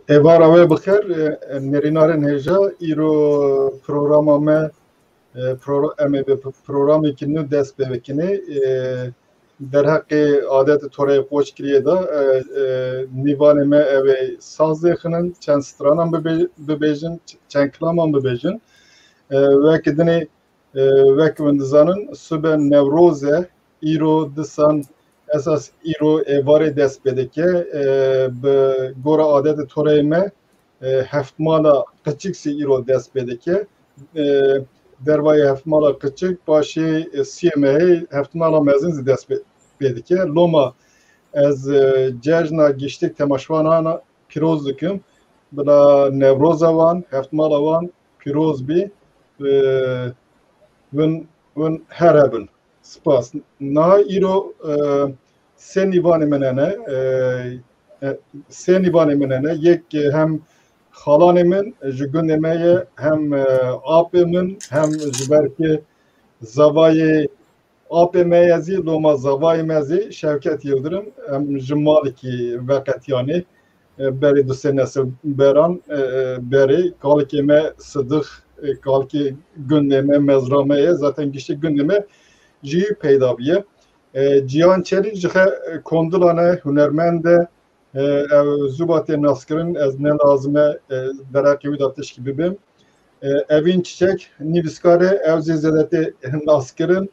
Evara ve bakar nerinaren heja iro programa me programı kinu dest bevekini der hakkı adet toraya poç kiriye da nivane me eve saz yakının çen stranan bebejin çen klaman bebejin ve kedini ve kevindizanın süben nevroze iro disan esas iro evare dest bedeke be gora adet toraya me heftmala kaçıksi iro dest bedeke dervaya heftmala küçük başı CMA heftmala mezun dest bedike loma az cejna geçtik temaşvana piroz dikim bula nevroza van heftmala van piroz bi wen herabın spas na iro sen ivane menene yek hem halanımın jügünemeye hem apimin hem belki zavayı apimeyezi loma zavayı mezi Şevket Yıldırım hem Cummaliki vakat yani beri du senesi beran beri kalkime sıdık kalki gündeme mezrameye zaten kişi gündeme jiyi peyda biye Cihan Çelik jihe kondulane hünermende Zubat'e naskırın ez ne lazıme deraki vidatış gibi bim evin çiçek niviskare ev zezedeti naskırın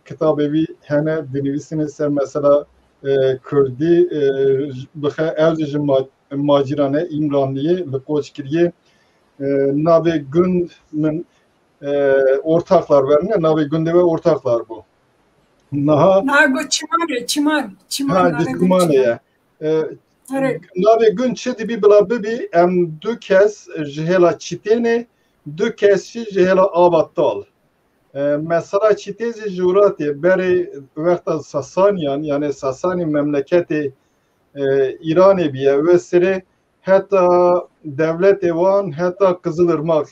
kitap evi hene dinivisini sen mesela Kürdi bıha ev zezim macirane İmranliye likoç kiriye navi günün ortaklar verine navi günde ve ortaklar bu Nago çimar. Diskumane. Nave gün çedi bir bla bir em du kez jehela çitene du kez jehela abattal. Mesela çitezi jurati beri vekta Sasaniyan yani Sasani memleketi İran'ı bir ve seri hatta devlet evan hatta Kızılırmak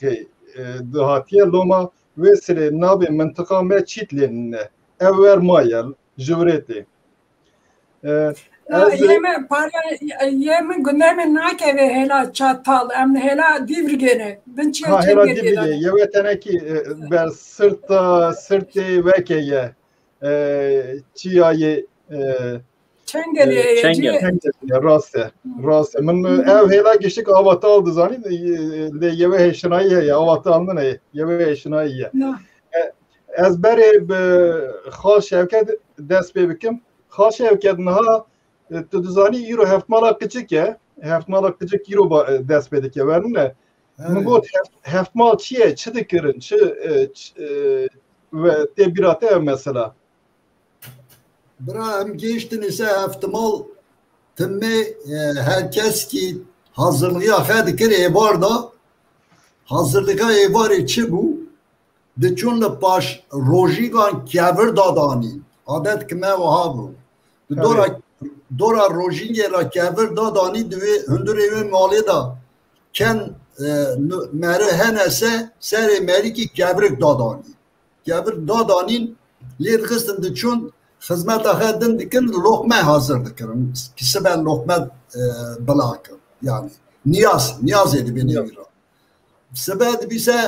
dahatiye loma ve seri nave mıntıka me çitlenine evver mayel jureti. Yeme gündeme nakeve hela çatal em hela divrgene ben hela divrgene yevetene ki ber sırtı vekeye çiyayı çengeliye raste men ev hela geçtik avata aldı zani de yeve heşinayı ya avata aldı ne yeve heşinayı ez beri xal Şevket dest bebikim xal Şevket naha tuduzani euro heftmala küçük ya heftmala küçük euro dest bedike verne bu heftmal çiye çıdıkırın ve tebirate mesela Bra hem geçtin ise heftmal temme herkes ki hazırlığa hedikir ebarda hazırlığa ebar içi bu Diçun le paş rojigan kevir dadani adet kime vaha bu dora rojinge la kevir dadani dve hundur evin mali da ken mere henese seri meri ki kevir dadani lir kısın diçun hizmet ahedin dikin lokme hazır dikirin kisi ben lokme balakım yani niyaz edip beni vira sebep bize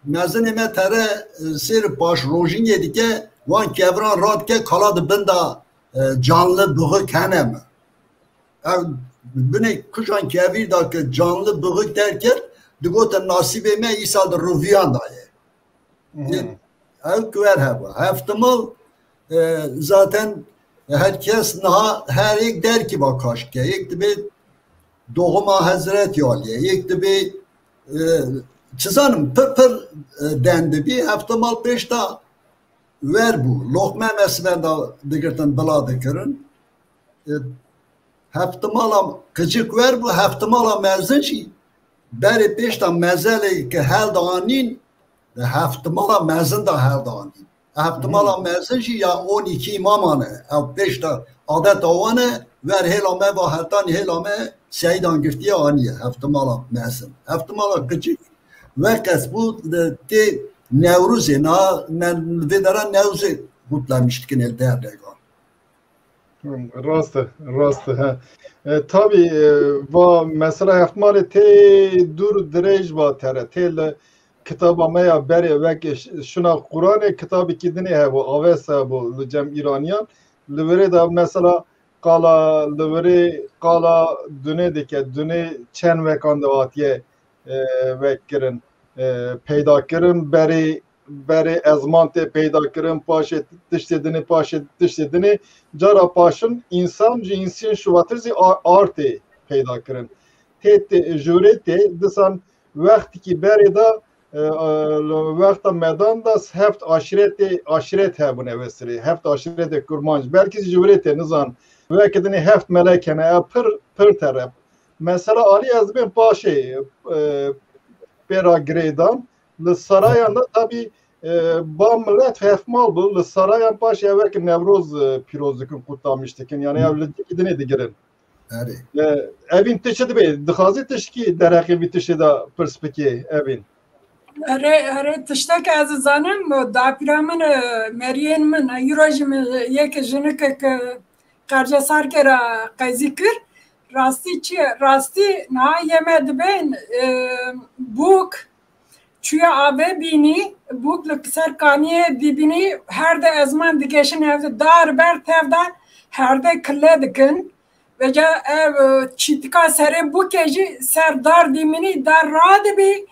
mezunime tere sir baş rojin yedike van kevran radke kaladı benda canlı buğu kenem. Bune kuşan kevir da ki canlı buğu derken digote nasibime isal ruviyan daye. Ev küver heba. Heftimal zaten herkes naha her ek der ki bakaşke. Ek de bir doğuma hazret yaliye. Ek de bir Çizanım pır dendi bir haftamal peşta ver bu. Lokme mesmen da digirten bala dikirin. Haftamala kıcık ver bu haftamala mezun şey. Beri peşta mezeli ki hel danin haftamala mezun da hel danin. Haftamala mezun şey ya 12 imamane. Ev peşta adet avane ver helame ve hatan helame seydan girtiye aniye haftamala mezun. Haftamala kıcık Vekes bu te Nevruz'e na vedara Nevruz'e kutlamıştık el derdegan. Rast ha. Tabii va mesela ihtimali te dur direj va tere te kitaba meya beri vek şuna Kur'an kitabı kidini he bu avesa bu cem İraniyan livre da mesela kala livre kala düne dike düne çen vekanda atiye vekirin peyda kirin beri ezmante peyda kirin paşet dişledini paşet dişledini cara paşın insan cinsin şuvatırzi arte peyda kirin te jurete disan vakti ki beri da vakta medan da heft aşiret he bu nevesiri heft aşirete kurmanj belki jurete nizan ve kedini heft melekene pır terep mesela Ali Ezbin paşe pera greydan li Sarayan da tabi ba millet hefmal bu li Sarayan paşe evvelki Nevroz pirozdikin kutlamıştıkin yani evlilik gidine digirin evin tişidi be dixazi tişki deraki bir tişi da perspeki evin Ere tiştek az zanım da piramın Meryem min yurajım yek jinik karja sarkera kazikir rasti na yemed ben buk çuya ave bini buk ser kaniye dibini her de ezman dikeşin evde dar ber tevda her de kille dikin ve ca ev çitika sere bu keji ser dar dimini dar rad bi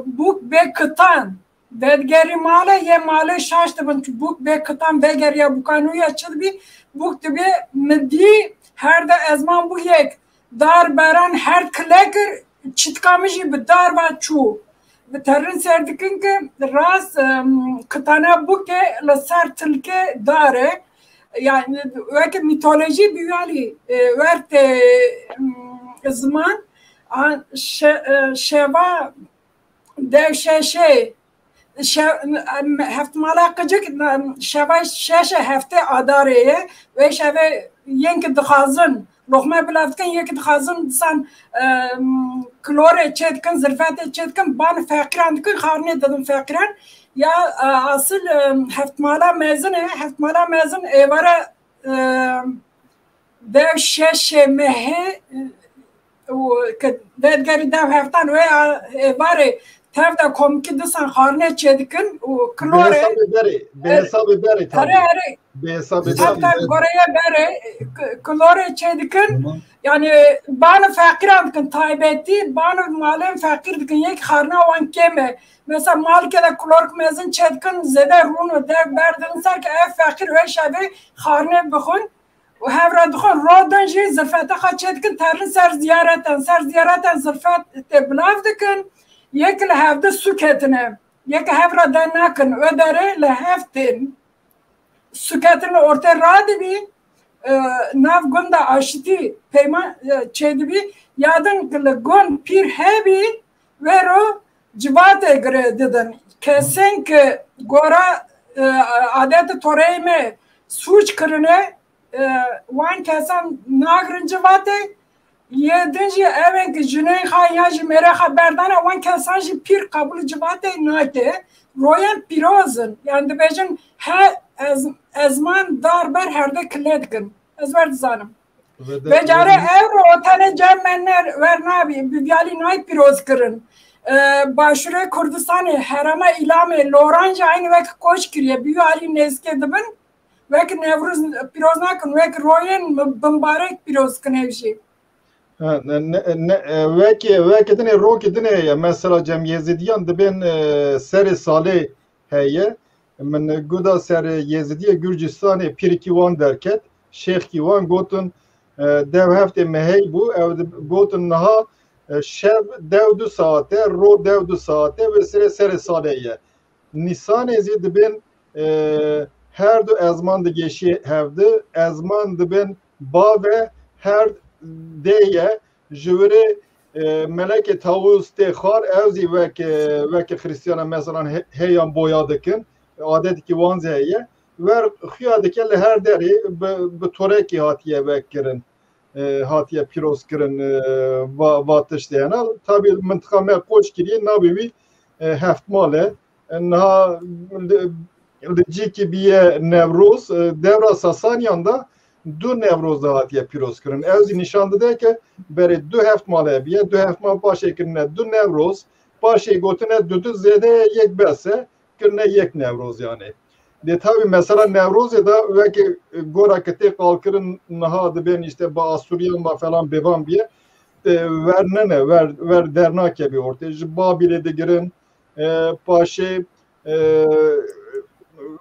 buk be kıtan vedgeri male ye male şaştı buk be kıtan veger ya bukanuya çıl bi buk tibi medi her de ezman bu yek dar beran her klekir çitkamışı bir dar ve çu ve terin serdikin ki ras kıtana bu ke lasar tilke dare yani öyle mitoloji büyüali verte zaman şeva devşeşe heft malakacık şeva şeşe hefte adareye ve şeve yenki dixazin lokma bilavdkin yenki dixazin san klore çetkin zirfete çetkin ban fakiran dikin xarne dedim fakiran ya asıl heftmala mezin evara dev şeşe mehe dedgeri dev heftan ve evare tevda komki disan xarne çetkin klore behesabı beri tabi hatta Kore'ye beri klore çedikin yani bana fakir dikin taybetti bana malem fakir dikin yek xarna wan keme mesela malke de klork mezin çedikin zede runu dev berdin ser ki ev fakir ve şabe xarne bixun و هفراد خون رادن جی زرفت خواهد کن ترین سر زیارتن زرفت تبلاف دکن یک لحفظ سکتنه یک هفراد نکن و داره لحفتن سکتن orta radı bir nav gunda aşiti peyman çedi bir yadın gon pir hebi vero civate gre dedin kesin ki gora adet toreyme suç kırını wan kesan nagrin civate yedinci evin ki cüney khayaj mere haberdana wan kesan ji pir kabul civate nate royan pirozun yani bejin he ezman darber herde kledkin ezber zanım ve jare evro otane cemenler vernabi bivyali nay piroz kırın başure Kurdistan'ı herama ilame Loranja aynı vek koş kiriye bivyali nezke dibin vek Nevruz piroz nakın vek royen bimbarek piroz kınevşi vek edine rok edine mesela cem Yezidiyan dibin seri salih heye من گودا سر یزدی گرجستان پیرکیوان درکت شیخ کیوان گوتن دو هفته مهی بو او گوتن نها شب دو ساعته رو دو ساعته و سر سالیه نیسان ازید بین her du ezman digeşi hevdi ezman dibin ba ve her deye jüri meleke tavus te xar evzi vek Hristiyana mesela heyan boyadıkın adet ki vanzeye ver xiyadike le her deri be toreki hatiye vekirin hatiye piros kirin vatış diyana tabi mıntıka me koç kiriye nabivi heftmale na ciki biye Nevruz devra Sasaniyan'da دو نوروز هاتیه پیروز کردن از نشان داده که برای 2 هفت ماله بیه 2 هفت مال باشه کردن 2 نوروز باشه گوتنه دو زیاده یک بسه کردن 1 نوروز یعنی ده tabi mesela Nevruz'da belki gorakete kalkırın naha ben işte ba Asuriyan falan bevan diye vernene ver dernake bir ortaya Babil'e de girin paşe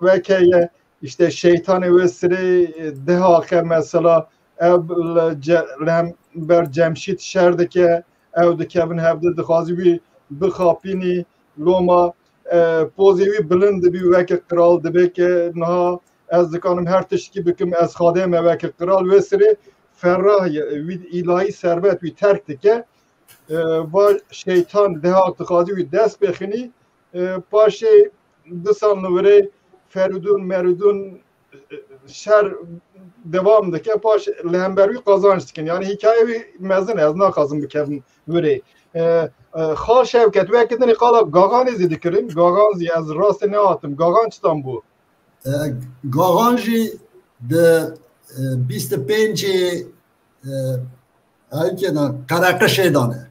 vekeye işte şeytanı vesire dehake mesela ber Cemşit şerdeki evdeki evin hevde dikhazi bir bixapini Loma pozivi bilind bir vekil kral dibe ki naha az dikanım her tişki bikim az khademe vekil kral vesire ferrah ilahi servet bir terk dike va şeytan deha tıkazi bir dest bekhini paşe disanlı vere ferudun merudun şer devam dike paşe lehembervi kazanç dikin yani hikaye bir mezun az na kazın bir kevin vere خال شevket vekidini kalab gagan izledikirim gagan az rast ne attım gagan çıtan bu gaganji de 25 aykedan karakter şeydanı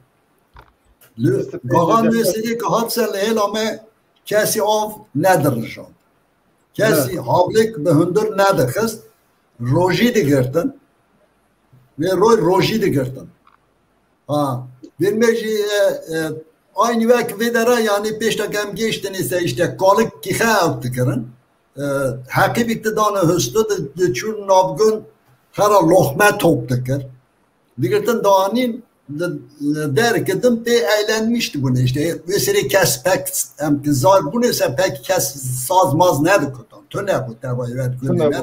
gagan mesele ki hadsel elame kesi av nedir jan kesi hablik behundur nedir kız roji de girtin ve roji de girtin ha bilmeci aynı vek vedara yani peştekem geçtinizse işte kalık kihe yaptıkların hakip iktidanı hıstı da çün nabgın hara lohme toptıkır digirtin dağının der kedim de eğlenmişti bunu işte vesile kes pek emtizar bunu ise pek kes sazmaz nedir kutan tüne bu tabi evet gündeme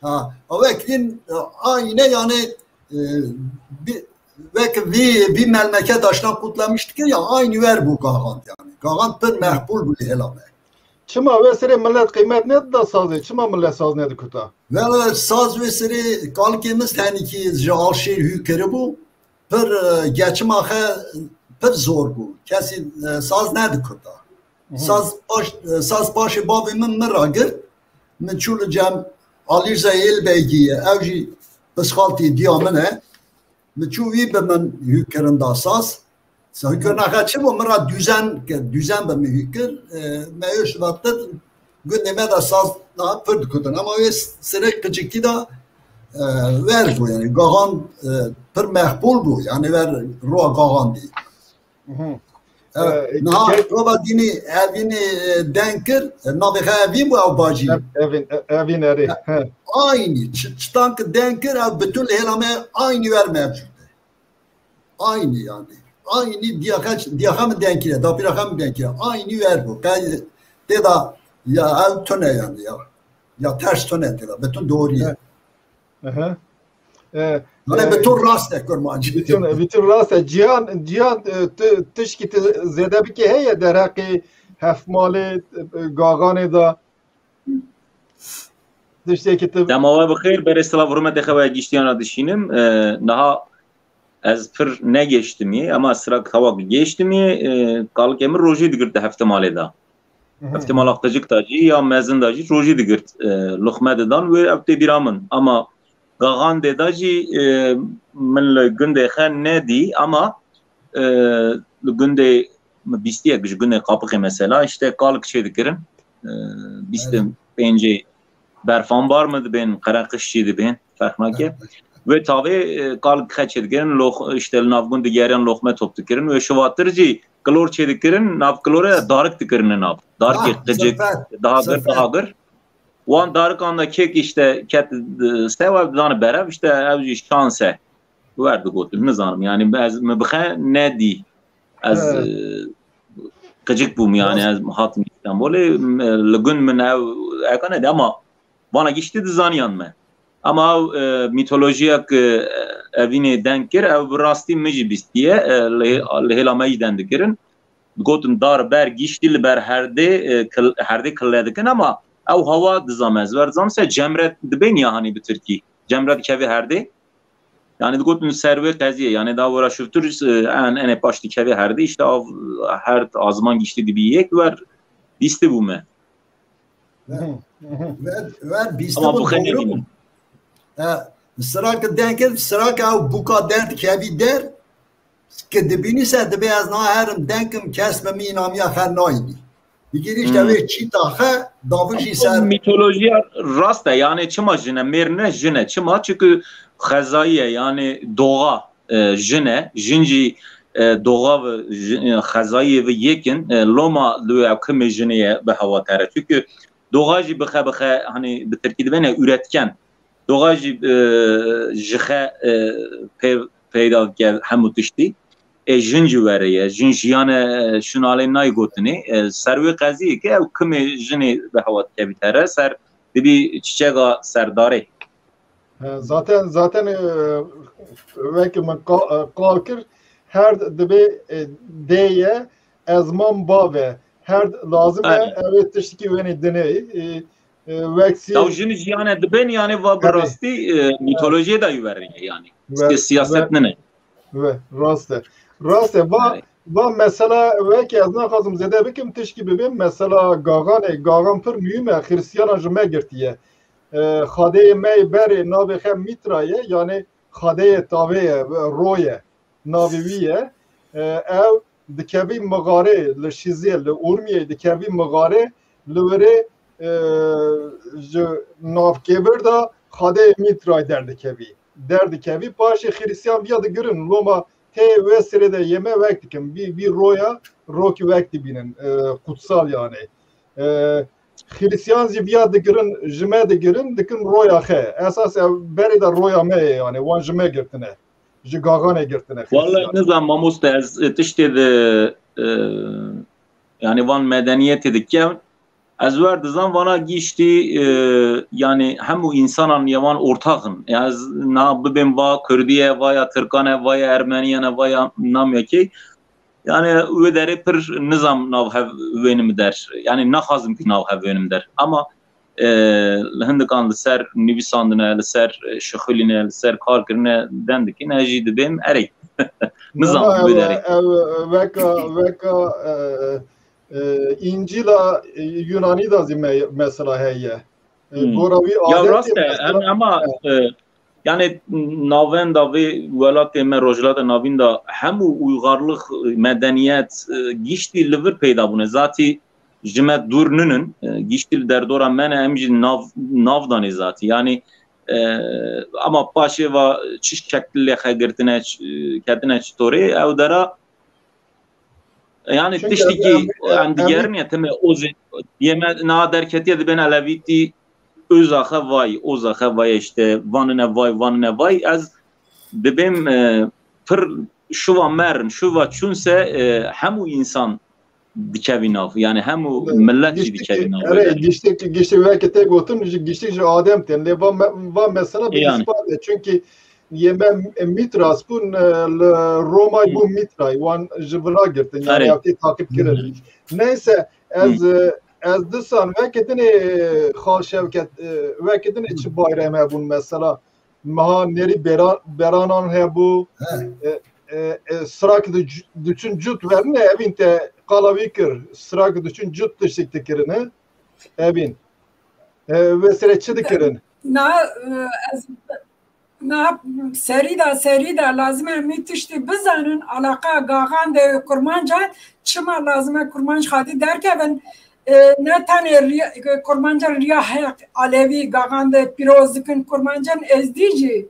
ha o vekin aynı yani bir bir memleket aşna kutlamıştık ya aynı ver bu Gagan yani. Gagan pır mehbul bu helame. Çıma vesile millet kıymet ne da sazı? Çıma millet saz ne de kuta? Ve saz vesile kalkemiz teniki jalşir hükeri bu. Pır geçmahe pır zor bu. Kesin saz ne de kuta? Saz başı babımın mıragır. Meçhul cem Ali Zeyl Beygiye evci pıskalti diyamene Meçhuvi bemen hükkerin da saz. Hükkerin akaçı bu mıra düzen bemen hükker. Meyuş vattı gündeme da saz daha pırdı kudun. Ama o sırık kıcıkki da ver bu yani. Gagan pır mehbul bu. Yani ver roğa Gagan değil. Naha roba dini evini denkir. Naviha evin bu ev bacı. Evin eri. Aynı. Çıtankı denkir ev bütün helame aynı ver mevcut. Aynı yani. Aynı diyakam denkire. Da bir rakam denkire. Aynı ver bu. De da ya ev töne yani ya. Ya ters töne de da. Bütün doğru ya. Yani bütün rast ekörmancı. Bütün rast. Cihan tişki zede bir ki heye deraki hefmali gagane da Demawa bixir ber istila vurume dexewa giştiyana dişinim naha ez pir ne geçtimi ama sıra kavak geçtimi kalk emir roji digirdi heftemale da heftemal aqtacık tacı ya mezin dacı roji digirt luhmededan ve evte biramın ama gagan dedacı min günde xen ne di ama günde bistiye günde kapık mesela işte kalk şey dikirin bistim bence berfan var mıydı ben karakışçıydı ben farkına ki ve tabi kalk kaçırken işte navgun diğerin lokma top dikirin ve şu vattırcı klor çedikirin nav klora darık dikirin nav darık gıcık daha gır wan darık anda kek işte ket sevap zanı berev işte evci şanse verdi gotul nizanım yani az mebxe ne di az gıcık bu yani az hatım İstanbul'e lügun min ev ekane de ama bana geçti dizaniyan mı? Ama mitolojik evine denkir ev rasti mecbis diye lehilamayı dendikirin. Gotun dar ber geçti ber herde kılledikin ama ev hava dizamez. Verzamse cemret dibin ya hani bir Türkiye. Cemret kevi herde. Yani gotun serve kaziye yani daha uğraşıftır en başlı kevi herde işte her azman geçti dibi yek ver bisti bu mu? Ver ama bu سراك دنكل سراك او بوكا درد كابي در كدبيني سد بياز نا هرم دنكم كسب مي ناميا خنايني بگیریش دوی چی تاخه داوشی سر میتولوژی راست yani çima jine merine jine çima çünkü xezaiye yani doğa jine jinci doğa ve xezaiye ve yekin loma lüe kime jineye be hava tere çünkü doğa ji bexe hani bitirkide bene üretken doğa ji jixe peyda gel hemu tişti jinci veriye jinjiyane şunale nay gotini servi qaziye ki ev kime jini be hava kebitere ser dibi çiçeğa serdare zaten belki man kalkır her dibi deye ezman bave her lazım evet tişki veni deney veksi tav jini jiyane diben yani va berasti mitolojiye da yuveriye yani siyaset ne ve راست و mesela belki az nakazım zede bikim tişki bibim mesela gagan pır mühime Hristiyan jime girtiye xadeye mey beri navi hem mitraye yani xadeye taveye roye naviviye ev dikebi mağare le şiziye le urmiye dikebi mağare le vere navkeber da xadeye mitraye derdikebi paşi Hristiyan biyadı görün Roma te vesilede yeme vaktiken bir roki vakti binin kutsal yani Hristiyan zibiyat dikirin jime dikirin dikin roya he esas beri de roya me yani van jime girtine jigagane girtine vallahi ne zaman mustaz tişte de yani van medeniyet edikken az var dizan vana geçti yani hem o insanın yavan ortağın yani na bibim va Kürdiye va ya Türkane va ya Ermeniye va ya namyaki yani öderi bir nizam navhev venim der yani naxazım ki navhev venim der ama hindikan ser nivisandına ser şıhıline ser karkırına dendik ki neji dibim erek nizam öderi veka İncil'a Yunani da mesela heye. Ya rast ama yani navenda ve velatê me rojilata navinda hemû uygarlık medeniyet giştî li vir peyda bûne zatî ji me dûr ninin giştî li derdora me ne em jî nav danê zatî yani ama paşê va çiş şeklê xe girtine ketine çitorê ew dera yani tişteki diğerin ya teme oz yeme na derketiye de ben aleviti özaha vay işte vanne vay az bebem pır şuva merm şuva çunse hemu insan dikevinav yani hemu millet dikevinav evet geçti belki tek otun geçti adem temle va mesela bir ispat çünkü yemem mitras bun Roma bu mitray wan jivra girtin yani yaptı takip kirin neyse az disan vakitini xal şevket vakitini iç bayrama bun mesela maha neri beranan he bu sırak düşün cüt verine evinte kalavikir sırak düşün cüt diştiktikirini evin ve çidikirin na serida lazım mitişti bizanın alaka gagan de kurmancan çima lazım kurmanç hadi derken ne tane kurmancan riya alevi gagan de pirozkın kurmancan ezdici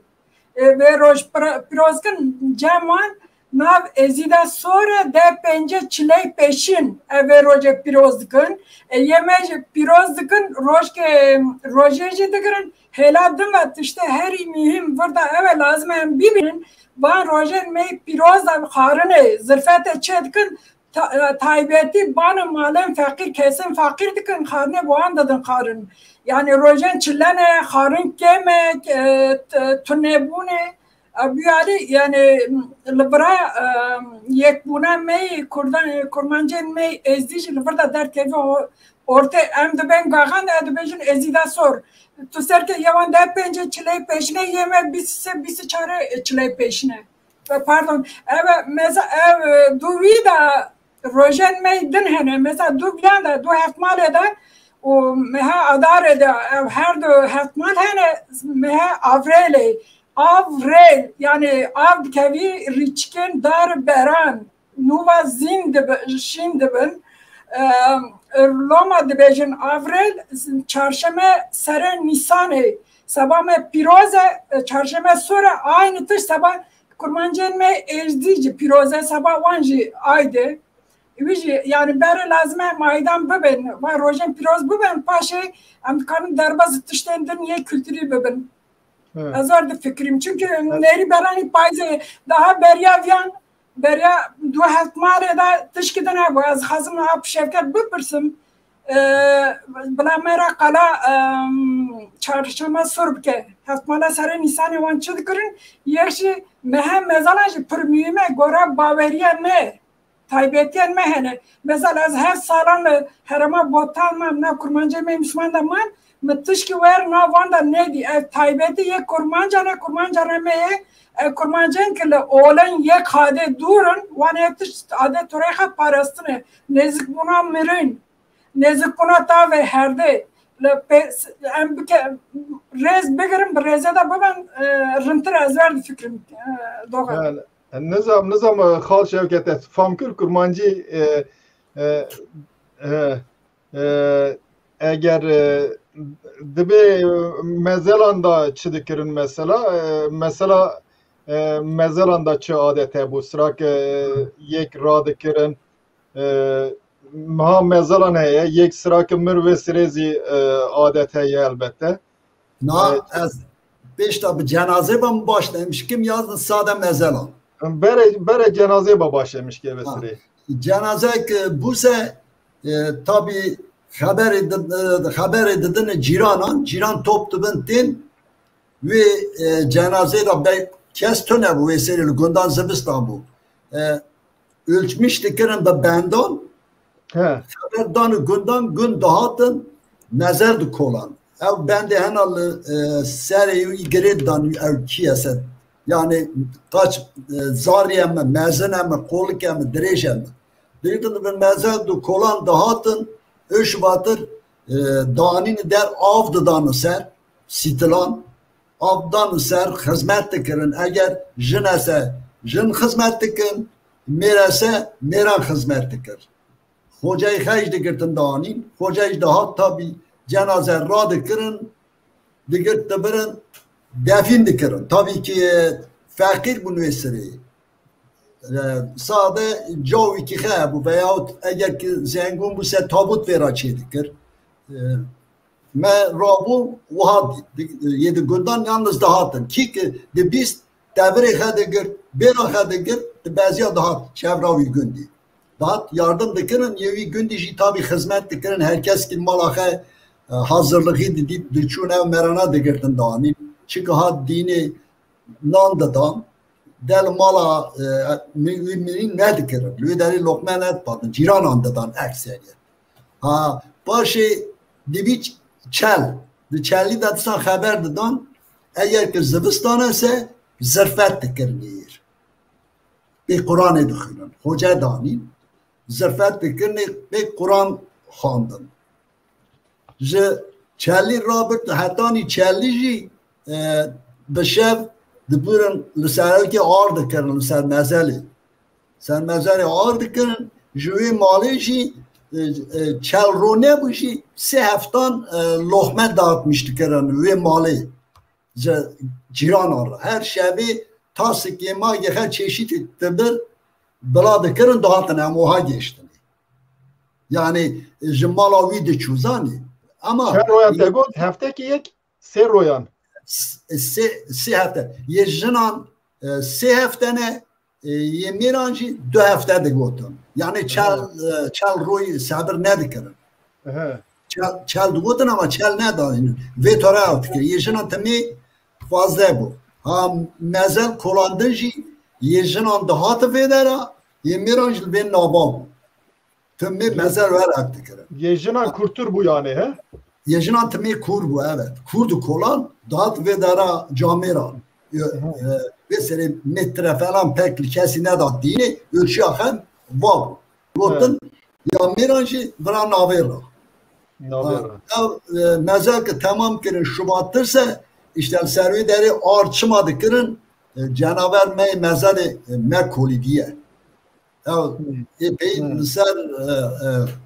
ve roj pirozkın caman nav ezida sonra de pence çiley peşin ve roje pirozkın yemece pirozkın rojeci degren heladım ve işte her mühim burada evet lazım hem bibinin ban rojen me piroz da xarine zırfete çedkin taybeti ban malem fakir kesin fakir dikin xarine bu andadın xarın yani rojen çillene xarın kemek tunebune abiyali yani libra yekbuna me kurmancen me ezdici libra der kevi orta hem de ben gagan da bejin ezida sor tu serke yavan da pence çiley peşine yeme bisi çare çiley peşine pardon evet mesela duvi da rojen me din hene mesela du biyan da du hafmale da و مها اداره ده هر دو حتمان هنه مها آفریلی آفریل یعنی آف کوی ریچکن دار بران نووا زند شین دبن لوما دبیجن آفریل چهارشنبه سر نیسانه sabah me piroze çarşamba sonra aynı tır sabah kurmancın me ezdici piroze sabah vanji aydı. Yani beri lazım maydan beben var rojen piroz beben paşe amkanın darbaz tıştendin ye kültürü beben. Azardı fikrim çünkü neri berani payze daha beryavyan berya du hatmare da tışkidene bu az hazım ap şevket bıpırsım. بلا میرا قلا چهارشنبه صبح که حتما سر نیسان وان چه دکرین یکشی مهم مزالش پرمیمه گورا باوریان نه تایبتیان مهنه مثلا از هر سالان هرما بوتال من نه کرمانجه میمسمان دا من متشکی ور نه وان دا ندی تایبتی یک کرمانجه نه کرمانجه نه کرمانجه که اولن یک خاده دورن وان یکتش عاده توریخه پارستنه نزک بنا میرین نزدیک کنه تا و هرده ام که رز بگیرم رزه دا ببن رنتر از ورد فکرم دوغا نظام خال شوکت فهم کرمانجی اگر دبی مزلاندا چه دکرن مثلا مزلاندا چه عادته بو سرا که یک را دکرن ما مزالان هست یک سراک مروه سریزی عادت هست البته نه از بیشتر به جنازه با باشنمش که یاد ساده مزالان بره جنازه با باشنمش که بسری جنازه که بوسه تابی خبر دادن جیران توپ دبن تین و جنازه را به کس تو نبود و سری گندان زبستان بود ölçmüş dikirin به بندان خبردان گندان گند دهاتن نظر دو کولان او بنده هنال سریعی گرید دانی او کی هست yani kaç zariye mi mezene mi kolik mi direje mi diridin ben mezel du kolan dağıtın öş batır danini der avdı danı ser sitilan avdan ser hizmet dikirin eğer jinese jin hizmet dikin merese meran hizmet dikir hocayı xeyc dikirtin danîn hocayı dahat tabi cenaze ra dikirin digir dibirin defin dikirin tabii ki fakir bu nüvesiri sade cavi ki bu veyahut eğer ki zengin bu se tabut vera çe dikir me rabu vahad yedi gündan yalnız dahatın ki de biz devre xedigir bera xedigir de bazıya dahat çevravi gündi dahat yardım dikirin yevi gündi jî tabi hizmet dikirin herkes ki malaxe hazırlığı deyip dilçun ev merana dikirtin danîn çünkü ha dini nan dadan del mala müminin ne dikirin lüderi lokma ne padın ciran andadan ekseriyet ha başı dibiç çel de çelli datsan haber dadan eğer ki zıbıstan ise zırfet dikirin bir Kur'an edikirin hoca danîn zırfet dikirin bir Kur'an xandın ji çelî Robert hetani çelî jî bi şev dibirin li serelkê ar dikirin li ser mezelê ser mezelê ar dikirin ji wê malê jî çelrone bû jî sê heftan lohme dağıtmış dikirin wê malê ji cîranan re her şevê tasik ma yexe çeşit dibir bila dikirin dahatin em oha geçtin yani ji mala wî diçû zanî ama her royan te got hefteki yek sê royan sê hefte yê jinan sê heftene yê mêran jî du hefte digotin yani çel royî sabir nedikirin çel digotin ama çel nedanîn vê tore ew dikir yê jinan temê fazla bû ha mezel kolandin jî yê jinan dihate vê dera yê mêran jî li vê nava bû temê mezel wer dikirin yê jinan kurtur bû yani he Yejinan temê kur bû evet kurdu kolan dat vê dera cameran vê serê metre falan pek li kesî nedat dînê ölçüya xem va bû gotin ya mêran jî bira navê ra mezar ki tamam kirin şubattırsa işte servi deri arçımadı kirin canavar me mezarı me kolidiye. Epey misal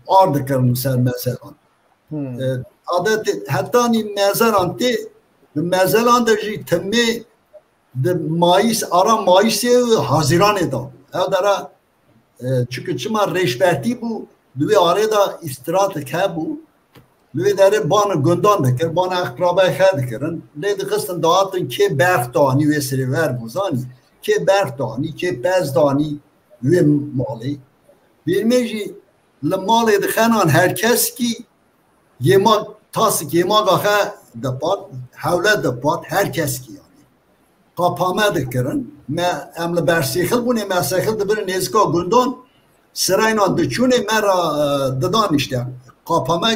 ardı kirin misal mesela. Adet hatta ni mezar anti mezar andırcı temi de Mayıs ara Mayıs'ı Haziran eda. Evdara çünkü çıma reşberti bu düve arada istirahat ke bu düve dere bana göndan dikir bana akraba ke dikirin ne dikistin dağıtın ki berhtani ve seri ver bu zani ki berhtani ki bezdani ve mali bilmeci lemalı dikhanan herkes ki yema tasik yema gaha dapat havle dapat herkes ki kapama dikirin me emle bersihil bu ne mersihil de bir nezka gundon sırayla düşüne mera dadan işte kapama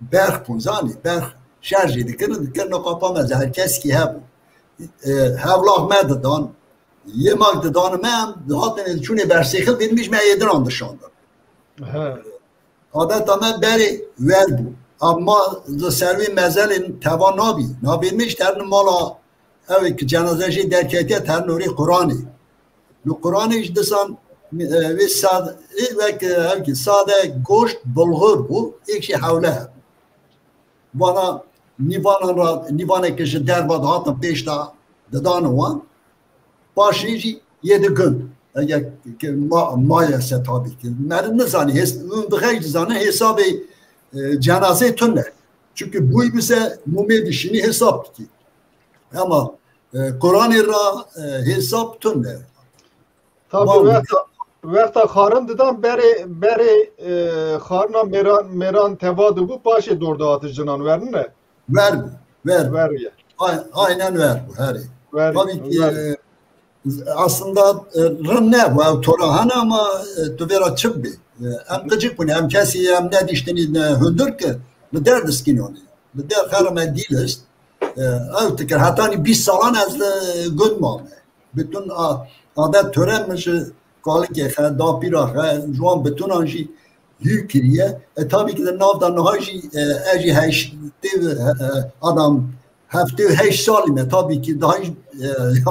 berh punzani berh şarjı dikirin kapama herkes ki hep havlah me dadan yemak dadan me zaten düşüne bersihil bilmiş me yedin andışandı adet ama beri ver bu ama servi mezelin tavan nabilmiş terin mala evet ki cenazeci derkete ter nuri Kur'an'ı. Bu Kur'an'ı işte san ve sad ve ki sade goşt bulgur bu ilk şey havle. Bana nivana kişi derbad hatın peşta dadanı var. Başıcı 7 gün. Eğer mayası tabii ki. Merin ne zani zani hesabı cenaze tünne. Çünkü bu bize mumedişini hesap ki. Ama Kur'an-ı Ra hesap tünne. Tabii vekta xarın didan beri xarına meran tevadı bu başı doğru atıcınan verin ne? Ver. Ya. Aynen ver bu her. Tabii ki aslında ne bu torahana ama tuvera çık bir. Hem gıcık bu ne hem kesi hem ne dişteni hündür ki ne derdis ki onu. Ne der xarıma değiliz. Avtıkır hatta 20 salan az gönmame. Bütün adet törenmiş kalık da pira juan bütün anji yükriye tabii ki de navdan nahaji eji heş adam hafte heş saline tabii ki daha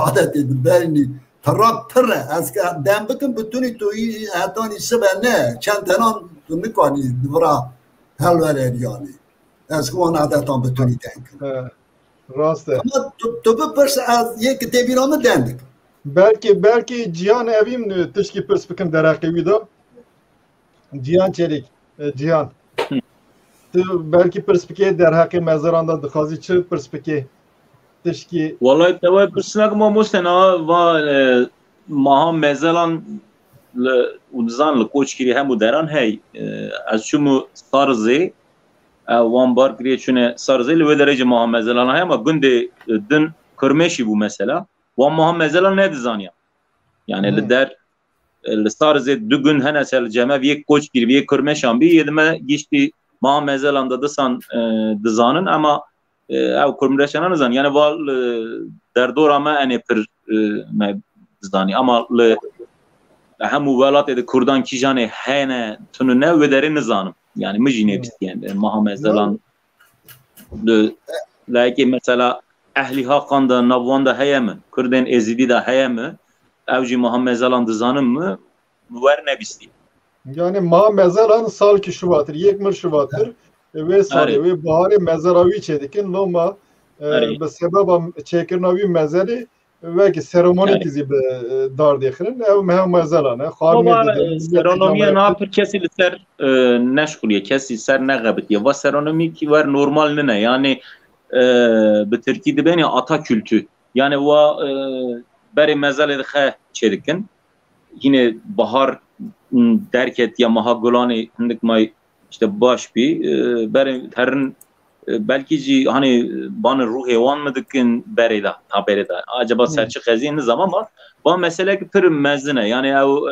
adet edildiğini taraf tırre az dem bakın bütün toyu hatta ne çantanan nikani dvara helver yani az kuan adetan bütün denk. Raste. Ama topu pers az ye kitebinamı dendik. Belki Cihan evim tışki perspekim derakevi da. Cihan Çelik. Cihan. Belki perspeke derhake mezaranda dıkhazi çı perspeke tışki. Vallahi tevay persnak ma mostena va maha mezalan uzan koç kiri hem deran hey az şumu sarze wan bar kriye çune sarze ve derece maha mezalan hey ama günde dün kırmeşi bu mesela wan maha mezalan ne dizanya yani le der le sarze dügün henesel ceme bir koç kiri bir kırmeşan bir yedime geçti maha mezalanda da san dizanın ama ev kırmeşanan zan yani val derdora ma ene per dizani ama le hemu velat ede Kurdan kijane hene tunu ne ve derin nizanım yani mecine bistiyen Muhammed de lakin mesela ehli hakkanda navvanda heyemi Kurden ezidi de heyemi evci Muhammed Zalan dizanım mı ver ne bistiyen yani Muhammed Zalan sal ki şubatır yekmir şubatır ve sali ve bahane mezaravi çedikin loma be sebeba çekirnavi mezari ve ki seremoni kizi be dar dekhirin ev Muhammed Zalan xarme seronomiye na per kesi ser neşkuliye kesi ser ne gabitiye ve seronomi ki var normal ne yani be Türkiye'de beni ata kültü yani va beri mezale de çedikin yine bahar derket ya mahagulani hindik may işte baş bir beri terin belki hani bana ruh hevan mı dikin berida haberida acaba serçe kazin zaman var bu mesele ki pir mezine yani o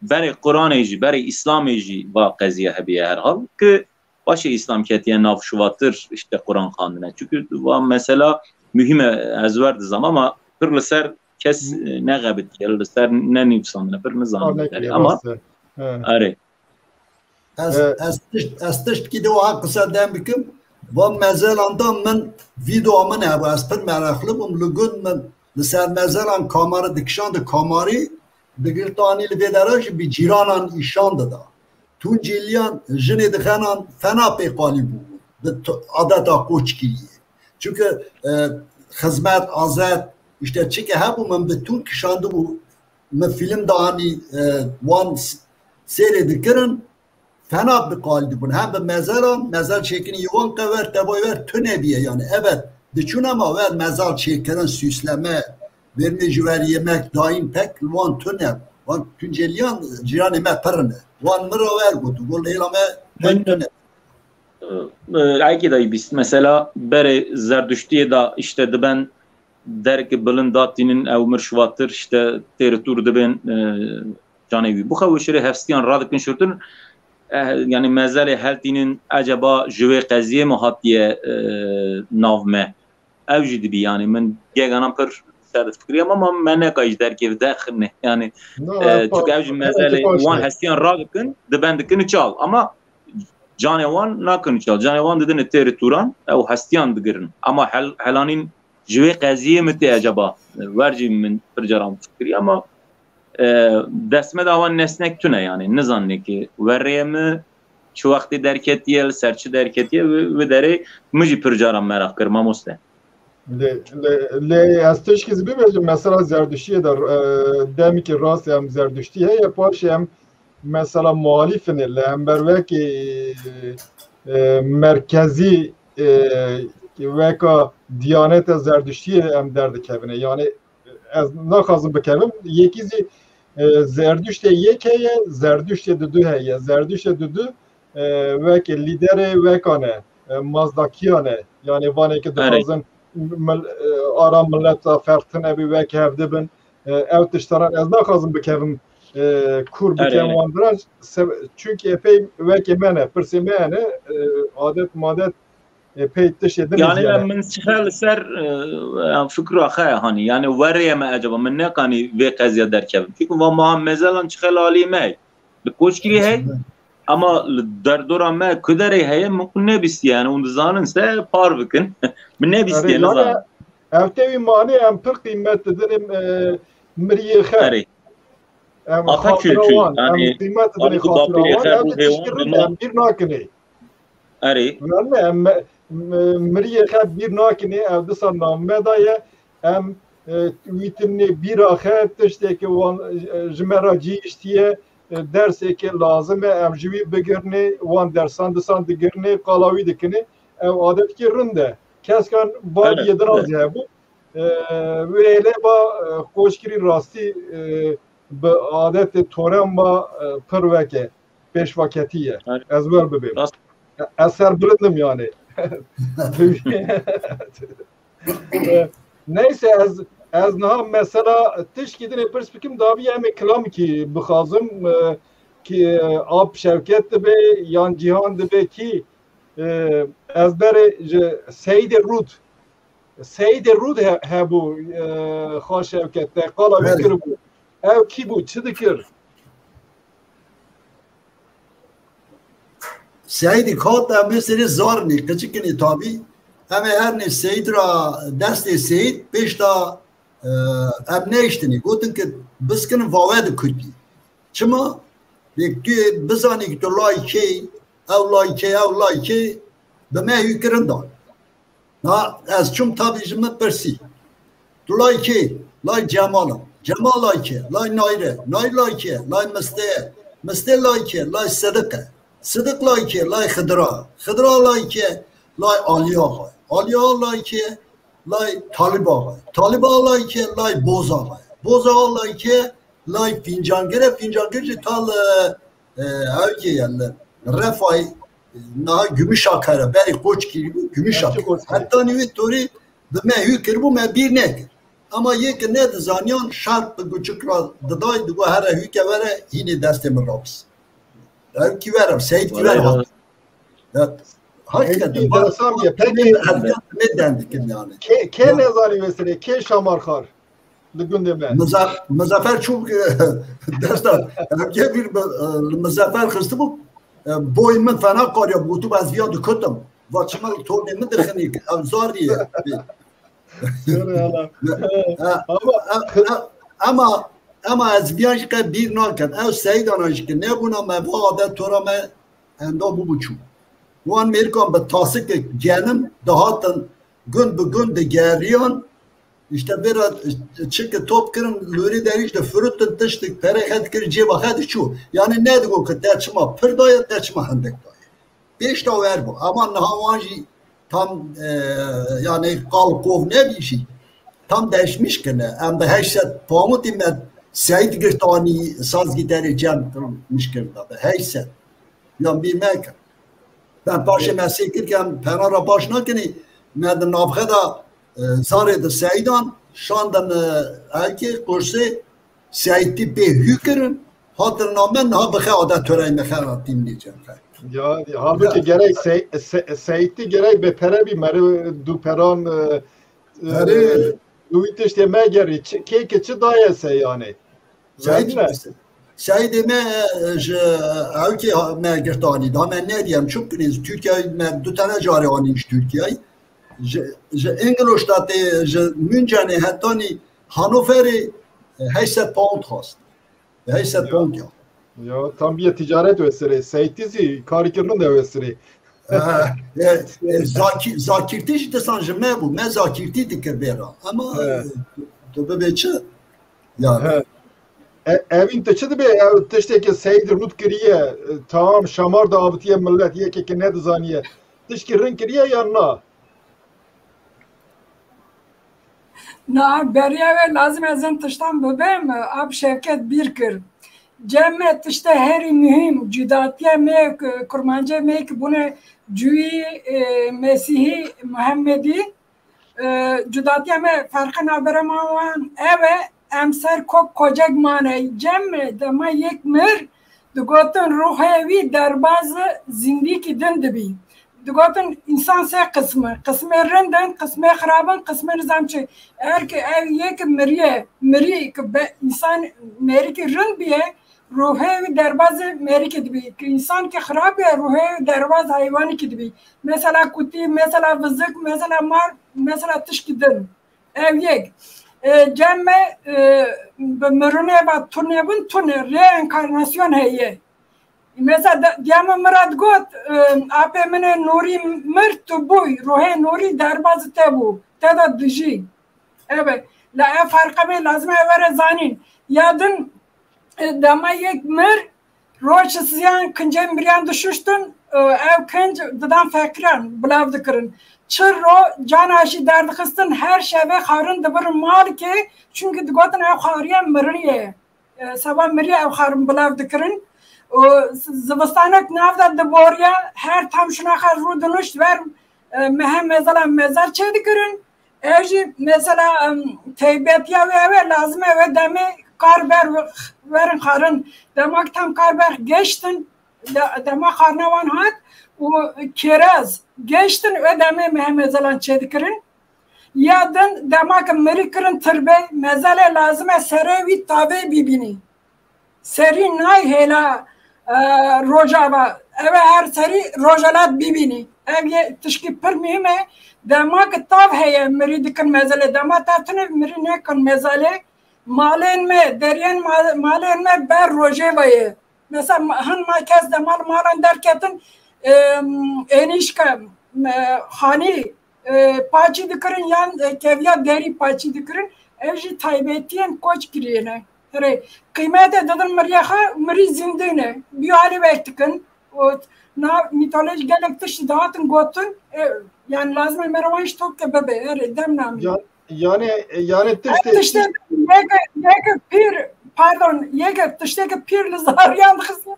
beri Kur'an'ı beri İslam'ı va kaziye hebiye her hal ki başı İslam ketiye nafşuvattır işte Kur'an kanuna çünkü bu mesela mühim ezverdi zaman ama pir ser kes ne gabit ser ne nifsanına pir nizam ama are Ez tiştki de o kısa dem bikim. Ve mezelanda min video min hebe. Ez pir meraklı bum. Lügün min lisser mezelan kamerı dikşandı kamari digirtani li bederaji bir ciranan işandı da. Tunceliyan jini dixanan fena pekali bu. Adeta koçkiliye. Çünkü hizmet, azet işte çünkü hebu min bütün kişandı bu. Min film da hani wan seyredikirin fena pekali bu. Hem de mezar çekini yuvan kaver teboy ver tünebiye yani. Evet. Diçun ama ver mezar çekirin süsleme verme jüver yemek daim pek wan tüne. Wan Tunceliyan ciran emek pırını. Wan mıra ver budu. Gol eylame pek tüne. Ayki dayı biz mesela bere zerdüştiye da işte de ben derki bilin datinin ev mirşvattır işte teritur de ben canevi. Bu kavuşları hefstiyan radikin şurtun yani mezare heltinin acaba jüve qaziye muhatiye navme evci dibi yani men geganam per serdet fikriyam ama mene kayış derki dakhne yani çünkü evci mezare wan hefstiyan radikin de ben dikini çal ama Canevan nakın çal. Canevan dedin terituran ev hastiyan digirin. Ama helanin jüve qaziye mi acaba? Verci min percaram fikri ama desme davan nesnek tüne yani. Ne zanne ki verreye mi şu vakti derketiye, serçi derketiye ve dere müci percaram merak kırma muste. Le asteşkiz bir mesela zerdüştiye de demi ki rast hem zerdüştiye yapar şey hem mesela muhalifini lemberveki merkezi veka Diyanet Zerdüştiye em derdi kevine yani az nakazım bekevim yekizi Zerdüşte yekeye Zerdüşte düdü heye Zerdüşte düdü veki lideri vekane mazdakiyane yani vaneki dağızın aram millete fertine bir veki evdibin ev tiştaran az nakazım bekevim kur bikem vandraj çünkü epey veki mene persimene adet madet epey tişediniz yani من سخال سر فكرة خير هني يعني وريه ما أجابه من نقاني في قضية دركب فيكم وما مثلا شخال عالي ما بكوش كلي هاي أما دردورا ما كدري هاي ممكن نبيس يعني وندزانن سه باربكن من نبيس يعني نزان أفتوي ماني أم پر قيمة تدري مريه خير Ata kültür yani قيمة تدري خاطر bir nakine أري مريه خب bir nakine evde sanam medaya em vitini bir ahet tişteki wan jmeraci iştiye derse ki lazım em jivi begirne wan dersan desan digirne qalawi dikini ev adet ki rinde keskan bad yedraz ya bu böyle ba koşkiri rasti be adet torem ba perveke peş vaketiye ezber bebeğim eser bilindim yani neyse az naha mesela tişkidine perspektim daha bir yemek kelam ki bixazım ki ab şevket de be yan cihan de be ki ezbere Seyid Rud he bu xaş şevkette qala fikir bu ev ki bu çidikir Seydi kota mesele zorni küçükini tabi ama her ne Seyid ra deste Seyid beşta abne iştini gotun ki biskin vaved kurdi çima bekti bizani ki Allah ki bime hükürün da na az çum tabi jimmet persi tulay ki lay cemalım cemal ki lay nayre nayre ki lay meste lay ki lay sadaka صدق لایکه لای خضرا لایکه لای آلیا لایکه لای طالبا لایکه لای بوزا لایکه لای فینجانگر چه تال اوکی yani refay na gümüş akara beri koç gibi gümüş akara hatta niye tori de me hükür bu me bir ne ama yek ne de zanyan şart bu çukra daday bu her hükü vere yine destem raps ki verim, Seyit ki verim. Hakikaten. İnteresan bir. Peki ne dendik yani? Ke nezari mesela, ke şamarkar. Gündeme. Muzaffer çok dersler. Hem bir Muzaffer kıstı bu. boy min fena karya bu tu az viyan dikutum va çimal torne min dixini zariye ama az viyan ki bir nakan ev seydan ki ne buna mevada torame enda bu buçu wan Amerikan be tasik genim dahatın gün bu gün de geriyan işte biraz çıkı top kırın lori deriş de fırıttın tıştık perehet kır ceba hadi şu yani ne diyor ki terçma pırdaya terçma hendek daya 5 ta ver bu ama nahavanji tam yani kalkov ne bir şey tam değişmiş ki ne hem de heyset pamut imet Seyit Girtani saz gitarı cem mişkin da heyset yani bilmek ben paşa meslekirken penara başına ki ne de nabğada zare de Seydan şandan erkek kursi Seyit'i be hükürün hatırnamen ha bxe adet törey mekanat dinleyeceğim. Ya halbuki gerek Seyit'i gerek be pere bir meri du peran duitiş deme geri keke çi dayese yani. Seyit me erkek me Girtani da men ne diyeyim çok güneş Türkiye me du tane cari aniş Türkiye'yi Ingolstadt München hattani Hannover'i 800 pound hast. 800 pound ya. Ya tam bir ticaret vesile. Seytizi karikirinin de vesile. Zakirti işte sanjı me bu. Me zakirti dikir bera. Ama tabi beçe. Ya. Evin teçidi be ev teşteki Seyid Rut kiriye tamam şamar da abitiye millet yekeke ne dizaniye. Tişkirin kiriye yanına. Na beriye ve lazım ezen tıştan bebem ab şevket bir kır. Cemme tışta heri mühim cüdatiye mek kurmanca mek bunu cüyi Mesih'i Muhammedi cüdatiye me farkın haberamavan eve emser kok kocak mane cemme dama yek mir dugotun ruhevi derbazı zindiki dindibi. Dugotun insan se kısmı renden, kısmı xaraban, kısmı nizamçı. Eğer ki ev yek miri ki insan meri ki rend biye, ruhevi derbazı meri ki dibi. İnsan ki xarab biye, ruhevi derbaz hayvanı ki dibi. Mesela kuti, mesela vızık, mesela mar, mesela tışkidin. Ev yek. Cemme mürüne ve tunebun tune, reenkarnasyon heye. Mesela diyama Murat got ape mene nuri mert buy ruhe nuri derbaz tebu teda diji evet la farka be lazım evre zanin yadın dama yek mer roçsyan kıncem biryan düşüştün ev kınc dıdan fakran bulav dikrin çırro canaşi derdi kıstın her şeve harın dıbır mal ki çünkü gotun ev hariyen meriye sabah meriye ev harın bulav dikrin Zivistanak navda diborya her tam şuna kadar rudunuş ver mehem mesela mezar çedikirin. Eji mesela teybetiya ve lazım ve deme karber verin karın demek tam karber geçtin demek karnavan hat o kiraz geçtin ve deme mehem mesela çedikirin. Yadın demek merikirin tırbe mezale lazım serevi tabi bibini. Seri nay hela Rojava, eve her seri rojalat bibini. Ev tişki pır mühime, demak tav heye meri dikin mezale, demak tatını meri nekin mezale, malen me, deryen malen me ber rojevayı. Mesela han makez demal malen derketin enişka, hani paçı dikirin yan kevya deri paçı dikirin, evji taybetiyen koç giriyene. Kıymete dedim Mariyaha, Mari zindine, bir hali bektikin, na mitoloji gelektir dağıtın gotun, yani lazım merhaban ştok ke bebe, demnam. Yani tışte yeke pir, pardon, yeke tışte ke pirli zaryan kısmı,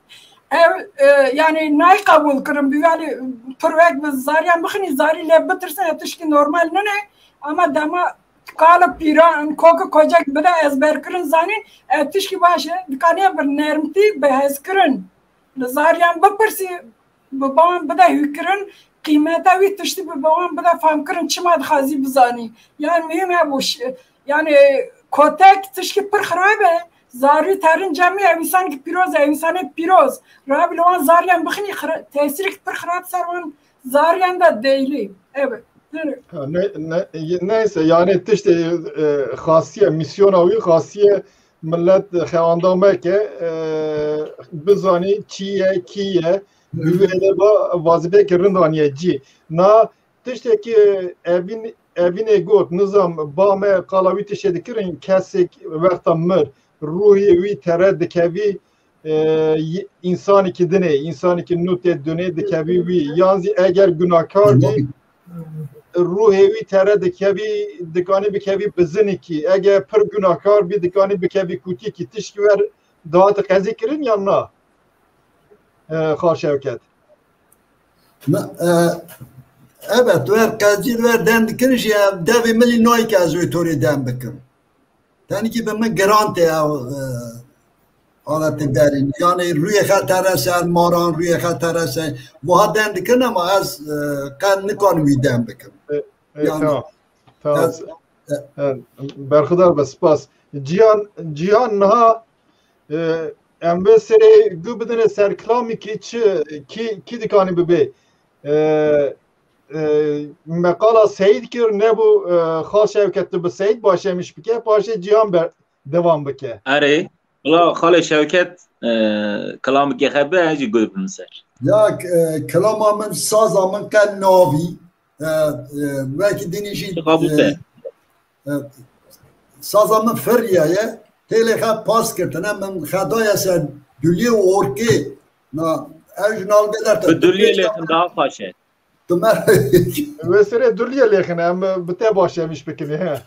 yani nay kabul kırım, bir hali turvek ve zaryan bıkını zariyle bitirse tışki normal ne ama dama kalıp piran koku kocak bida ezber kırın zanin tişki başı dikaniye bir nermti behez kırın zaryan bapırsi babam bida hükürün kıymeta vi tişti babam bida fam kırın çimad khazi bizani yani mühim ya bu yani kotek tişki pır kharabe زاری ترین جمعی انسان که پیروز انسان پیروز راه بلوان زاریان بخنی تأثیری که پر خراب سروان زاریان دا دیلی evet. Neyse yani işte khasiye misyonavi khasiye millet xewandame ke bizani çiye kiye büvele ba vazife kirindaniye ci na işte ki evine got nizam bame qalavit şedikirin kesik vaqtamır ruhi vi tered kevi insan ki dine insan ki nute dine de kevi vi yanzi eğer günahkardı ruhi tere dikevi dikani bikevi bizini ki eğer per günahkar bir dikani bikevi kuti ki tişki ver daha da kazikirin yanına Xar Şevket. Evet ver kazir ver den dikiriş ya devi milli noy kazoy tori den bikim. Yani ki ben garante ya halatı derin yani rüye khatara ser maran rüye khatara ser bu haden dikin ama az kan nikon den bikim. Tamam. Tamam. Berxudar bespas. Cihan naha embesere gubdene serklami ki dikani bebe. Mekala Seyid kir ne bu Xar Şevket'te bu Seyid başlamış bike başa Cihan devam bike. Are la Xar Şevket kelamı ki xebe hacı gubdun ser. Ya kelamamın sazamın kan navi belki dinişi sazamın feryaya teleha pas kirtene men khadaya sen dülye orke na ejnal beler dülye lekin daha faşe Tümer mesela dülye lekin ama bite başlamış peki he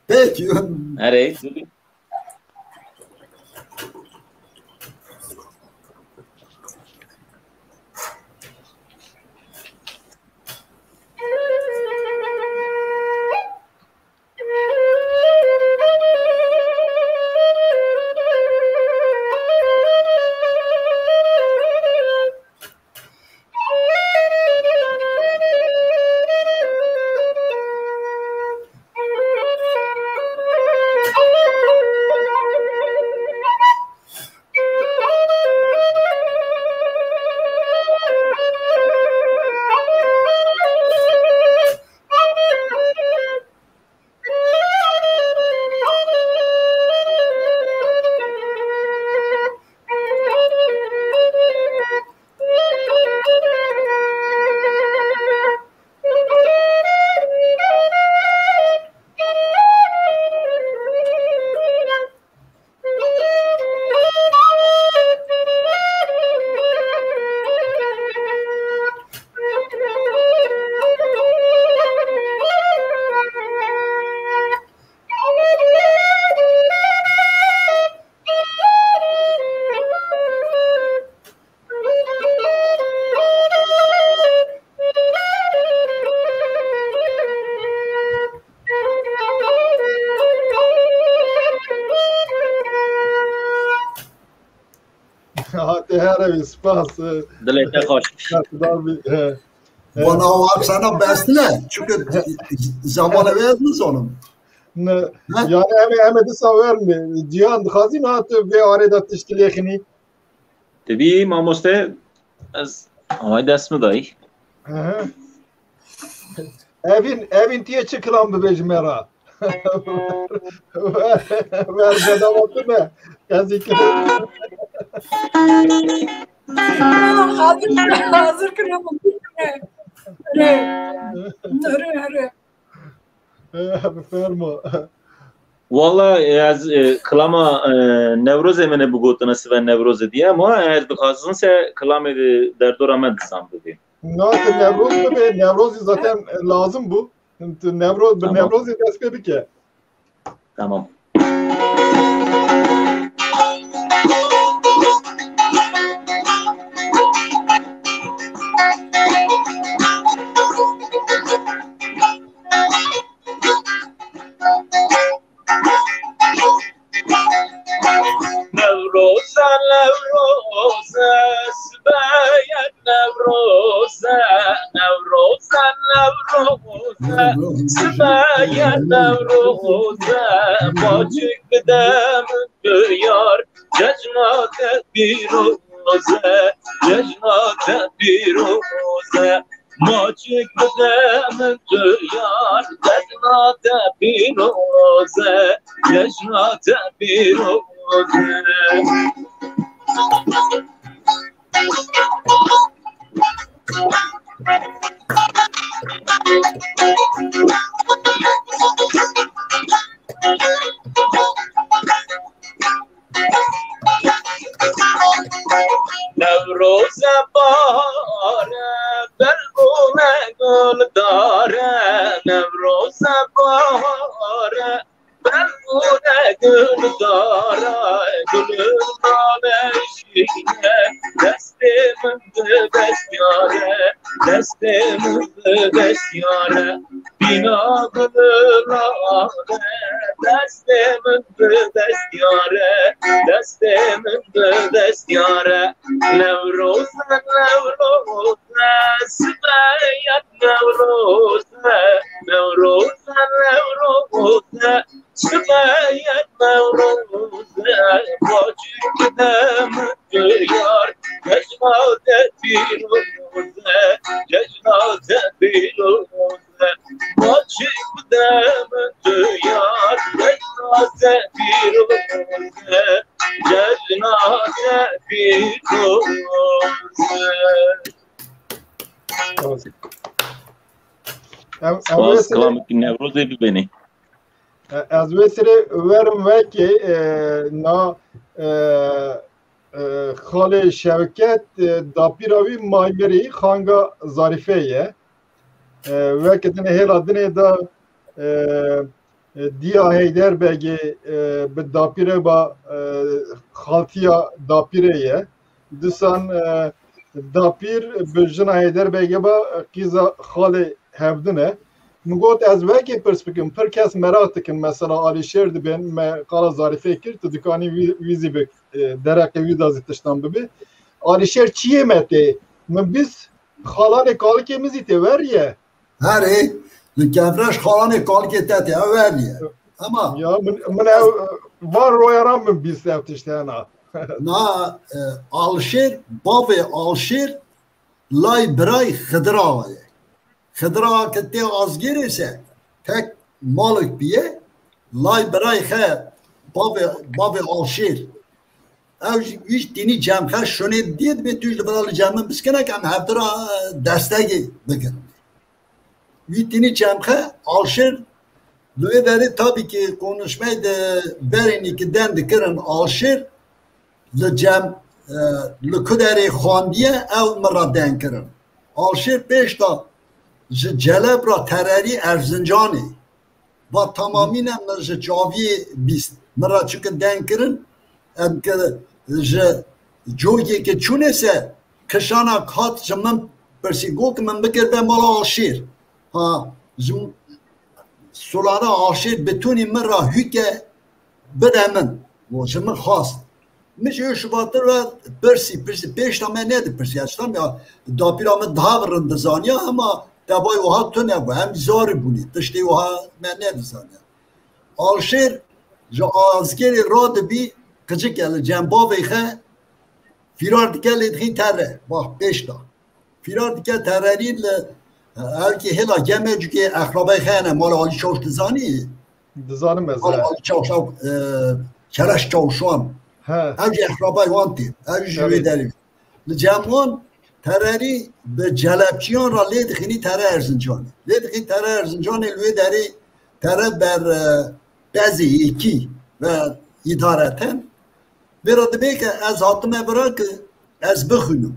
peki are Herre spas. Dilete hoş. Bana var sana besle çünkü zamanı verdiniz onun. Yani hemen de saverni. Cihan khazin hat ve arada tişkilekini. Tabii mamoste az ama ders mi dayı? Evin diye çıkılan bir bejmera. Ver bedavatı ne? Yazık. Hazır kırıldım. Hare. Fermo. Vallahi az klama Nevroz emine bu gotuna seven Nevroz diye ama eğer dikhatsın se klama derdora med sam dedi. Nasıl Nevroz mu be? Nevroz zaten lazım bu. Nevroz despe bir ke. Tamam. Nevroza Nevroza Sbayan Nevroza Nevroza Nevroza Sbayan Nevroza Bacık demin yar Cecnate piroze Cecnate piroze Maçık demen yar Cecnate piroze Cecnate piroze Nevroz bahare belgune güldare Nevroz bahare belgune güldare Gülün aleyşine destimin destiyare Destimin destiyare Bina gülülare Destimin destiyare Destimin destiyare Nevroz Nevroz Sibeyat Nevroz Nevroz Nevroz Sibeyat Nevroz Bacık demin yar Cecnate piroze Cecnate piroze Bacık demin yar Cecnate piroze Cecnate piroze Spas kalamık Nevroz evi beni Az vesile verim ve ki na Xale Şevket dapiravi mayberi Xanga Zarifeye ve ketine hela dine da Diya Heyderbegi bi dapire ba Xaltiya dapireye disan dapir bi jina Heyderbegi ba kiza Xale hevdine Mugot az veki perspekim per kes merak dikin mesela Alişer dibin me qala Zarife kirdi dükani vizi bek dereke vidazı tiştan bibi Alişer çiye mete men biz xalane kalkemiz ite ver ye Heri Likevreş xalane kalke tete ver ye ama ya men var royaram men biz tiştana na Alişer bave Alişer lay bray xidra Xidra که تی آزگیری سه تک مالک بیه لای برای خه باب آلشیر او هیچ دینی جمعه شونه دید به توش لبرال جمعه بسکنه که هم هفترا دستگی بکن هیچ دینی جمعه آلشیر لوی داری تابی که konuşmayı da برینی که دند کرن آلشیر لجمع لکدری خواندیه او مرا دن کرن آلشیر پیش دا جلب را تراری ارزنجانی و تمامین هم جاوی بیست مرا چون دن کرن که جوگی که چونه سه کشانا کات جمن برسی گو که من بکر به مالا آشیر سولانه آشیر بتونی مرا هیکه بده من و جمن خواست میشه شباتر و برسی پیش تا من نده برسی هستم یا داپیرا من daha رندزانیا اما دبای اوها تو نبود هم زاری بونی تشتی اوها من ندزانه آلشیر جا آزگری راد بی کچه کل جنبا ویخه فیرار دیگه لیدخی تره باق پیشتا فیرار دیگه تراری هر که هلا گمه جو که اخرابای خیانه مال آلی چاوش دزانی دزانم از آلی چاوش کرش چاوشوان هرچی اخرابای وانتی هرچی جوی داریم لجمعان تراری به جلبچیان را لید خینی تره ارزنجانی لید خینی تره ارزنجانی لوی داری تره بر بعضی ایکی و ادارتن بیراده بی که از حاتمه برا که از بخونم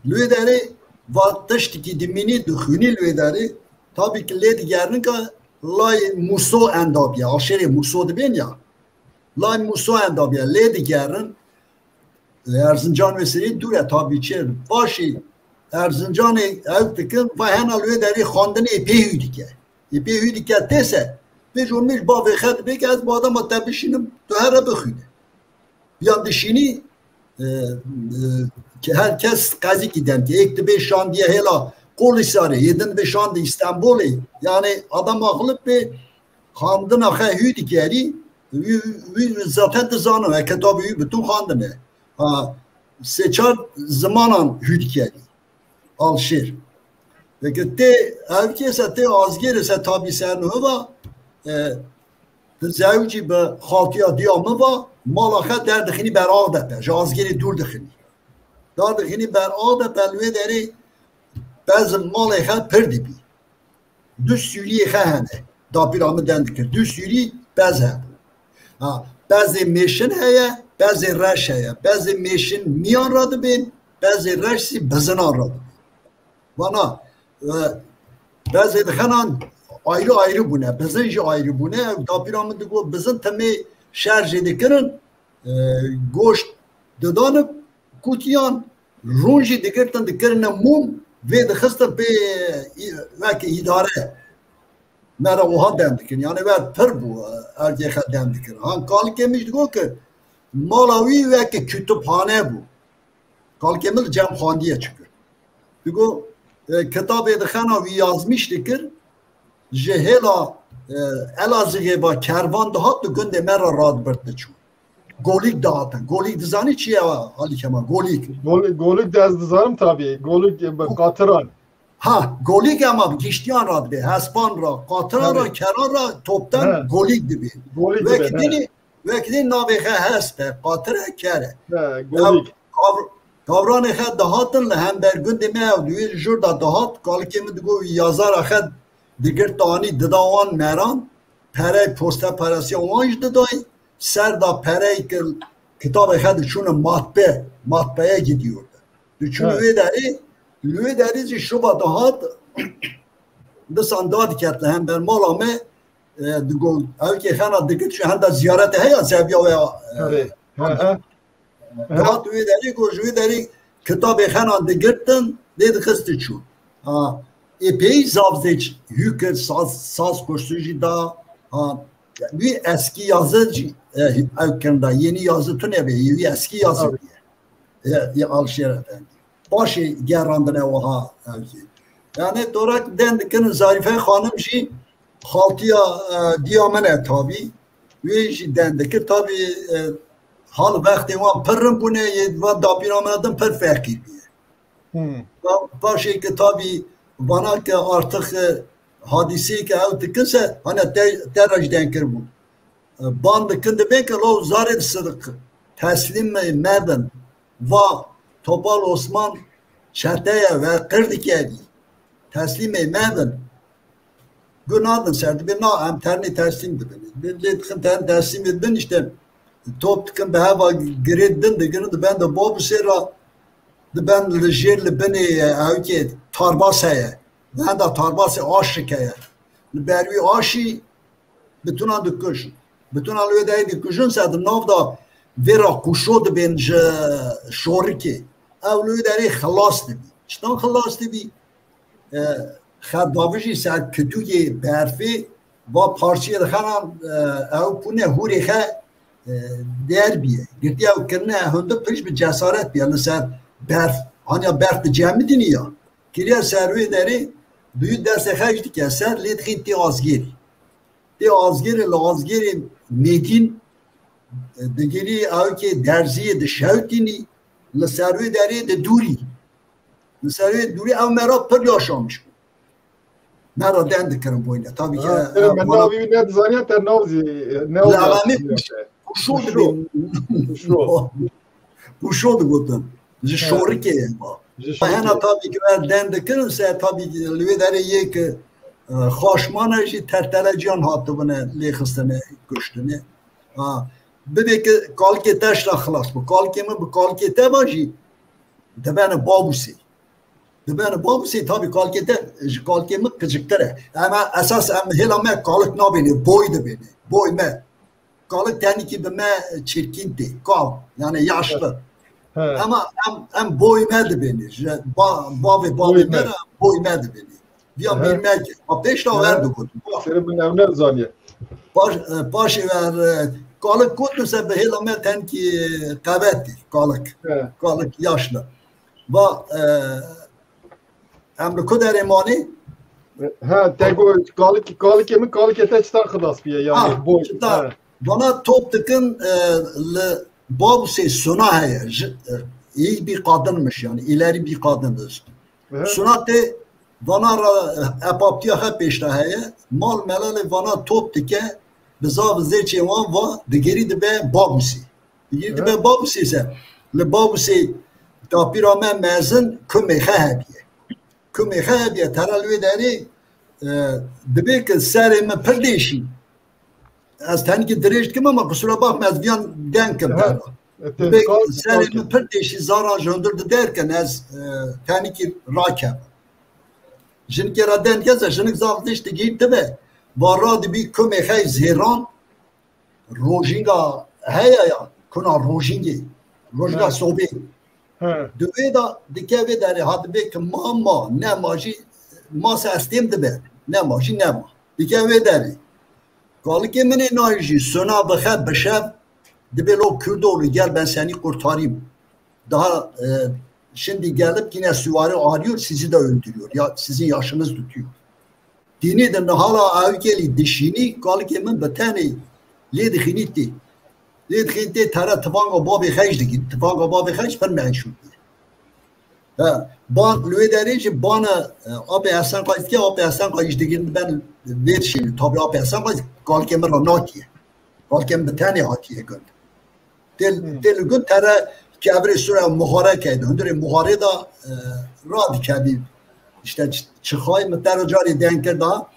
لوی داری و تشتی که دمینی دخونی لوی داری تابی که لید گرنه که لای موسو اندابیه آشری موسو دبین یا لای موسو اندابیه لید گرن Erzincan vesile dure tabii ki başı Erzincan'ı evdikin ve henalüye deri xandını epey hüdike. Epey hüdike dese biz olmuş ba ve xed bek az bu adama tabişinim tuhara bخونه. Bir dişini ki herkes qazi giden ki ektibe şandiye hela Qolisarı yedin be şandi İstanbul'u yani adam akılıp be xandına xe hüdikeri zaten dizanım kitabı bütün xandime سه چهار زمانان هود کردی آلشیر که تی اوکی سه تی آزگیر سه تابی سرنوه و زوجی به خاطیا دیامه و مالاخت در دخینی بر آق دپه جا آزگیری دور دخینی در دخینی بر آق دپه لوی داری بعض مالاخت پردی بی دو سوری خواهنه دا پیرامه دند کرد دو سوری بعض هم بعض میشن هیا بعضی رش هیا بعضی میشن میان را دبین بعضی رشی بزنان را دبین وانا بعضی دخنان ayrı ayrı bu ne bizimce ayrı bu ne da piramidi go bizim temi şarj edikirin goşt dadanıp kutiyan runji dikirtin dikirine mum ve de xistin pe vaki idare mera oha demdikin yani ve pır bu ergeha demdikin han kalkemiş diyor ki Malawi vaki kütüphane bu kalkemil cemxandiye çıkıyor diyor kitabı dixana vi yazmış dikir jehela Elazığ'a ba kervan dahat da günde mera rad birte çu. Golik dağıtın. Golik dizani çiye Ali Kemal? Golik. Golik dez dizanım tabii. Golik katıran. Ha golik ama giştiyan rad be. Haspan ra, katıran ra, keran ra toptan golik dibi. Vekidin nabehe haspe, katıra kere. Golik. Kavranı he dahatın hem ber günde mevduyu jurda dahat kalkemi digo yazar ahed دیگر تانی دداوان میران پره پوسته پرسی آنج ددای سر دا پره که کتاب خود چون مطبعه gidiyordu. چون لوی داری زی شبا دهات دستان دادی کرد هم بر مالامه دگو اوی که خانا دیگر چون هنده زیارت هیا زبیا و دهات لوی داری گوش داری کتاب خانا دیگرتن دید خستی چون epey zavzeç hükür saz koşturucu da bir eski yazıcı hakkında yeni yazı tüne bir eski yazı ya Alşehir efendi başı gerandine oha yani dorak dendikin Zarife hanım şey haltıya diyamene tabi ve dendiki tabi hal vakti var pırrım bu ne ve dabiramenden per fakir başı ki tabi bana ki artık hadisi ki ev tıkınsa hani teraj denkir bu. Bandı kindi belki lo zared sıdık teslim meden ve Topal Osman şerteye ve kırdık evi teslim meden günahın serdi bir na hem terni teslimdi beni. Bir tıkın terni teslim edin işte top tıkın bir hava gireddin de gireddin ben de bu sera ben lejirli beni evki tarbasaya ben de tarbası aşıkaya bervi aşı bütün adı kuş bütün alı deydi kuşun sadı navda vera kuşod ben şoriki evlu deydi xalas dibi çtan xalas dibi xadavji saat kütüye berfi va parçaya xanan ev pune huri xa derbiye girdi ev kirne hunda piş bir cesaret bir mesela berf hani berf de cemi diniyor. Kiriya servi deri büyük derse hacdi keser lidkin ti azgiri. Ti azgiri medin degeri avke derziye de şevtini le servi deri de duri. Le servi duri av mera per yaşamış. Mera dendi kırım boyunca tabii ki. Ben de abi ne zaniye ter navzi ne oldu? Kuşodu gotun. Şorike ba. Hena tabii ki dendikin se tabii ki lüvedere ye ki xoşmana ji tertelecan hattı bana lexistene kuştune. Bebe ki kalke taşla xalas bu. Kalke mi bu kalke te baji. De bana babusi. De bana babusi tabii kalke te kalke mi kıcıktare. Ama esas am helame kalık na beni boy de beni. Boy me. Kalık tani ki be me çirkinti. Kal yani yaşlı. Ama em boymadı beni. Bavi boymadı beni. Ya bilmek. Beşta verdi kutu. Senin bu nevler zaniye. Başı ver. Kalık kutlusa be helame ten ki kavetti. Kalık yaşlı. Ve emri kuder emani. Ha, tego kalık emi kalık ete çıtar kıdas bir yani boy. Bana top tıkın babası Suna heye. İyi bir kadınmış yani. İleri bir kadındır. Suna de bana epaptiya hep peşte heye. Mal melale bana top tıke bizav zeçe van va digeri de be babası. Digeri de be babası ise le babası da piramen mezun kümehe hediye. Kümehe hediye teralüye deri dibe ki serime perdeşi. Az tenki direkt kim ama kusura bakma az bir denkim. Serime perdeşi zara jöndirdi derken az tenki rakem. Jinki raden keza jinik zavdı işte gitti be. Varad bir kümehe zheran rojinga heye ya. Kuna rojingi. Rojinga sobi. Dve da dikeve deri hadi be ki mama ne maji masa astem de be. Ne maji ne ma. Dikeve deri. Kalı ki mene naiji sona bakha beşev dibe lo Kürdoğlu gel ben seni kurtarayım. Daha şimdi gelip yine süvari arıyor sizi de öldürüyor. Ya sizin yaşınız tutuyor. Dini de hala avgeli dişini kalı ki men betani ledixinitti. Ledixinitti tara tıfanga babi xecdi git. Tıfanga babi xec per menşur. Ban lüedereci bana abi Hasan Kayıt ki abi Hasan Kayıt digin ben ver şimdi tabi abi Hasan Kayıt kalkem ranatiye kalkem betani hatiye gün del gün tera kavri sura muharek edin hundre muhare da rad kabi işte çıkay mı tercari denker da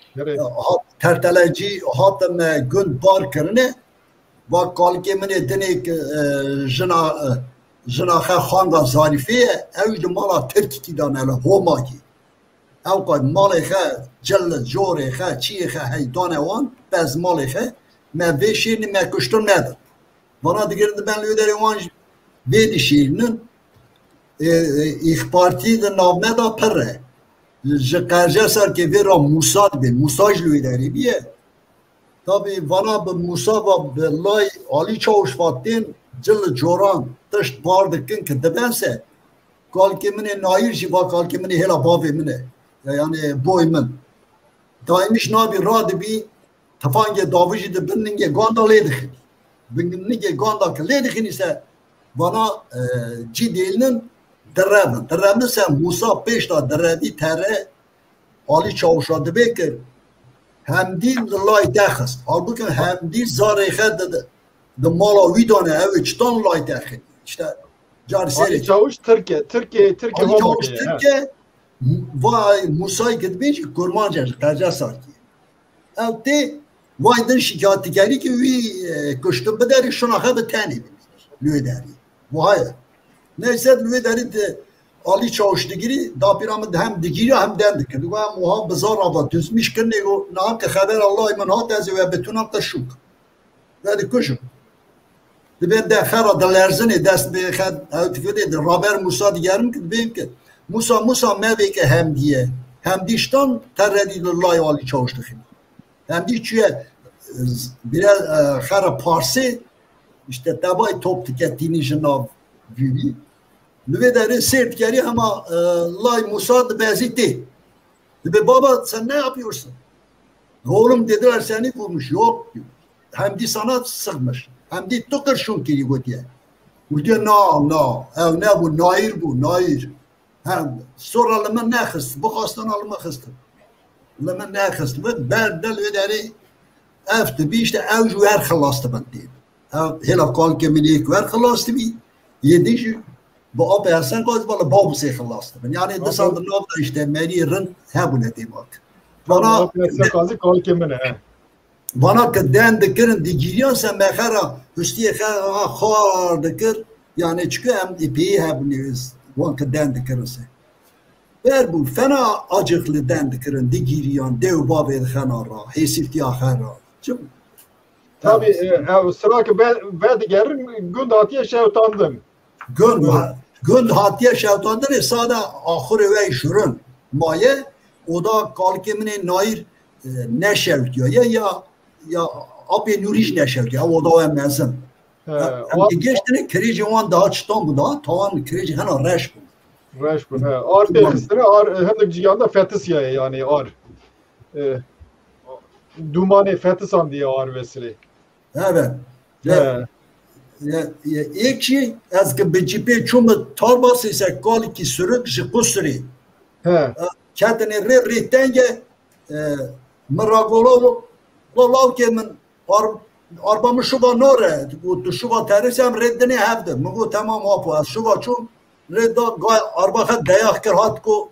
terteleci hatem gün bar karne ve kalkemin denek jina Jinaxe xanga zarifiye ev de mala Türkiye danela homa ki ev kad malxe celle jorexe çiyexe heydan evan bez malxe me ve şirini me kuştur nedir bana digirdi ben lideri wan ve şirinin ihparti de navne da perre je karja sar ke vera Musa be Musaj lideri biye tabi bana be Musa ve Lay Ali Çavuş Fattin Cille Joran tışt bardıkın ki debense kalkemine nair jiva kalkemine hela bavemine yani boymun daimiş nabi radi bi tafange davıcı da binninge gondaledik binninge gondaledik ise bana cidelinin derrabın ise Musa peşta derrabi tere Ali Çavuş'a debekir hemdi lay dehas halbuki hemdi zarehe dedi de mala vidane ev çtan lay dehas işte Ali Çavuş Türkiye Ali Çavuş Türkiye vay Musa'yı gitmiş kurmanca kaca sarki evde vaydan şikayetgari ki kuştum bederi şuna kadar tane lüderi vay neyse lüderi de Ali Çavuş digiri da piramid hem digiri hem dendik ve muhabbazar aba düzmüş kırne o ne ki haber Allah iman hat az ve betunam taşuk ve kuşum ben de xara da lerzine dest be xad outfit de Robert Musa diyerim ki benim ki Musa mevki hem diye hem diştan terredi Allah Ali Çavuş diye hem diye biraz xara parsi işte tabay top tükettiğini jinav gibi ve de sertkeri ama Lay Musa da beziti ve baba sen ne yapıyorsun oğlum dediler seni bulmuş yok hem de sana sıkmış hem de tukar şun ki diye diyor no ev ne bu nair hem sonra lama naxist bu hastan alma xist lama naxist ve berdel vederi afte bir işte ev ju her xalastı ben diye hela kal keminik ver xalastı bir yedici bu abi Hasan Kayıt valla babası xalastı ben yani de sandım ne oldu işte meririn ha bu ne demek bana Hasan Kayıt kal kemine bana ki den dikirin digiriyan sen mekara üstüye xar dikir yani çünkü hem ipi hem neviz wan ki den dikirse ver bu fena acıklı den dikirin digiriyan dev babı xanara hesiftiya xara tabi sıra ki ben digerim gün hatiye şevtandım gün hatiye şevtandır sada ahire ve şurun maye o da kalkemine nair ne şevtiyor ya abi nuriş ne şevtiyor o da o mezun geçtiğinde kireci wan daha çıtan bu da tavan kireci hana reş bu ar tehsisleri hem ciganda fetis yani ar dumane fetisan diye ar vesile Evet. Ekşi az ki bicipe çumu tarbası ise kali ki sürük jikusri. Kendini re mıragolo lolav ki min arbamı şuva nore tu şuva terisem reddini hevde. Mugu tamam apu şuva çum redda gay arbaha dayak kır hat ko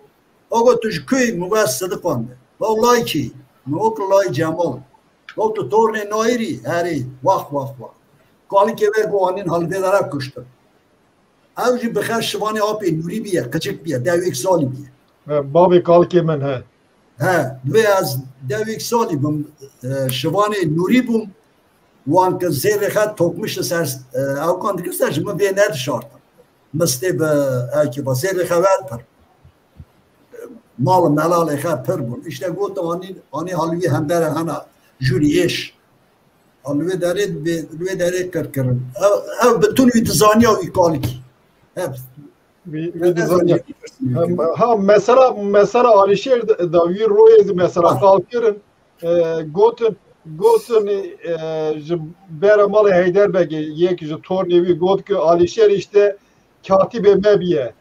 ogo tuj köy mugu sıdıkvandı. Vallahi ki mugu lay cemal. O tu torne noiri heri vah. Kali ki ver bu anin halvedara kuştu. Avcı bixer şivani api nuri biye, küçük biye, devik sali biye. Babi kali ki men he. Ve az devik sali bum, şivani nuri bum, wan ki zerrehat tokmuştu ser, avkan dikirser, jimi ve nerede şartım. Mıstıbe, ki ba zerreha ver per. Malım melal ekher per bun. İşte gotu ani halvi hemdere hana jüri eş. Alve dere kırkırın. Ev bütün vidizanya uykaliki. Hep. Vidizanya. Ha mesela Alişer da bir royezi mesela kalkırın. Gotun beramal Heidelberg'e yek tornevi got ki Alişer işte katibe mebiye.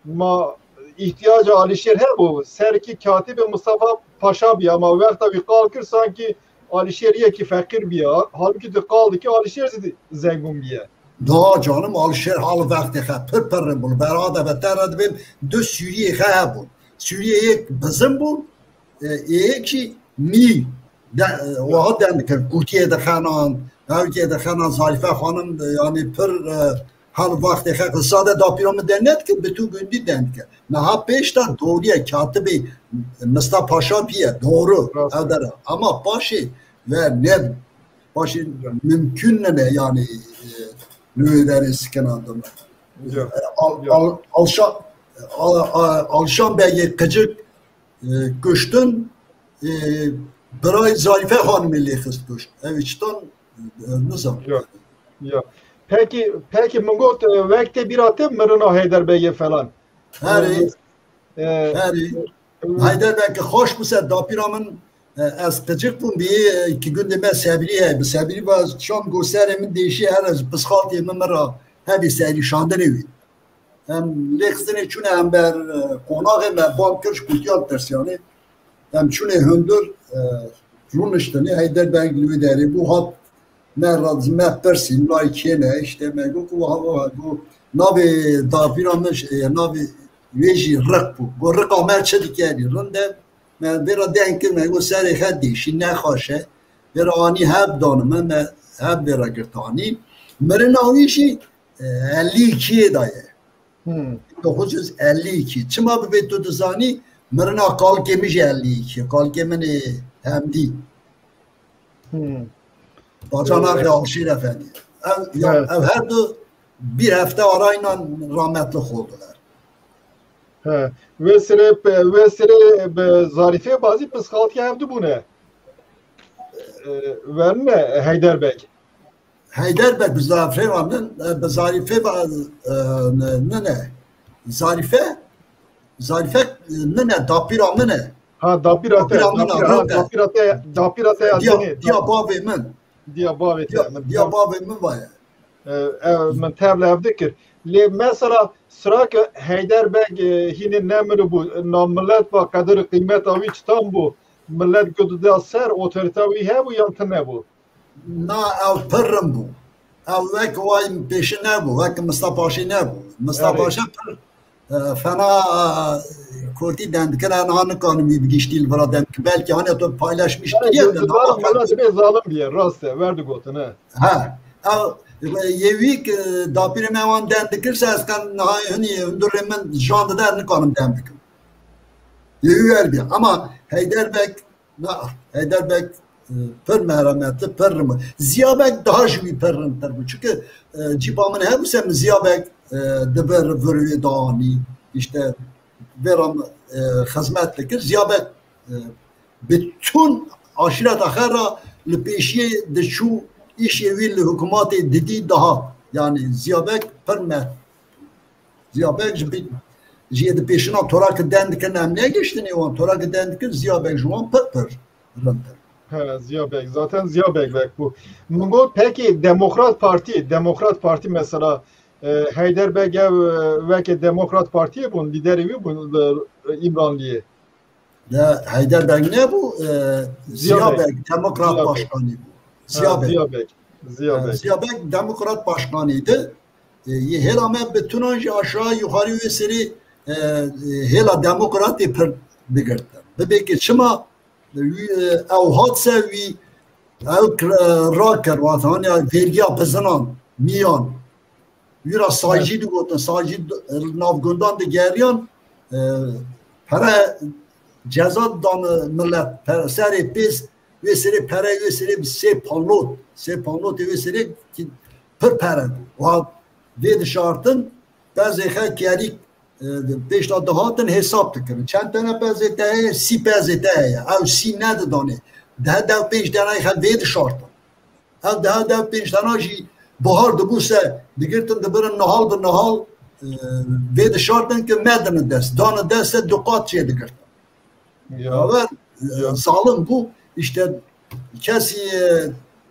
Ma ihtiyacı Alişer he bu. Serki katibe Mustafa Paşa biye ama vakta bir kalkır sanki Alişeriye ki fakir biye. Halbuki de kaldı ki Alişer zengin biye. Da canım Alişer halı vakti ha pırpırın bul. Berada beter ben dü Suriye ha bul. Suriye bizim bul. Ki mi o hadan ki Türkiye'de xanan, Türkiye'de xanan Zarife hanım yani pır hal vakti ha sade da piramid denet ki bütün gündü denet ki. Naha peşten doğruya katibi Mustafa Paşa piye doğru. Ama başı ve ne başı mümkün ne yani nüveleri sıkınadım. Alşan Bey'e kıcık kuştun Biray Zarife Hanım ile kıstış. Eviçten nasıl? Ya. Peki Mungot vakti bir atı Mırına Heidelberg'e falan. Heri. Heidelberg'e hoş buse dapiramın az kıcık bun bir iki günde ben sebriye. Sebri var şam gösterimin değişi her az pıskaltı mımıra. Hebi seri şandan evi. Hem leksine çune hem ber konağı hem bankırş kutiyat tersiyani. Hem çune hündür runuştani Heidelberg lideri bu hat merraz meppersin laikene işte megu bu navi dapiramın navi veji rak bu. Bu rak amer çedik yani. Rında من برا دهن کرد مگو سر خدی شی نخواشه برا آنی هب دانم من هب برا گرتانی مرنا ویشی 52 دایه 1952 چما به تو دزانی مرنا کال کمیش 52 کال کمنی همدی باجاnak Alişer Efendi ev her du bir hafta arayla rahmetli oldular. Ve sere Zarife bazı pıskaltı yaptı bu ne? Verme Heidelberg. Heidelberg Zarife vardı. Zarife ne? Zarife ne? Dapira ne? Ha dapirate yazını. Diabave min var ya. Men tevle evdikir. Mesela sıra ki Heidelberg hinin nemri bu millet ve kadar kıymet avi çıtan bu millet gödüde ser otoritavi he bu yantı ne bu? Na ev pırrım bu. Ev vek vay peşi ne bu? Vek Mustafa Paşa ne bu? Mustafa Paşa pır fena kurti dendikiren hanı kanımı bir geçtiğil var adam ki belki hani to paylaşmıştır ya. Zalim bir zalim bir yer rastı verdik otunu. Ha. Yevik dapire mevan dendikirse eskan hani öndürümün janda derni kanım dendikim. Yevi bir ama Heidelberg pır merhametli pırrımı. Ziyabek daha jüvi pırrımdır bu. Çünkü cipamın hem sem Ziyabek deber vürüye dağını işte veram hizmetlikir. Ziyabek bütün aşiret ahara peşiye de şu iş eviyle hükümeti dedi daha yani Ziyabek permet Ziyabek jiyede peşina torak dendikin emneye geçti ne o torak dendikin Ziyabek juan pır rıntır He, Ziya Bek. Zaten Ziya Bek bu. Mungo peki Demokrat Parti mesela Heidelberg'e ve Demokrat Parti'ye bunun lideri bu İmranlı'ya. Ya Heidelberg ne bu? Ziya Bek Demokrat Başkanı bu. Ziya Bek. Ziya Bek Demokrat Başkanıydı. Helame bütün aşağı yukarı ve seri hela Demokrat'ı per bigirdi. Bebeki çıma ev hadse vi ev raker vatan ya vergi apızanan miyan yura sajid gotan sajid navgundan de geriyan para ceza dan millet seri pis ve seri para ve seri se panlot ve seri per para va ve şartın bazı hakiyalik beşla dahatın hesap tıkırın. Çend tane pezete heye, si pezete heye. Ev si nede dane. Daha 5 tane ve şartın. Ev daha 5 tane jî bahar da bu se digirtin de birin nahal ve şartın ki medeni dest. Dane deste dukat çiğ digirtin. Ya sağlam bu işte kesi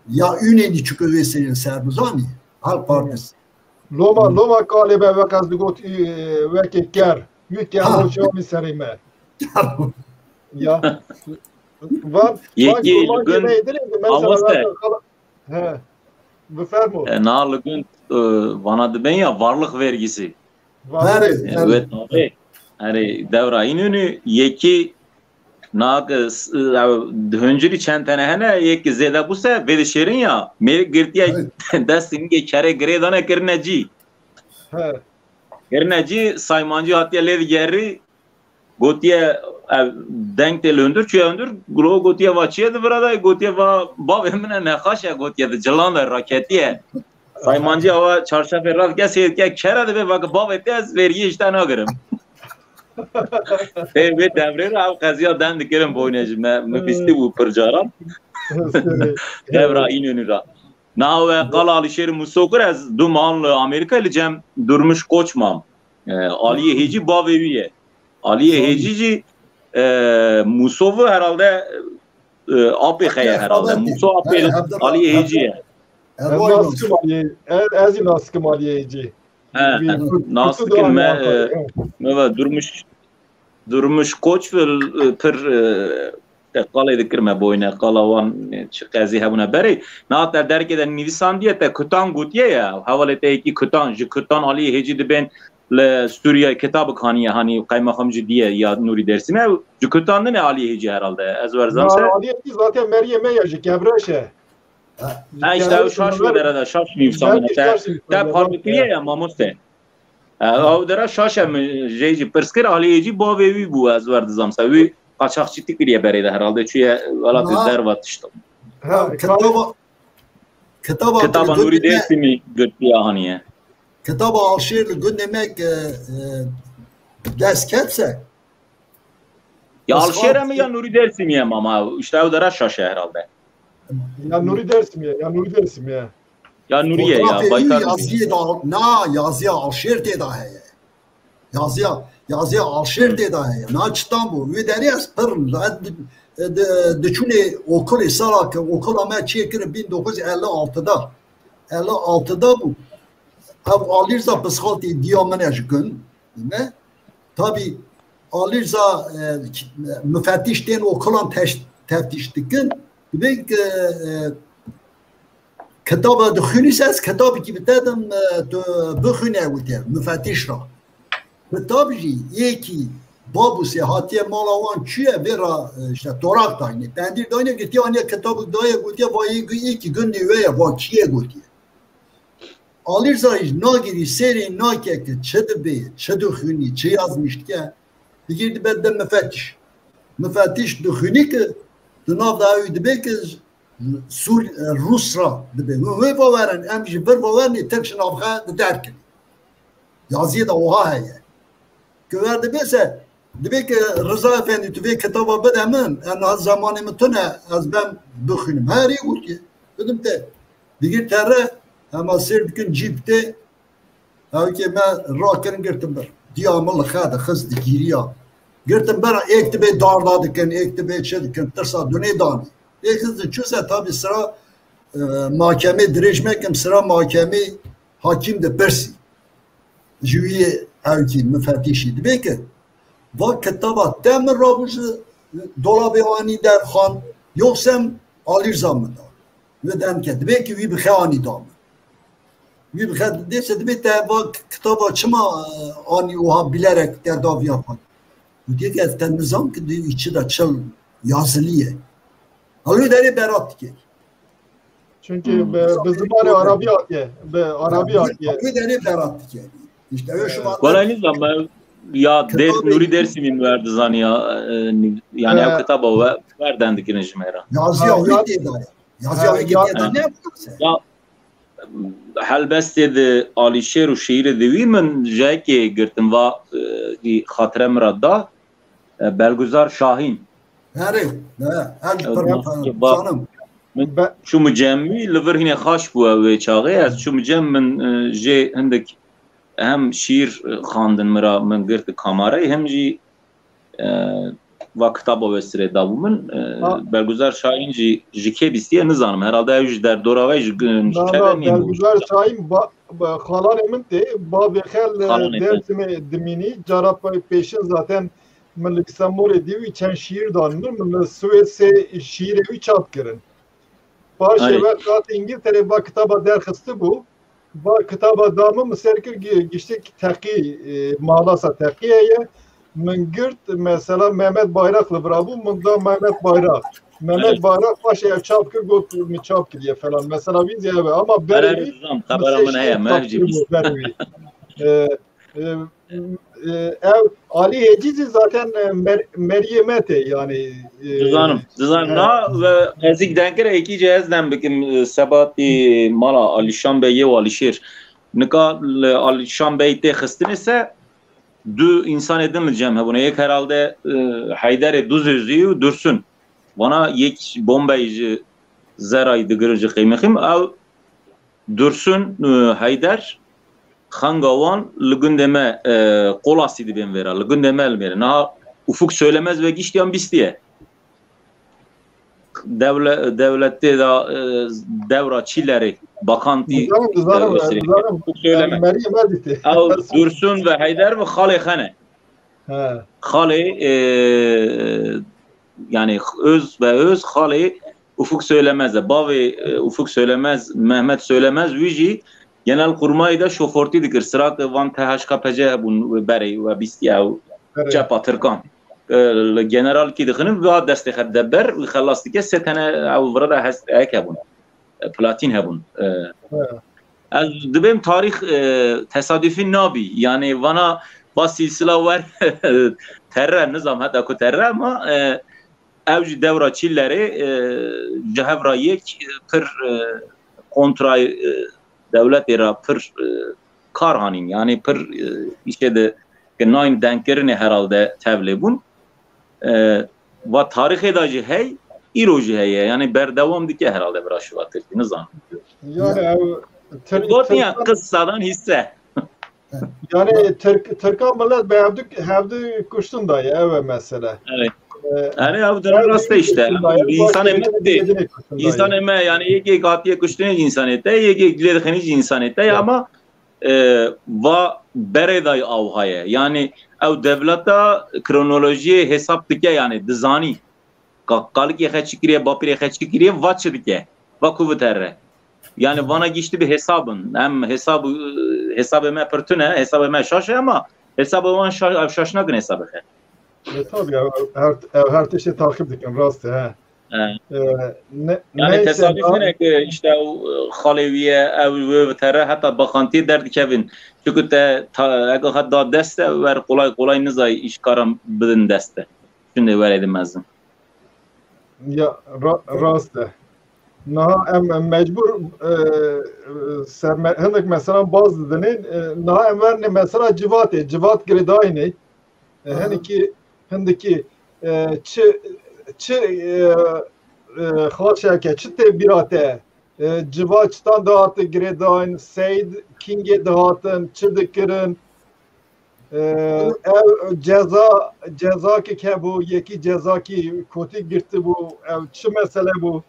ya üneni çıkıyor ve senin serbuzani. Halk Partisi. Loma galiba ve kazdıgot ve keker. Yüker hoşuma mi serime. Ya. Var. Yeki gün amose. He. Befermo. Narlı gün vanadı ben ya varlık vergisi. Evet abi. Hani devra inünü yeki nak hüncürü çentene hene yeki zeda bu se ve şerin ya meri girtiye destin ge kare gredana kirneci. He. Kirneci saymancı hatiye lev geri gotiye denkte löndür çöndür gro gotiye vaçiye de burada gotiye va bav emine ne haşa gotiye de calan da raketiye. Saymancı hava çarşafı rahat gelse ki kere de be bak bav etez vergi işte ne görüm. Evet devre av kaziya den dikerim boynacı mefisti bu percaran. Devra inönü ra. Na ve qala şehir musokur az dumanlı Amerika ile cem durmuş koçmam. Aliye Heci baveviye. Aliye Hecici Musovu herhalde APK'ya herhalde. Muso APK'ye Aliye Heci'ye. Ez naskım Aliye Heci. Naskım durmuş koç ve per qala dikirme boyuna qalawan qazi habuna beri naat derkeden nivisan diye te kutan gutiye ya havalete ki kutan Ali Heci de ben le Suriye kitabı khaniye hani kaymakamcı diye ya Nuri dersime kutan ne Ali Heci herhalde ezverzamse Ali Heci zaten Meryem'e yaşı kevreşe ha işte o şaş ve derede şaş nivisan te parbiye ya mamoste o dera şaş jeji persker Ali Heci bavevi bu ezverzamse ve kaçakçılık bir yerinde herhalde çünkü valla dervat işte. Kitaba Nuri dersi mi götürdü ahaniye? Kitaba alşehirli gün demek ders ketse. Ya alşehir'e mi ya Nuri dersi mi ama işte o da şaşı herhalde. Ya Nuri dersi mi ya Nuri dersi mi ya? Ya Nuriye ya Baykar. Yazıya alşehir de daha ya. Yazıya alşehir de daha ya. Naçtan bu. Ve deriyaz pırl. Düşüne okul salak okul ama çekir 1956'da. 56'da bu. Alirza psikolojik diyamenaj gün. Ne? Tabi alirza müfettişten okulan teftiştikin ve kitabı düşünürsen kitabı gibi dedim bıkhune uter müfettiş ra. Kitabı yeki babu sehatiye malavan çiye vera işte torak da ne pendir da ne gitti anne kitabı da ya gitti vay iki gün diye ya vay çiye gitti. Alırsa nagiri seri nakek çadı huni çi yazmış ki girdi bedden müfettiş düşünü ki dınav da öyle be ki Rusra dibe ve bavaren emji bir bavarni tek şınavga derken yazıya da oha heye güverde bese dibe ki Rıza Efendi tüve kitaba bedemin en az zamanımı tüne az ben düşünüm her iyi gülki dedim de digir terre ama sirdikin cipte ki ben rakerin girtim bir diyamıl khada kız dikiriya girtim ben ektibe darladıkken ektibe çedikken tırsa döne dani hızlı çözse tabi sıra mahkeme direjmekim sıra mahkeme hakim de persi. Jüye evki müfettişiydi. Belki va kitaba temir rabuzu dolabı ani derhan yoksa alir zamında. Ve dem ki belki bir bixani dam. Bir bixani dese de va kitaba çıma ani oha bilerek tedavi yapan. Diye ki nizam ki içi de çıl yazılıya. Halı deri berat ki. Çünkü bizim bari Arabiyat ye. Arabiyat ye. Halı deri berat ki. İşte öyle şu var. Kolay nizam ya Nuri dersi mi verdi zani ya yani ev kitaba ve verden dikine jmera. Yazıyor diye de. Yazıyor diye de ne yapıyorsun? Ya helbest de Ali Şer u şiir devi min jeki girtim va di hatire mirada Belguzar Şahin. Her canım. Şu mücemmi liver hine xaş bu ve çağı az şu mücemmin je hindik hem şiir xandın mira min girdi kamerayı hem ji va kitaba vesire davumun Belguzar Şahin ji kebistiye nizanım herhalde ev der doravay ji Belguzar Şahin xalan emin de ba bexel dersime dimini carap peşin zaten من لکسامبور دیوی چند شیر دانم من سوئیس شیر وی چاپ کردن. باشه وقت İngiltere با کتابا درخسته بو با کتابا دامı مسرکر گشته تقی مالاسا تقیه من گرد mesela Mehmet Bayraklı bravo من da Mehmet Bayrak. Mehmet Bayrak başı ev çap kır götür mi çap kır falan mesela biz ya ama berevi kabaramın heye mevcimiz. Ev Ali Hecizi zaten Meryemete yani Dizanım na ve ezik denkere iki cihazdan bikim sebati mala Alişan Bey ve Alişir nika Alişan Bey te xistin ise du insan edinileceğim buna yek herhalde Haydar duz özüyü dursun bana yek bombaycı zeray dıgırıcı kıymekim ev dursun Haydar Hangavan lügündeme kolasıydı ben vera. Lügündeme elmeri. Naha ufuk söylemez ve giştiyan bistiye. Devlette da devra çilleri bakanti ufuk söylemez. Dursun ve Haydar ve Khale Khane. Khale yani öz Khale ufuk söylemez. Bavi ufuk söylemez. Mehmet söylemez. Viji Genelkurmay da şoforti dikir. Sırat van THKPC bun beri ve bistiya çapa Türkan. General ki dikinin ve deste xeddeber ve xallas dike setene ev vrada hast ek bun. Platin hebun. Az dibim tarih tesadüfi nabi. Yani vana bas silsila var terör nizam hatta ku terör ama evci devra çilleri cehevra yek pir kontray devlet era pir karhanin yani pir işte de nain denkerini herhalde tevlebun ve tarihe dacı hey iroji hey yani berdevam dike herhalde bir aşıvatır nizam. Yani Türkiye kıssadan hisse. Yani Türkan millet hevdi kuştun da ya ve mesela. Evet. Yani ya bu rastı işte. İnsan emek değil. İnsan emek yani yeki gatiye kuştuğun insan ete, yeki gülediğiniz insan ete ama va bereday avhaya. Yani ev devleta kronolojiye hesap dike yani dizani. Kalık yeke çıkırıya, bapir yeke çıkırıya, vaçı dike. Va kuvveterre. Yani bana geçti bir hesabın. Hem hesabıma pırtüne, hesabıma şaşı ama hesabıma şaşınakın hesabı. Tabii ya her şey takip dikin rast ha. Yani tesadüfen ki işte o Haleviye ev tere hatta bakanti derdi Kevin. Çünkü eğer hatta deste ver kolay nizay işkaram bidin deste. Şimdi ver edemezdim. Ya rast. Naha mecbur hendak mesela bazı dene naha emver ne mesela civat gridayne hendeki xaşake çite birate civattan dağıtı gridayn seyd kinge dağıtın çıdıkırın ceza ki bu yeki ceza ki kotik girdi bu çi mesele bu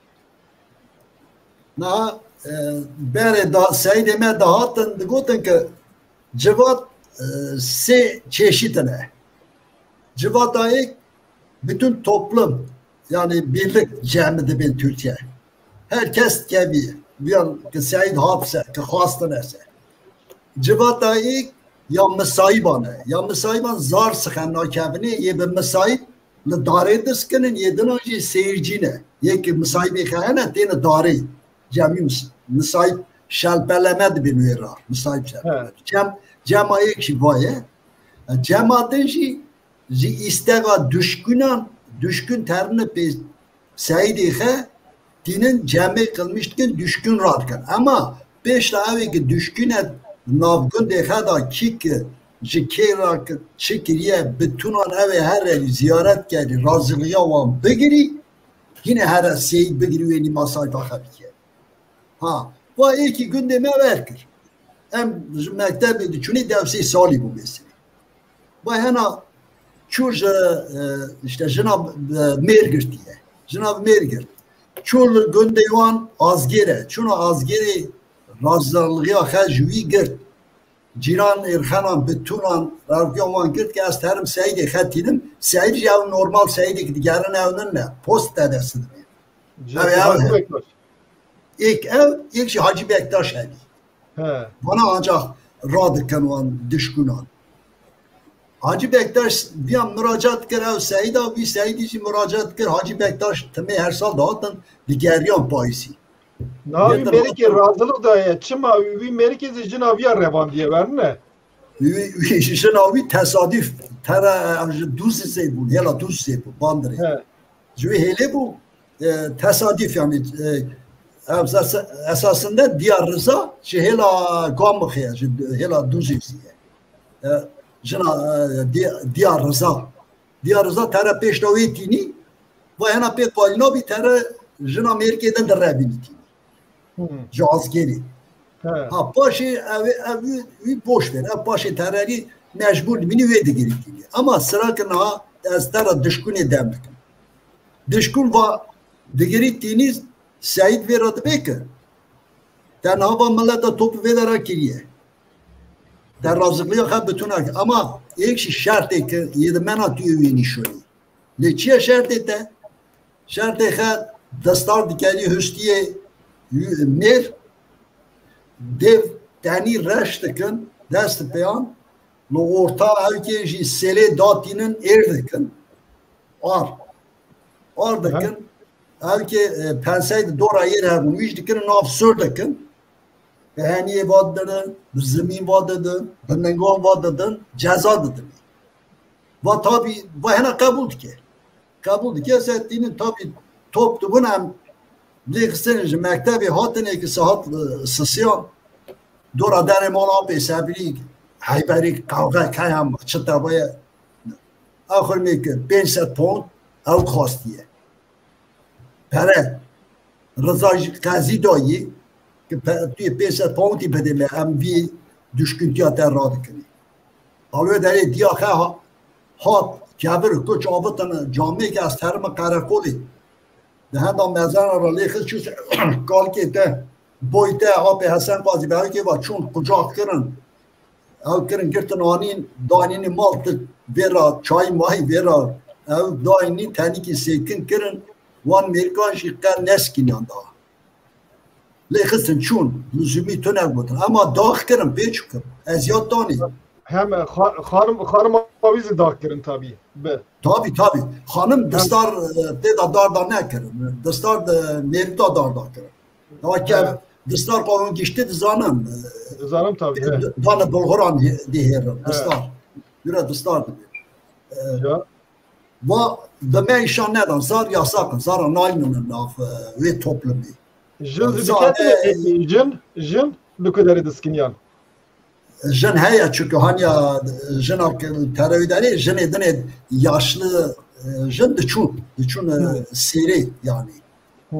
na bere da seydeme dağıtın digotin ki civat se çeşitine civatayı bütün toplum yani birlik cemidi ben Türkiye herkes gibi bir ki Seyyid hapse ki hasta nese civatayı ya mesaiban zar sıkanlar kevini ye bir mesaib le dare diskinin yedin önce seyircine ye ki mesaibi kayana tene dare cemi mesaib şalpelemedi bir müerrar mesaib cemaya ki vaye cemaatin ji istega düşkün terini pe Seyyid dinin cemi kılmışken düşkün radkan ama beş tane ki düşküne navgun dekha da ki jikera çekiriye bütünan eve her ziyaret geldi razılığa van begiri yine her Seyyid begiri ve ni masay bakabiliyor. Ha bu iki gündeme verkir. Hem mektebi düşünü devsi sali bu mesele. Bu hena çuj işte Cenab Mergir diye. Cenab Mergir. Çul gündevan azgere. Çuna azgere razılığa hacvi girt. Ciran Erxanan bütünan ravgyaman girt ki az terim Seyyid'e xatidim. Seyyid ya normal Seyyid'e diğerin evinin ne? Post dedesidir. İlk şey Hacı Bektaş evi. Bana ancak radıkken olan düşkünan. Hacı Bektaş bir an müracaat kır ev Seyyid abi Seyyid için müracaat kır Hacı Bektaş tümü her sal dağıtın diğeriyan payısı. Navi Merike razılık da ya çıma üvi merkezi Cinaviya revan diye verme. Üvi Cinavi tesadüf tera düz bu hela düz bu bandırı. Çünkü hele bu tesadüf yani esasında Diyar Rıza hela gamıkıya hela düz diye. Diyar Rıza tera peştavetini ve hena pek balina bir tera Jina Amerika'dan da rabiniti. Cazgeri. Ha başı evi boş ver. Başı tereri mecbur bini ve de gerektiğini. Ama sıra ki na az tera düşkün edemdik. Düşkün va de gerektiğiniz Seyyid ve Radbeki. Ten hava millete topu vererek giriye. Ten razılığa ha bütün ama ilk şey şart ki yedimena tüyevini şöyle. Leçiye şart ete. Şart ete dastard dikeli hüstiye mer dev tani reştikin dest peyan lo orta avkeji sele datinin erdikin ardikin avke pensaydı dora yer her bunu işdikin nav sürdikin behaniye vadadın zemin vadadın benengon vadadın ceza dedin ve tabi ve hena kabul ki settiğinin tabi toptu bunu hem دیگه مکتبی هاتنه که ساعت سسیان دور در مالا به سبری هایبری کاغذ کایم چطور باید آخر میگه 500 پوند او خواستیه پره رضای قاضی دایی که توی 500 پوندی بده می هم وی düşküntiya ter radı kini alıyor deri diyakhe hat kebir kuç avıtını cami ki az terimi karakoli de henda mezan ara lekhiz çüz kalki te boyte abi Hasan Gazi be ki va çun kucak kirin ev kirin girtin anin danini maltı vera çay mahi vera ev dani teniki sekin kirin wan Amerikan şikan neskin yanda lekhiz çun lüzumi tüner bud ama dağ kirin peçkim eziyat dani hem hanım avizi dağ kirin tabi be tabi hanım dıstar de darda ne kirin dıstar da merda darda kirin ama ki dıstar kavun geçti zanım tabi bana bulguran diyerim dıstar yürü dıstar ya va deme işan neden zar yasakın zar nailinin laf ve toplumu jin lüküleri diskinyan jin heye çünkü hani jin terörideri jin edine yaşlı jin de çun seri yani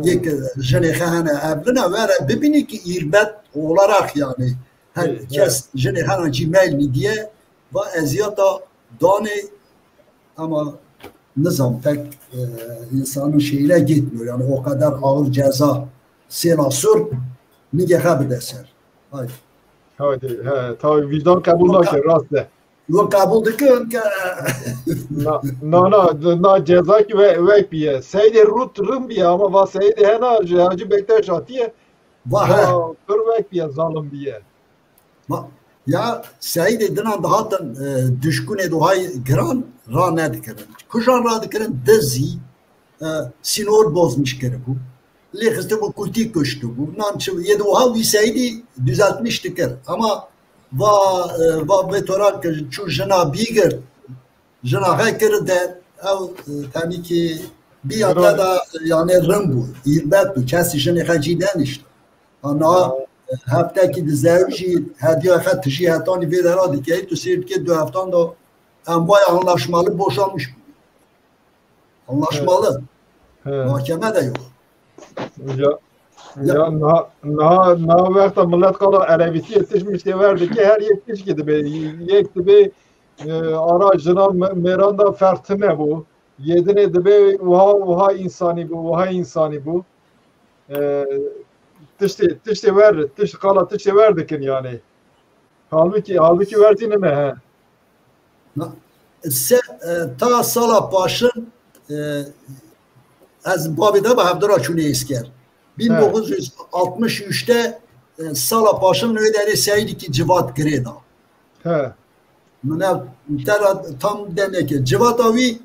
yek jin khane evlene vere bibini ki irbet olarak yani herkes jin khane cimail diye ve eziyata dane ama nizam pek insanın şeyine gitmiyor. Yani o kadar ağır ceza senasör nige haber deser. Hayır. Haydi, tabii vicdan kabul nakir, rast de. Lo kabul dikin ki Na ceza ki vek biye. Seyde rut rım biye ama va seyde hena Hacı Bektaş atiye. Va kır vek biye zalim biye. Ya seyde dinan dahatın düşkün duhay gran ra ne dikirin. Kuşan ra dikirin dizi sinor bozmuş kere bu. Lehiste bu kulti köştü bu. Nançı yeduha vi seydi düzeltmiş dikir. Ama va vetorak çu jena bigir jena hekir de ev tabii ki bir yanda da yani rım bu. İrbet bu. Kesi jene haciden işte. Ana hefteki de zevci hediye hattışı hatani bir aradı ki tu seyir ki 2 haftan da envay anlaşmalı boşanmış. Anlaşmalı. Mahkeme de yok. Ya na vakta millet kala Erevisi yetişmiş de verdi ki her yetmiş gibi yekti bir aracına meranda fertine bu yedine de be uha insani bu tişte verdi tişte kala tişte verdikin yani halbuki verdiğine mi he ta sala başın az babida ba havdara çune isker 1963'te sala başın öderi seydi ki civat greda he Mına tam demek ki civat avi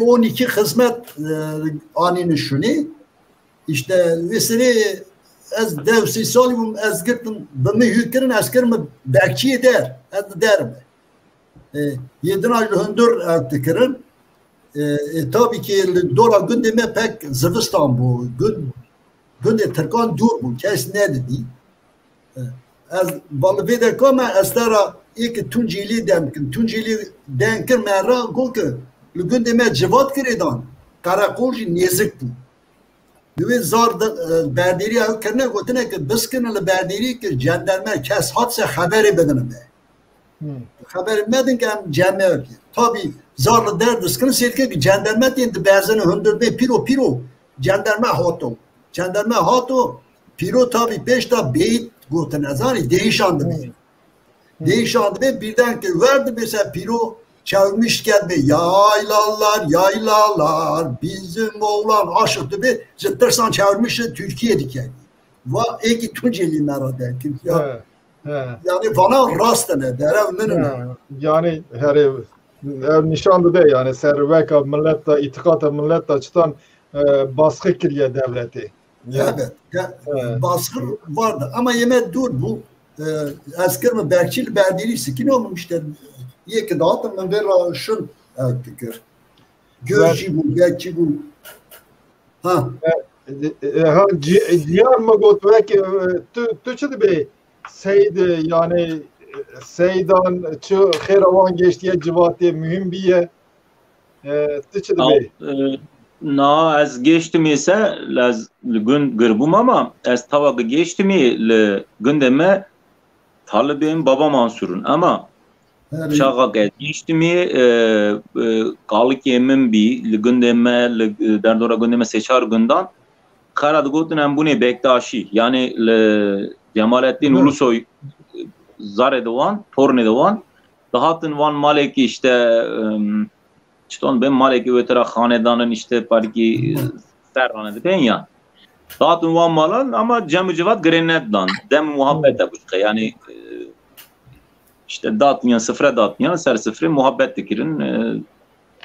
12 hizmet anini şuni işte vesile az devsi salim az gittim bana hükürün askerimi bekçi eder az derim yedin aylı hündür ertikirin tabii ki dora gündeme pek Zıvıstan bu günde Türkan dur bu kes ne dedi az balığı da kama astara ilk Tunceli demkin Tunceli denkin mera gol ki gündeme civat kiredan karakolji nezik bu Düve zar berdiri av karne gotine ki biskine berdiri ki jandarma kes hadse haberi bedene be haber medin ki am camiye tabi zar der biskine serke ki jandarma tin berzene hündür be piro jandarma hato piro tabi 5 ta beyt gotine azari değişandı be değişandı be birden ki verdi mesela piro çalmışken be yaylalar bizim oğlan aşıktı be zıttırsan çağırmıştı Türkiye'dik yani. Va eki Tunceli merada yani bana rastane derev yani her nişanlı de yani serveka millette itikata millette çıtan baskı kiriye devleti. Evet. Baskı vardı ama yeme dur bu asker mi bekçili berdiri sikin olmamıştır. Yeki dağıtım ben böyle şun fikir. Görçi bu, bekçi bu. Ha. Diyar mı got belki tüçüdü bey seydi yani seydan çı xeravan geçtiye civati mühim biye tüçüdü bey. Na az geçtim ise laz gün gırbum ama az tavakı geçtim gündeme talibim baba Mansur'un ama Şağa geçti mi kalık yemem bir gündeme derdora gündeme seçar günden karadı gotun bu ne Bektaşi yani Cemalettin Ulusoy zar doğan torne doğan dahatın van maleki işte ben maleki ötera hanedanın işte parki serranı ben ya dahatın van malan ama cemü civat grenetdan dem muhabbete bu yani işte dağıtmayan sıfıra dağıtmayan ser sıfırı muhabbet dikirin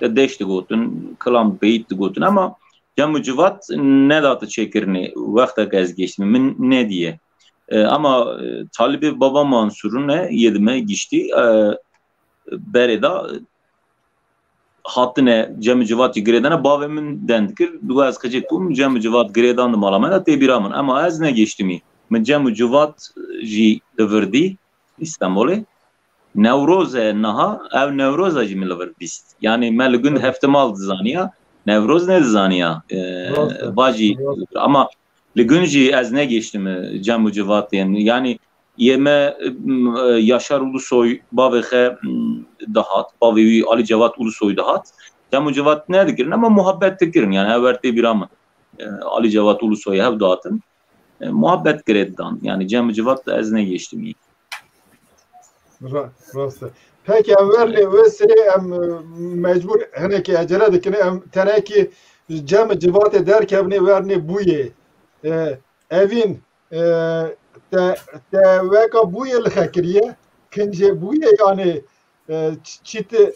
deşti gotun kılam beyit gotun ama cemü civat ne dağıtı çekirini vakta gez geçti min ne diye ama talibi baba Mansur'un ne yedime geçti bereda hattı ne cemü civat giredene bavemin dendikir duaz kacık bu cemü civat giredandı malamaya tebiramın ama az ne geçti mi min cemü civat ji devirdi İstanbul'e Nevroz naha ev Nevroz acımlı bist. Yani melgün heftemal zaniya Nevroz ne zaniya vaci ama ligünci az ne geçtim cemu civat yani yeme Yaşar Ulusoy bavehe dahat, bavi Ali Cevat Ulusoy dahat. Cem Cevat ne dikirin ama muhabbet dikirin yani evverte bir ama Ali Cevat Ulusoy hev dağıtın. Muhabbet gereddan yani Cem Cevat da ezne geçtim iyi. Rast. Peki evvel ve seri mecbur hani ki acele dikine tane ki Cem Cevat eder kevni verni buye evin te veka buye lhakriye kince buye yani çiti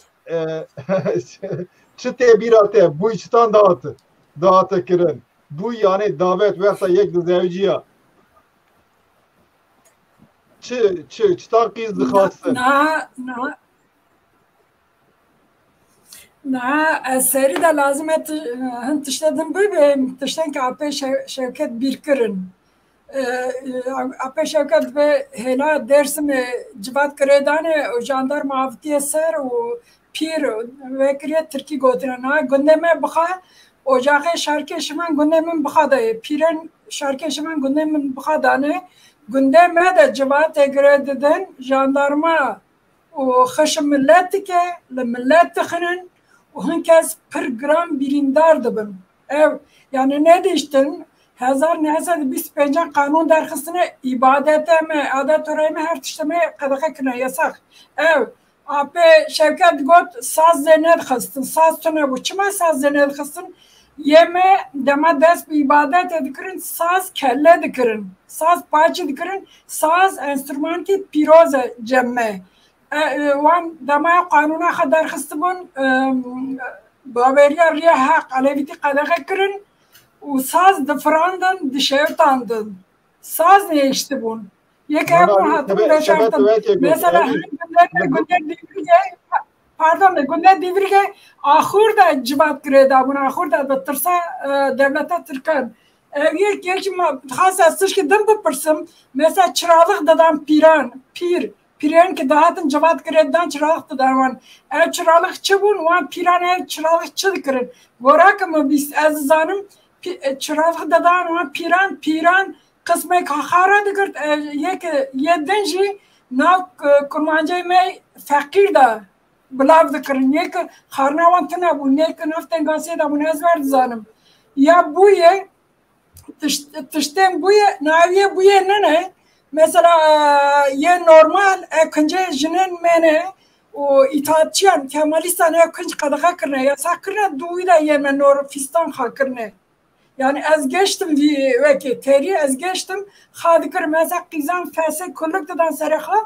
çite birate bu içten dağıtı kirin bu yani davet versa yek zevciye çıtan kız dıkhatsın na seri de lazım et hın tişledim böyle tişten ki apê Şevket birkirin apê Şevket ve hela Dersimê civat kiredane jandarma avtiye ser û pîr vekiriye Tirkî gotirin na gundeme bixa ocaxê şarkê min gundê min bixa daye pîrên şarkê min gundê min bixa dane gundê me de civatê gire didin jandarma û xişim millet dike li millet dixinin û hin kes pir gram birîndar dibin ev yani ne değiştin 1925 kanun derxistine ibadete me adet me her tişteme qedexe kine yasak ev apê Şevket got saz zêne dixistin saz tune bû çima saz zêne dixistin yeme dema dest bi ibadetê dikirin saz kelle dikirin saz parçe dikirin saz enstrümanti pîroz e cemme wan dema kanûna xwe derxistibûn baveriya riya heq alevîtî qedexe kirin û saz difirandin dişewtandin saz nêiştibûn yek hevûn hatin veşartin mesela Gundê Dîvrîgê axur da civat girê dabûn axur da bi tirsa devleta Tirkan ev yekî dixwast tişkî din bipirsim mesela çiralig didan pîran pîrên ki dahatin civat girê didan çiralig didan wan ev çiralig çi bûn wan pîran ev çiralig çi dikirin goraka min bîst ez zanim çiralig didan wan pîran qismek xara dikirt yê din jî nav kurmancayê me feqîr da bilav dikirin yek xarina wan tune bûn yek naften gasiyê da bûn ez ver dizanim ya bûye tiştên bûye naviye bûye nene mesela yê normal kincê jinên me ne û îtaatçiyan Kemalîstan ew kinc qedexe kirine yasak kirine dûî de yê me nor fîstan xa kirine yani ez geçtim vî wekî terî ez geçtim xa dikirim mesela qîzan fesê kullik didan serê xwe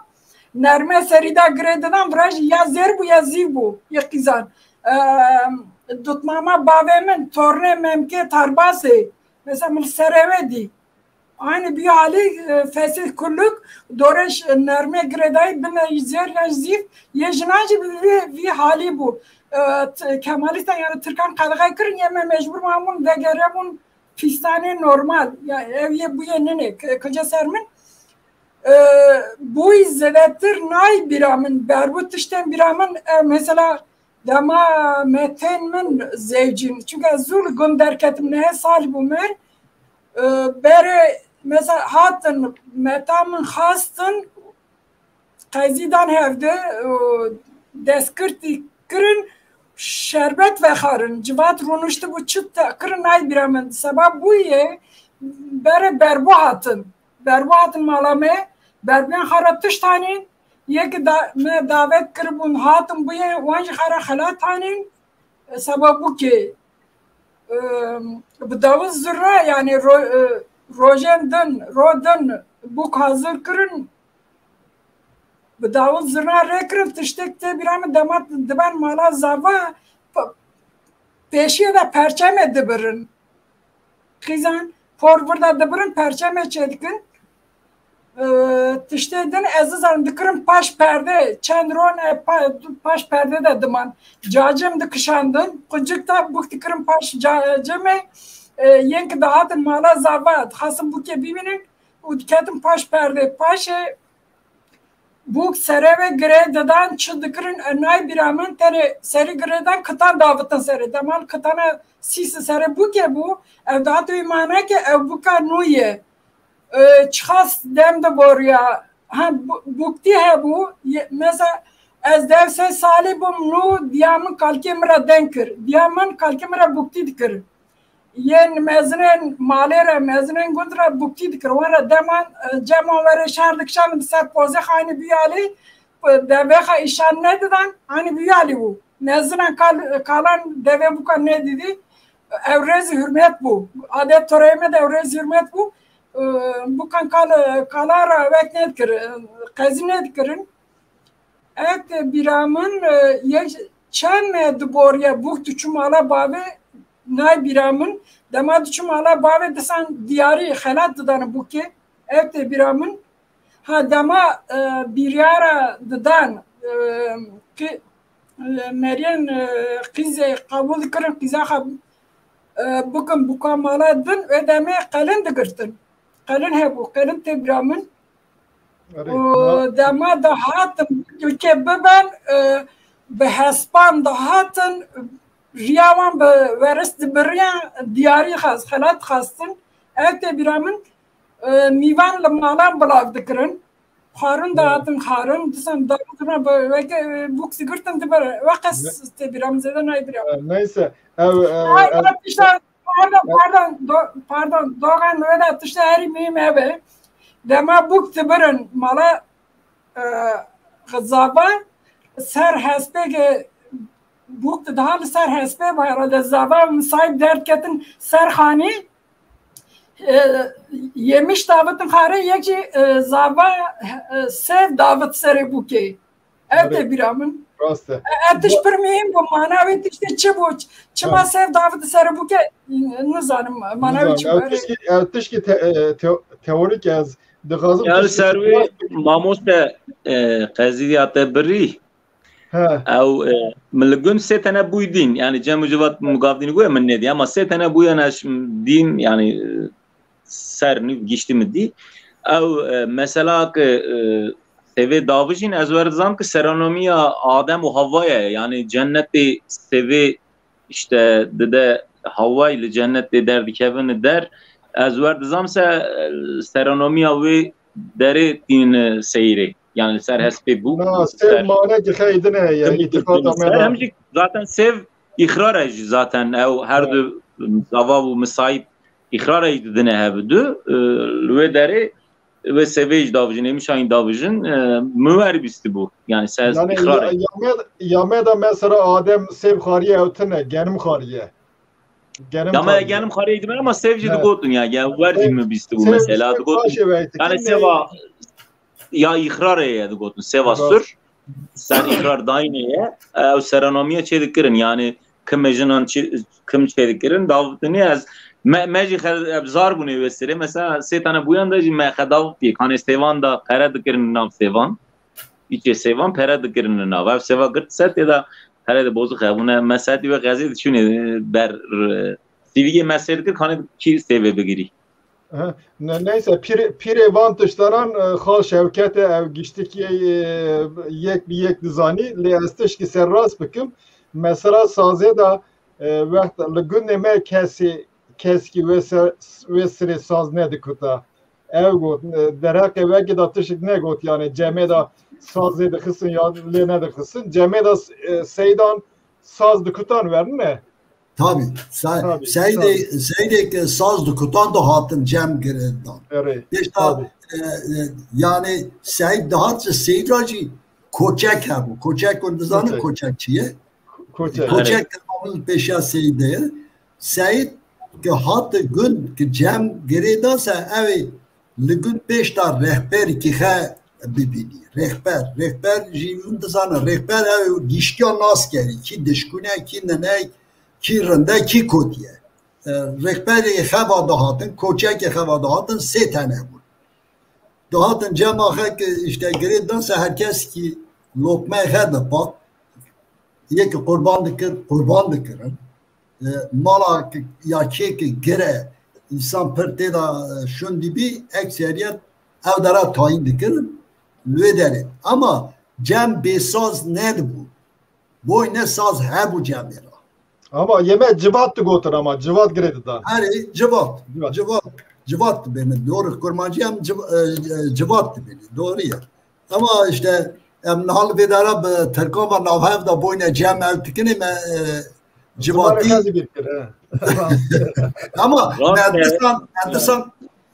nerme serîda girê didan viraj ya zêr bû ya zîv bû yê qîzan dutmama bavê min tornê memkê tarbasê mesela min serê wê dî aynı bir halî fesê kullik dorê nerme girê dayî bine zêr ya zîv yê jinan jî vî halî bû Kemalîstan yani Tirkan qedexe kirin yê me mecbûr mamûn vegeribûn fîstanê normal ya ev yê bûyê nene kince ser min bûyî zêdetir nayê bîra min berbû tiştên bîra min mesela dema metên min zevcîn çünkü ez zû li gund derketim nehe salî bû me berê mesela hatin meta min xastin qezîdan hevde destgirtî kirin şerbet vexarin civat rûniştî bû çi kirin nayê bîra min sebab bûyê berê berbû hatin mala me berbiyan xara tiştanîn yekî me davet kiribûn hatin bûyê wan jî xara xelat hanîn sebab bû ki bi dawî zirra yani rojên din ro din bûk hazir kirin bi dawî zirra rê kirin tiştek tê bîra min dema diben mala zava pêşiye de perçemê dibirin qîzan porvirda dibirin perçemê çêdikin tiştê din ez dizanim dikirin paş perde çend ron paş perde de diman cacim dikişandin qucik da bûk dikirin paş cacimê yên ki dahatin mala zava dixwasin bûkê bibînin û diketin paş perde paşê bûk serê ve girê didan çi dikirin nayê bîra min tenê serî girêdan kitan davitin serê demal kitana sîsî serê bûkê bû ev dahat wî mane ki ev bûka nû ye çixas dem de boriya bûktî hebû mesela از dev 3 salî bûm nû diya min kalkê min re denk kir. Diya min kalkê min re buktî dikir. Yên mezinên malê re mezinên gund re buktî dikir. Wan re deman ceman were şer dikişan ser pozê xanî biyalî devê xe îşan nedidan anî biyalî bû. Mezinan kalan devê bukan nedîdî ew rêzî hürmet bû. Adet toreyê me de ew rêzî hürmet bû. Bukan kala re wek nedikir. Qezî nedikirin. Evet biramın çen diboriye buk tuçu mala bavê nay biramın dema tuçu mala bavê disan diyarî xelat didan bukê evet biramın ha dema biryara didan ki Meryem qîzê qabûl dikirin qîza xwe bikin buka mala din ve demê qelin digirtin qelin hebû qelin tê biramın dema da hatin ülke biben bi hespan da hatin riyawan bi werist biriyan diyarî xas xelat xastin ev tê biramın mîvan li malan bilav dikirin xwarin da hatin xwarin disan datina weke bûk sigirtin diber weqes tê biramın zêde nayê biramın neyse pardon doğan öyle tişte herî mühim ev dema bûk dibirin mala zava ser hespeke bûk daha li ser hespe herhalde zava müsait derketin serxanî yemiş davetin xare yekî zava sev davet serê bûkê ev de biramın etiş pir mühim bu manavê tiştê çi bû çima sev davet serê bûkê nizanim manavê çi ew tişkî teorik ez yani servi mamoste qezîya te birî ew min li gund sê tene bûy dîn yani cem civat mugavdînî goya min nedî ama sê tene bûyan eş dîn yani ser nû giştî min dî ew mesela ki sevê davijîn ez werzam ki seronomiya Adem û Havvaya yani cennetê sevê işte dide Havvay li cennetê derdikevin der ez werdizam se seronomiya wê derê tîn seyrê yani ser hespê bû zaten sev îxrara jî zaten ew her du zava û misayib îxrara jî didine hev du li wê derê ve sevê jî davijin êmişayîn davijin min werbîstî bû yani ser îxrara ya me da mesela Adem sev xariye ew tune genim xariye Dama genim xareyê dibin ama sev jî digotin ya wercî min bîstî bû mesela digotin yani seva ya îxrarê ye digotin seva sür ser îxrar dayînê ye ew seronomiya çê dikirin yani kim jinan kim çê dikirin davetinê ez me jî zar bûne wê serê mesela sê tane bûyan da jî me xedav pêk hanê sêvan da pere dikirin nav sêvan îçê sêvan pere dikirin nav ev seva girt ser tê da herhalde bozuk ya buna mesajı ve gazete düşünüyor ber CV'ye mesaj kır kanı ki sebebi giri. Neyse pire vantışlaran xal şevkete ev giştik yek dizani li esteş ki serras bikim mesela saze da vakt li günne me keski ve sire saz ne dikuta ev got derak eve gidatışık ne got yani ceme da saz de kısın ya ne de kısın ceme da seydan saz dikutan verdin mi? Tabii. Seyde saz dikutan da hatın cem girendan. Evet. İşte yani Seyd daha Seydracı koçak ha bu. Koçak onduzanı koçakçıya. Koçak onun peşa Seyd'e. Seyd ki hatı gün ki cem girendan se evi ligün peşta rehber ki ha bibini. Rehber jîvin dizanı. Rehber evi dişkiyan nas geri. Ki dişkune ki nenek ki rinde ki kotiye. Rehberi xeva dahatın, koçeki xeva dahatın se tane bu. Dahatın cemahe ki işte girindansa herkes ki lokma xeda pak yeki kurban dikirin. Mala ya ki gire insan pırtı da şun gibi ekseriyet evdara tayin dikirin lüderi. Ama cem besaz neydi bu? Boy ne saz he bu cemira. Ama yeme civat gotur ama civat giredi da. Hani civat benim doğru kurmancıyım civat benim doğru ya. Ama işte ام نهال بدارا به ترکان و نوهف دا بوین جمع اوتکنه ما جواتی اما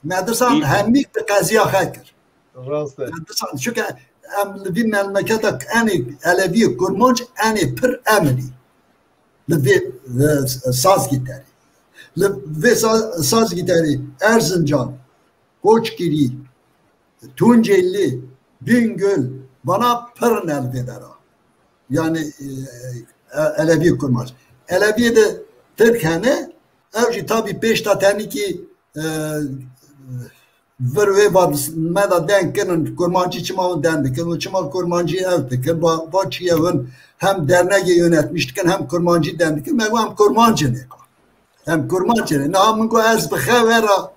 مدرسان همی به قضیه خاطر مدرسان شو که ام لبی مملکتا انی علوی کرمانج انی پر امنی لبی سازگیتری لبی سازگیتری Erzincan, Koçgiri, Tunceli, Bingöl bana pırın elvedera. Yani Alevi kurmaz. Alevi de Türkene evci tabi 5 tane ki verve var meda denkenin kurmancı çımağı dendikin. Çımağı kurmancı evdikin. Bahçıye'nin hem derneği yönetmiştikin hem kurmancı dendikin. Hem kurmancı ne? Hem kurmancı ne? Namun ko ez bixevera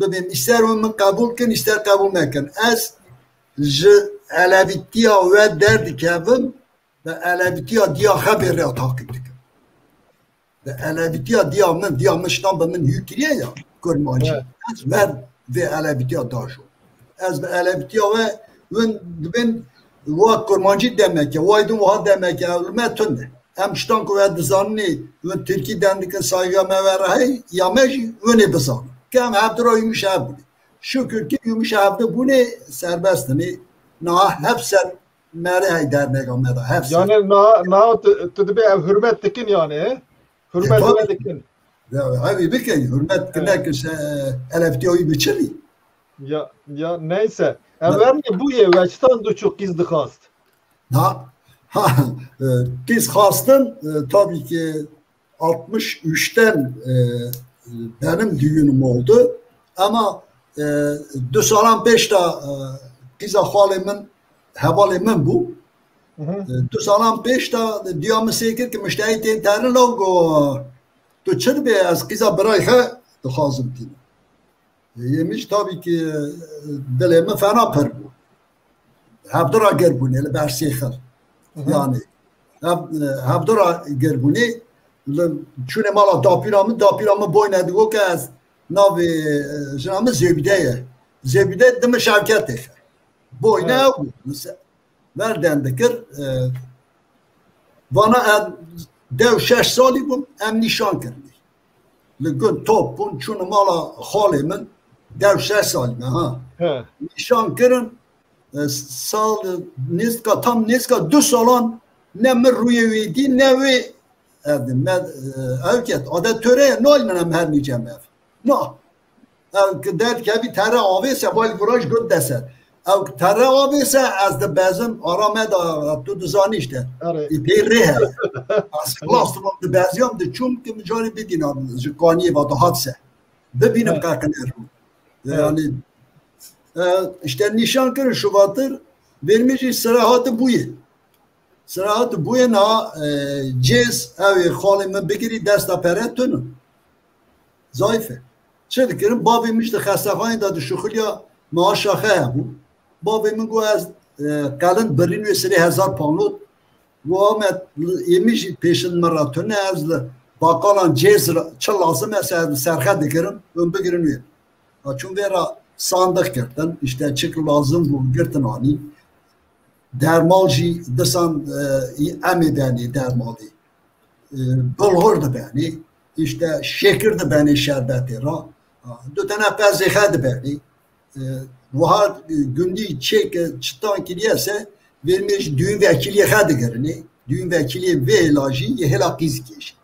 ببین ister onu kabul kın ister kabul mekin. Az Alevitiya ve derdi kevim ve Alevitiya diya haberi takip dikim. Ve Alevitiya diya mıştan bemin yükriye ya kurmancı. Az ver ve Alevitiya daşo. Az ve Alevitiya ve ben va kurmancı demek ya vaydun va demek ya metünde. Hem ştan kuvvet zanni ve Türkiye dendikin saygı meverahi yameji ve ne bezan. Kem haftıra yumuşak bu. Şükür ki yumuşak bu ne serbestini na hepser merey dernek ameda hepser. Yani na tüdübe hürmet dikin yani. Hürmet dikin. Ya abi bir kere hürmet dikin eleftiyoyu biçili. Ya neyse. Evvel bu yeveçten de çok gizli kast. Giz kastın tabii ki 63'ten benim düğünüm oldu ama 95'te Giza halimin hevalimin bu. 95'te diyamı sekir ki müştehidin terin logo tu çırbe az Giza bırayha dıxazım diyeyim. Yemiş tabii ki dilemi fena pır bu. Hevdura gerbuni ele bersekhar. Yani hevdura gerbuni چون مالا داپیرامı boyun ediyor ki az navi canımı zebide deme şevket boyun ediyor nereden dikir bana dev 6 sali bum em nişan kirdi لگن topun çun mala halimin dev 6 sali ha nişan kirin sal niska tam niska 2 salan ne mir rüyevidi ne ve evdim ben evket adet töre ne olmanam her nicem ev no ev der ki bir tane avese bal viraj gud deser ev tane avese az da bazım arame da tu duzani işte ipere az klasım da bazım da çünkü mücadele bedinam zikaniye ve hadse bebinem kalkan erhu yani işte nişan kırı şubatır vermiş sırahatı buye Sırahat bu yana cez evi halime bigiri desta peretunu zayıfe. Çeliklerin babimmiş de xastahane da düşükülya maaşahe bu. Babimin bu az kalın birin ve seri 1000 pound bu amet yemiş peşin maratonu azlı bakalan cez çıl lazım mesela serhat dikirin ön bigirin ver. Çünkü vera sandık girtin işte çık lazım bu girtin ani. Dermalci desan emedeni dermali. Bulgur da beni, işte şeker de beni şerbeti ra. 2 tane pezehe de beni. Vaha gündü çek çıtan kiliyese vermiş düğün vekiliye hadi gerini. Düğün vekiliye ve ilacı yehela kizkeş.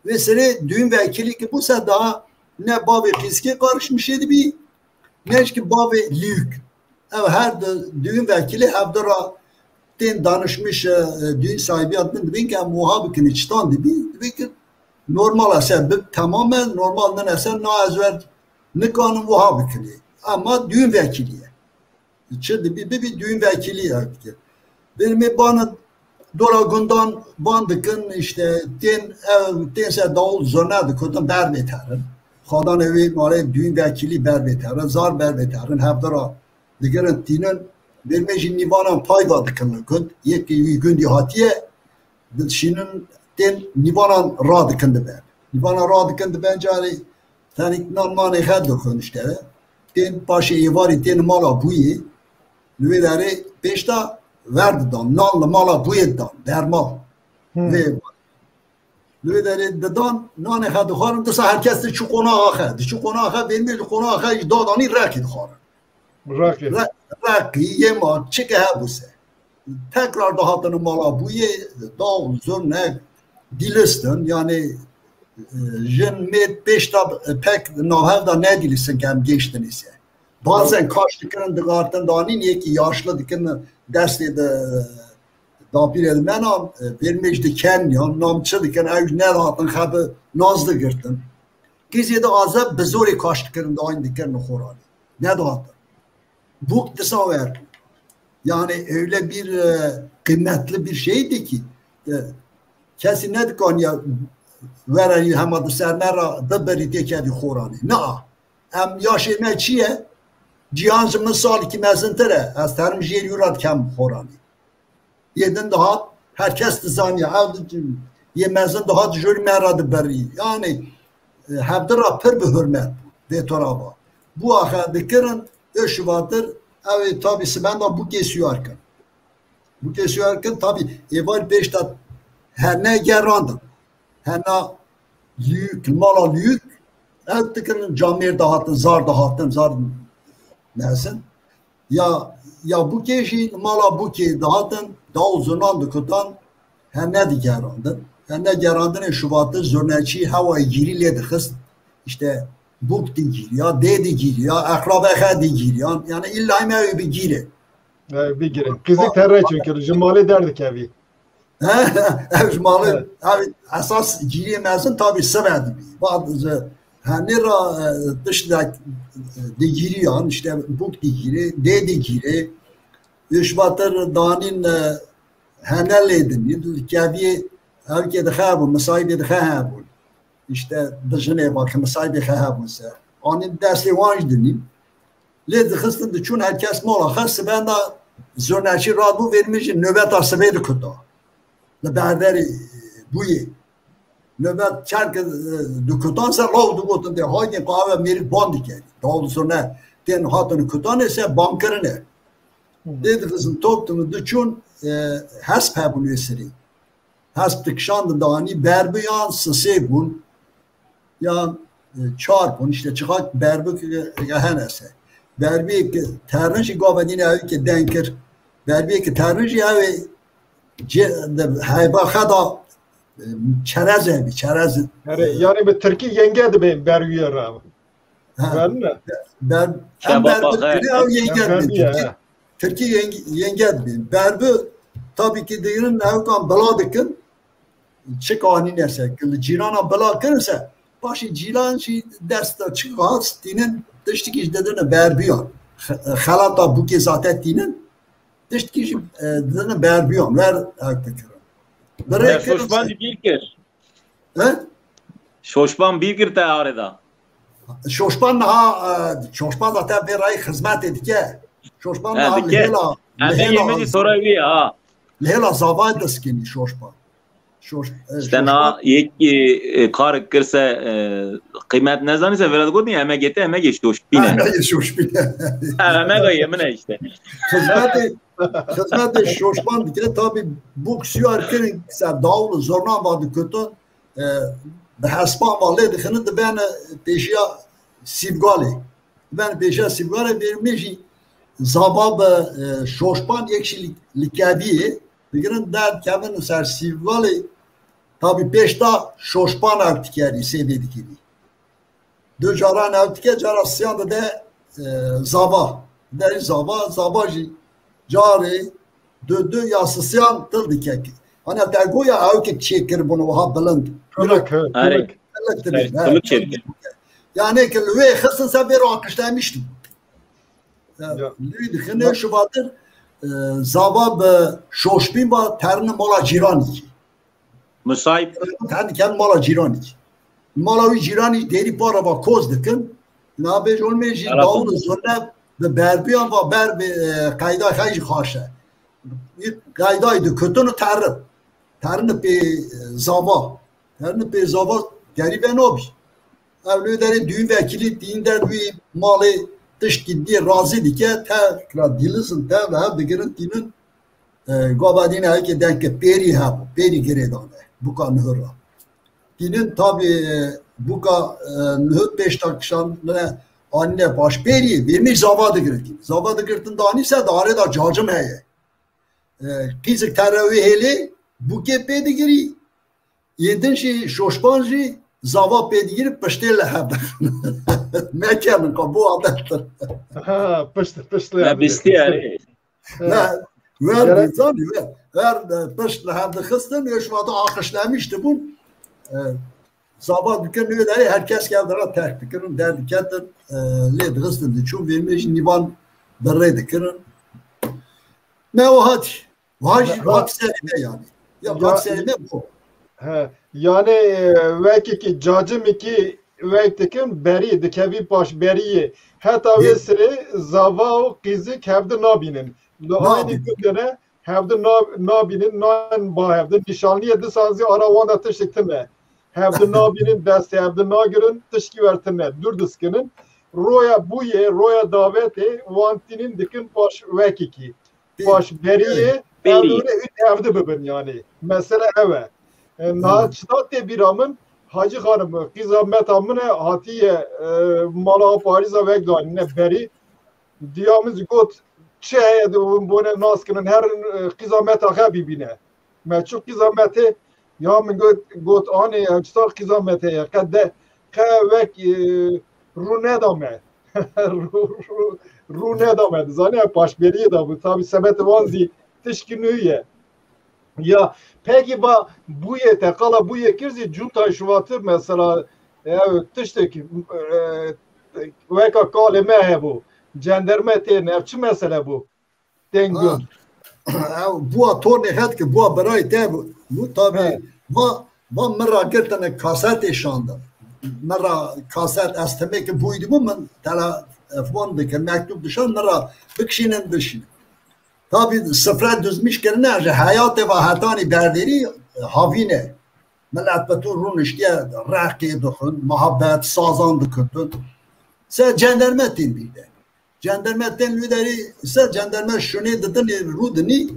Ve sene düğün vekili ki bu sefer daha ne babi kizke karışmış idi bir ne ki babi lük. Her düğün vekili hevdara danışmış düğün sahibi adını bin ki muhabbetini içten dibi ki normal eser tamamen normalden eser na ezver ne kanun muhabbetini ama düğün vekiliye içinde bir düğün vekiliye artık benim bana doragundan bandıkın işte tense davul zornadı kodun berbeterin xadan evi mare düğün vekili berbeterin zar berbeterin hevdara digerin tinin vermeci nivanan payda dikinlikund yeki gün dihatiye şinin ten nivanan ra dikindi ben nivanan ra dikindi ben cari tanik normal had dokun işte ten paşe yevari ten mala buyi nüvedari peşta verdi dan nanlı mala buyed dan dermal ve lüderi dan nane hadı xarın disa herkes de şu konağa xadı şu konağa vermir konağa xadı dadani rakid xarın rakı yema çıkı ha bu se tekrar da hatını mala buye dağ zor ne dilistin yani jin met peşta pek nahevda ne dilisin kem geçtin ise bazen kaçtıkın dıgartın dani niye ki yaşlı dikın derste de dapir elmena vermişti kenyan namçı dikın ev ne rahatın xabı nazlı girtin gizli de azab bezori kaçtıkın dani dikın xorani ne rahatın bu tesaver yani öyle bir kıymetli bir şeydi ki kesin ne dikan ya vereni hemadı sernera da beri dekedi xorani ne em yaşı ne çiye cihancı misal ki mezintere az terim jeri yurad kem xorani yedin daha herkes dizanya ye mezin daha juri meradı beri yani hebdira pır bir hürmet de toraba bu ağa dikirin öşüvadır evet tabi ben de bu kesiyorken tabi eval beşta her ne gerandım her ne yük mala yük evet dikirin camir dağıtın zar nesin ya bu keşi mala bu ki dağıtın daha uzundan dıkıtan her ne gerandım her ne gerandın eşuvatı zörneçi havayı giriyle dıkıst işte buk di giriyor, de di giriyor, akraba di giriyor. Yani illa evi bir giri. Bir giri. Kızı terre çünkü. Cumali derdik evi. Cumali. Evet. Esas giremezsin tabi sevedi. Bazı nera dışta di giriyor. İşte buk di giri, de di giri. Işbatır danin henelledin. Kevi evke de xabun, mesahibi de xabun. İşte dışına bakın sahibi xahabınsa. Onun dersi vanç dinleyim. Ledi xıstın da çün herkes mola xısı ben de zörneçi rabu vermişim nöbet asıbeydi kutu. Berderi buyi. Nöbet çarkı dukutansa lav dukutun de hangi kahve merik bandı kedi. Daha sonra ten hatını kutan ise bankırını. Ledi xıstın toptumu da çün hasp hebunu esiri. Hasp tıkşandı da hani berbiyan sısı bun. Ya çarpın işte çıkak berbük henese. Berbik terniş gavadine evi ki denkir. Berbik terniş evi hayba xada çerez evi çerez. Yani bir Türkiye yengedi benim berbüyer abi. Ben mi? Ben yengedi. Türkiye yengedi benim. Berbü tabii ki diğerinin evkan beladıkın çık ani nese. Cirana bela kırırsa başı cilan şey derste çıkaz dinin dıştaki dediğine berbiyon. Halata bu ki zaten dinin dıştaki dediğine berbiyon. Ver aktıkırım. Şoşban bir kir. Şoşban bir kir teareda. Şoşban zaten bir ay hizmet edike. Şoşban daha lehela. Yemeği soravi ha. Lehela zavay deskini şoşban. İşte na yek kar kırsa kıymet ne zanıysa verad godni emek yete emek geç şoşbine. Emek şoşbine. Emek yemine işte. Hizmet şoşban dikine tabi bu kısıyarken davulu zorlan vardı kötü haspan vallahi dikine de ben peşiya sivgali. Ben peşiya sivgali vermişim zabab şoşban ekşilik likabiye dikine der kendini ser sivgali tabi peşta şoşban artikeri sevdi gibi. Dö caran artiker carasyan da zaba. Deri zabacı cari dö yasısyan tır dikek. Hani dergoya avki çekir bunu vaha bilend. Kılık. Kılık çekir. Yani ki ve xısın sen bir akışlamıştım. Lüy dikine şu vardır zabab şoşbin va terni mola cirani. Müsait. Kendi mala cirani. Malawi cirani deri para va koz dikin. Nabej olmayıcı davul zorla ve berbiyan va berbi kayda kayıcı haşa. Kaydaydı kötünü tarıp. Tarını pe zava. Tarını pe zava geri ben obi. Evlüleri düğün vekili dinde bir malı dış gitti razı dike tekrar dilizin te ve hem dikirin dinin Gavadine haki denke peri hap, peri giredane. Buka nehra. Dinin tabi buka nehut peştakşan anne baş peri vermiş zavadı girdi. Zavadı girdin da anise dare da cacım heye. Kizik teravih hele buke pedi giri. Yedin şey şoşpanji zava pedi girip pıştele hep. Mekanın ka bu adettir. Ha pıştı. Ne bisti yani. Ver insan ver pıştele hep de kıstın yaşmadı akışlamıştı bu. Sabah dükkanı öyle herkes geldi terk dükkanın derdi kendin led kıstın çünkü vermiş nivan darre dükkanın. Ne o hadi. Vak serime yani. Ya vak serime bu. Yani belki ki cacım iki vektikin beri dikevi baş beriye hatta vesire zava o kizik hevde nabinin. Aynı gündene hevde nabinin nan ba hevde nişanlıya da sanzi ara vanda tışıktın hevde nabinin desti hevde nagırın tışki vertinne durdıskının roya buye roya davete vantinin dikin baş vekiki baş beriye evde bibin yani mesela evet. Naçta te biramın Hacı Hanım'ı, Kızamet Hanım'ı hatiye mala Paris'e vekdanine beri diyamız got çeye de bu ne naskının her Kızamet ağa bibine. Meçuk Kızamet'e ya min got ane açtar Kızamet'e ya kadde vek rune dame rune dame zane paş beriye da bu tabi sebet vanzi tişkinüye. Ya peki bu yete kala bu yekirzi junta şuvatı mesela tişteki veka kale mehe bu jandarma te nefçi mesele bu dengün bu ator ne hat ki bu beray te bu tabi va mera gertene kaset şanda mera kaset asteme ki buydu bu men tala fondaki mektup dışan mera bikşinin dışın. Tabi sıfıra düzmüş kendine hayatı ve hatani berderi havine. Millet betur run işte rakı dokun, muhabbet, sazan dokun. Se cendermetin bir de. Cendermetin lideri se cendermet şunu dedin rudni.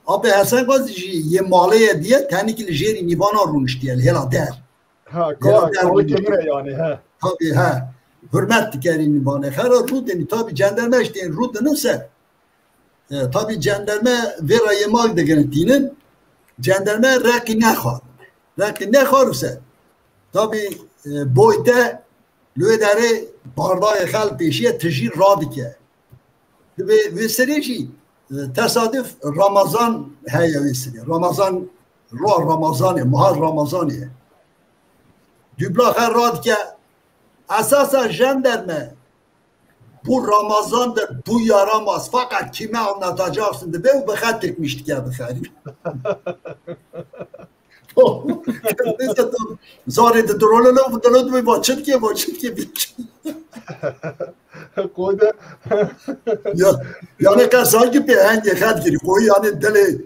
Abi Hasan Gazi ye maleye diye tenikli jeri nivana run işte hela der. Ha kol kemire yani ha. Tabi ha. Hürmet dikeri nivana. Her rudni tabi cendermet işte rudni se tabi cenderme vera yemak da genetinin cenderme rakı ne khar. Rakı ne kharse. Tabi boyta lüdere bardağı khal peşiye tejir radike. Ve sereci tesadüf Ramazan heye vesile. Ramazan mahar Ramazan ye. Dübla radike asasa cenderme bu Ramazan'dır, bu yaramaz. Fakat kime anlatacaksın de ben bu kadar tekmiştik ya bıkhari. Zannede durulala bu dalad ve başıt ki koyda yani kasal gibi hangi kad giri koy yani dele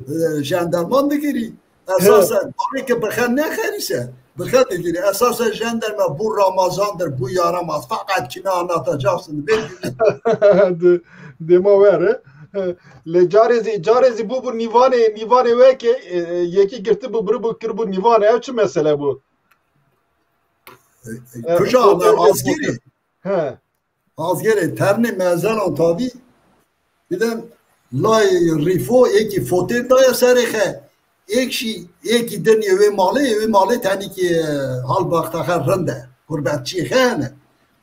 jandarman da giri esasen bari ki bıkhar ne kharise bıkhar da giri esasen jandarma bu Ramazan'dır, bu yaramaz. Fakat kime anlatacaksın ben dema ver le carezi bu nivane ve ki yeki girti bu kır bu nivane evçi mesele bu kuca azgiri azgiri terni mezalan tabi bir de lay rifo eki fote daya serihe eki deniye ve mali tani ki hal bakta rende kurbetçi khane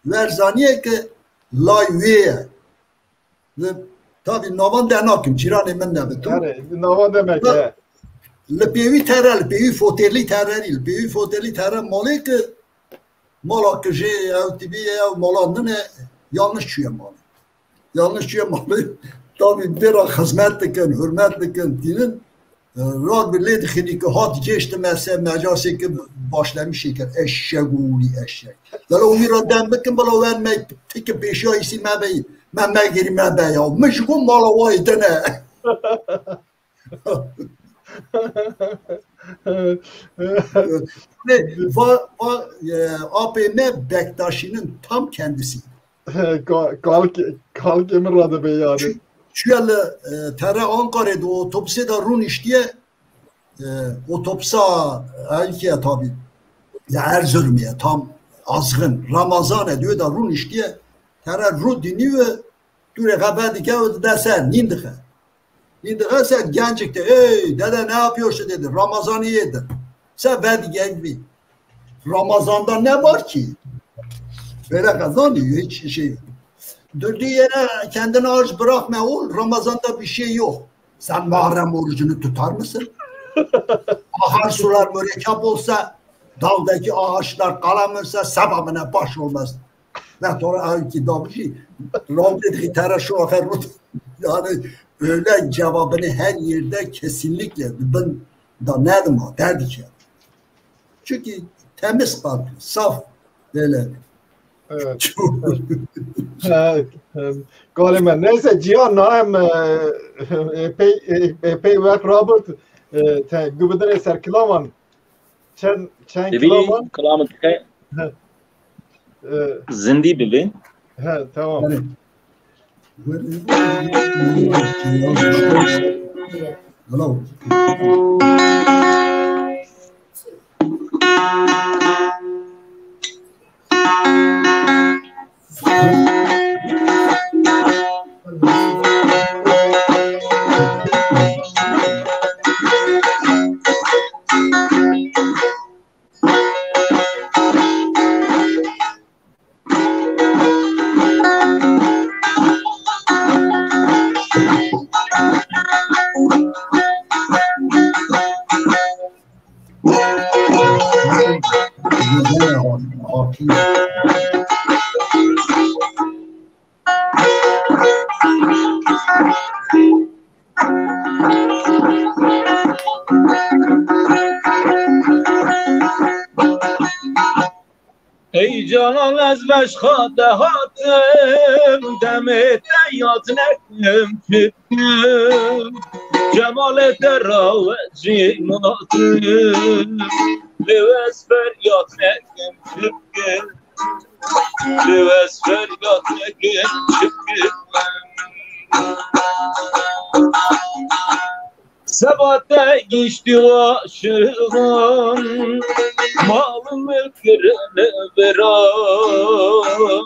verzaniye ki lay ve tabi navan denakim ciranı men demetu navan demek he le pevi terre le pevi foterli terre mali ki mala ki je tibi malandın yanlış çüye malı tabi bira hizmet dikin hürmet dikin dinin rad bir ledi khidi ki hat geçti mesela mecasi ki başlamış şeker eşşeguli eşşeg dala umira dembekin bala vermek tiki peşi isi mebeyi ben geri mebeyi ya meşgul mala vaytene APM Bektaşi'nin tam kendisi. Kalk emir adı be yani. Şöyle tere Ankara'da otobüse de run iştiye otobüsa elkiye tabi ya Erzurum'ya tam azgın Ramazan ediyor da run iştiye tere run diniyor dure kabedi ki o desen nindike nindike sen gencikte ey dede ne yapıyorsun dedi Ramazan'ı yedin sen verdi geldi Ramazan'da ne var ki böyle kazanıyor hiç şey durduğu yere kendini aç bırakma ol Ramazan'da bir şey yok sen Muharrem orucunu tutar mısın? Ahar sular mürekkep olsa dağdaki ağaçlar kalamırsa sebebine baş olmaz. Ve sonra kitabı şey Rabbi teraşı afer yani öyle cevabını her yerde kesinlikle ben da ne dedim o derdi ki. Çünkü temiz kalp, saf böyle. Evet. Galiba neyse Cihan naim epey vek Robert gübüdüne ser kilaman çen kilaman kilaman zindi bibin tamam hello ای جانان از مشخات هاتم دمت یاد نکنم فکرم جمال تراوت جیماتم لوز فریاد نکنم فکرم لوز فریاد نکنم فکرم Sabahta geçti aşığım malım mülklerine veran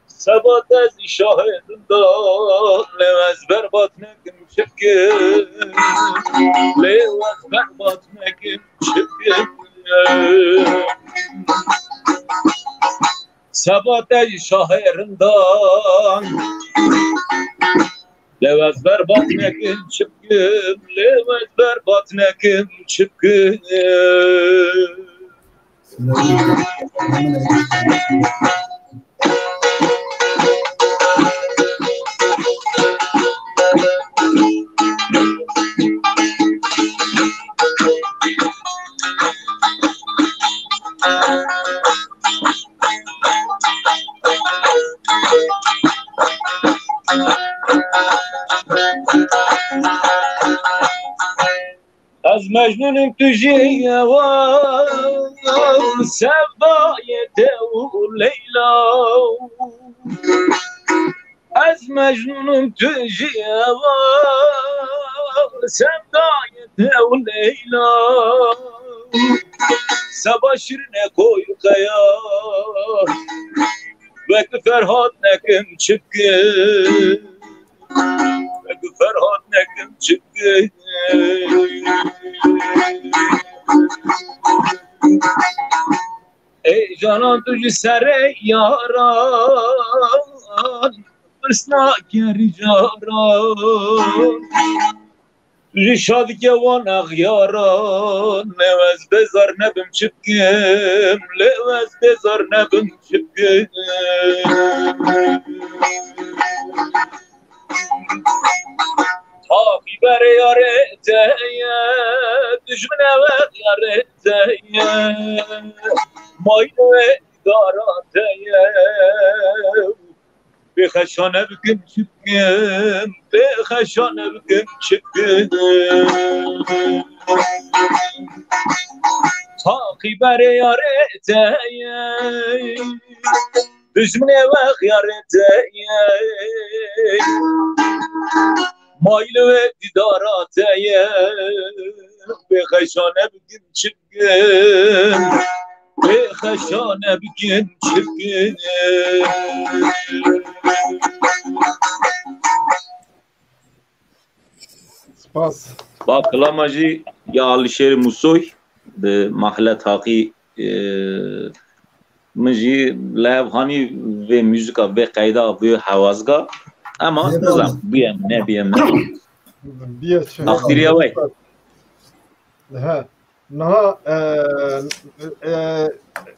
Sabahta şahidinden levez berbat nekim çekim levez berbat nekim çekim Sabahta şahidinden levez berbat nekim çekim levez berbat nekim çekim از مجنونم تو جیوان سبایت و لیلا از مجنونم تو جیوان سبایت و لیلا سبا شیرینه کوی قیا بک فرهاد نکم چکم بک فرهاد نکم چکم ای جانان تجی سر یاران برسنا کری جاران تجی شادی که وان اغیاران لوز بزار نبم چکم لوز بزار نبم چکم تاقی بر یاره تیه دشمن وقت یاره تیه ماینوه دارا تیه بخشانه بکن چکم بخشانه بکن چکم تاقی بر یاره تیه Düşmene ve hıyarete Maylı ve didarate Ve haşane bugün çirkin Ve haşane bugün çirkin Spas. Baklamacı ya Alişer Musoy Be mahallet haki Mıcı levhani ve müzika ve kayda ve havazga ama nizam biyem ne biyem akdiriye vay ha naha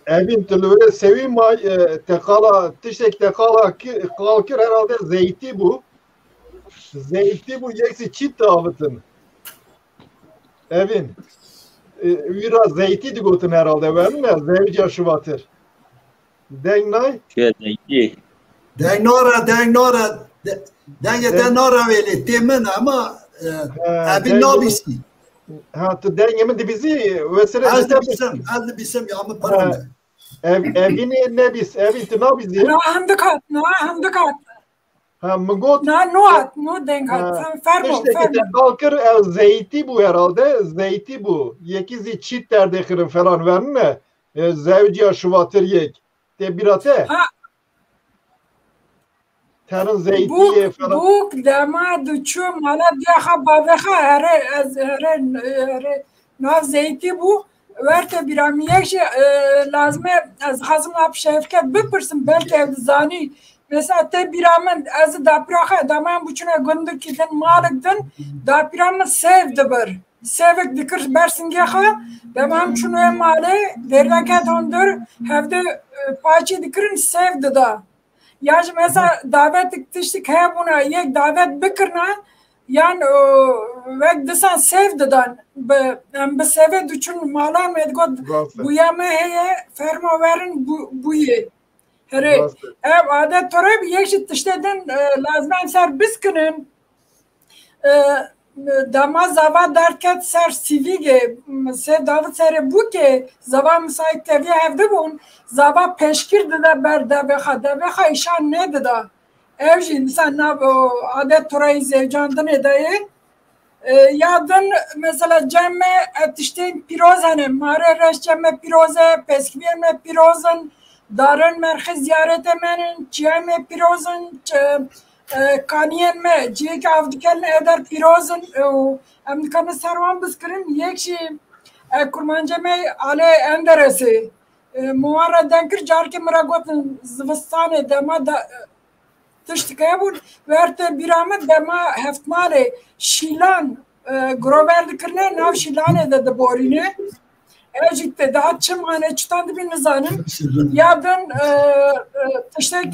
evin tülüre sevim may tekala tişek tekala kalkır herhalde zeyti bu yeksi çit davetın evin biraz zeyti digotun herhalde verin mi zevci şubatır Dengnay? Zeyti. Dengnora veli temin ama abi nabisi. Ha tu dengemin dibizi vesile az bizim ya mı param. Evini nebis evin tu nabisi. Na hamdakat. Ha mgot. No dengat. Fermo. Kalkır zeyti bu herhalde zeyti bu. Yekizi çit derdekirin falan verin mi? Zevci şuvatır yek. Tebirate. Tanrı zeytiye falan. Bu dama duçu mala diya baveha are na zeyti bu verte biramiyek şey lazme az hazım ap şefket bipirsin belki evzani mesela te biramın az da praha daman buçuna gündür kiden malıkdın da biramın sevdi bir sevek dikir bersin geha demem şunu male derlaket ondur hevde paçı dikirin sevdi da yani mesela davet diktik he buna yek davet bikirna yani vek desan sevdidan be seve düşün mala medgod bu yeme heye ferma verin bu ye here ev adet torab yekşit tişteden lazım ser biskinin dama zava derket ser sivige se davet ser bu ke zava müsait teviye evde bun zava peşkir de berde ve işan ne de evji insan adet torayı zevcandan edaye yadın mesela cemme etişten pirozane mare reş cemme piroze peskiviyeme pirozun darın merkez ziyaret emenin cemme pirozun kaniyen me cik avdikel eder pirozun emdikanı servan biskirin yekşi kurmanceme ale enderesi muharra denkir carki mıragotun zıvıstane dema da tıştıkaya bul verte bir ahmet dema heftmale şilan grover dikirne nav şilane de borine Ecik'te daha çımhane çıtandı bir nizanın yadın tıştık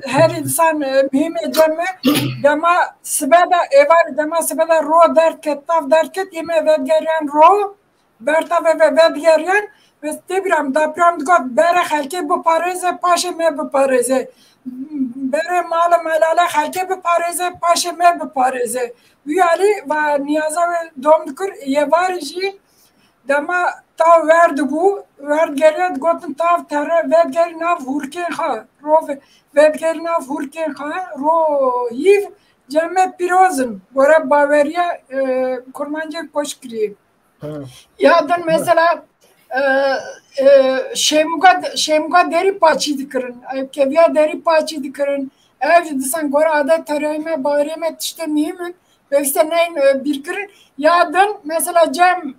her insan mühim edemme dema sibeda evar dema sibeda ro derket tav derket yeme vedgeriyen ro berta ve vedgeriyen ve tebiram da pram dikot bere halke bu pareze paşe me bu pareze bere mala malala halke bu pareze paşe me bu pareze büyali ve niyaza ve domdukur yevariji dama tav verdi bu vergeriyen gotun tav tere vedgeri nav hurken ha ro vedgeri nav hurken ha ro hiv cemme pirozun bora baveriya kurmancak poşkiri yadın mesela şemuga deri paçı dikirin keviya deri paçı dikirin ev disan gora adet tereyme bayreme işte mühimin ve işte neyin birkirin yadın mesela Cem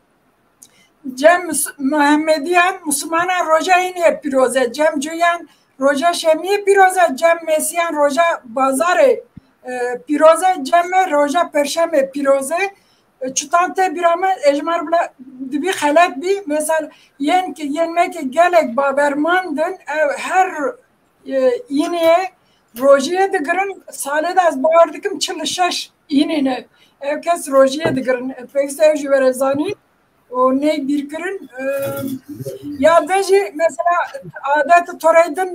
Muhammediyen Müslümana roja iniye piroze Cem Cüyen roja şemiye piroze Cem Mesiyen roja bazare piroze Cem roja perşeme piroze Çutante bir ama ecmar bile bir halat bir mesela yenmek gelek babermandın her yine rojiye de girin salede az bağırdıkım çalışış yine herkes rojiye de girin pek sevci ve rezani o ne bir girin ya beji mesela adet toraydın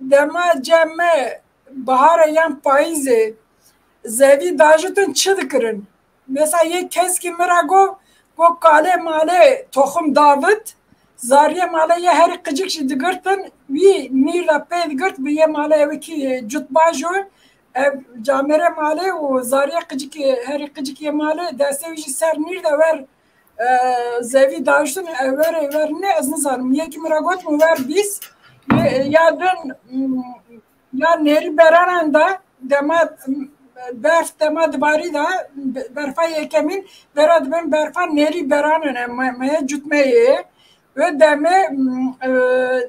dema cemme bahar yan payızı zevi dajutun çıdıkırın. Mesela ye keski mirago bu kale male tohum David zariye malaya her kıcık şey digirtin vi nira pe digirt bi ye malaya ki cutbajo camere male o zariye kıcık her kıcık ye male desevici ser nirde ver zevi daştın ver ne azın zanım yeki miragot mu ver biz ya dün ya neri berananda dema berf dema dibari da berfa yekemin berad ben berfa neri beranane maya cutmeye ve deme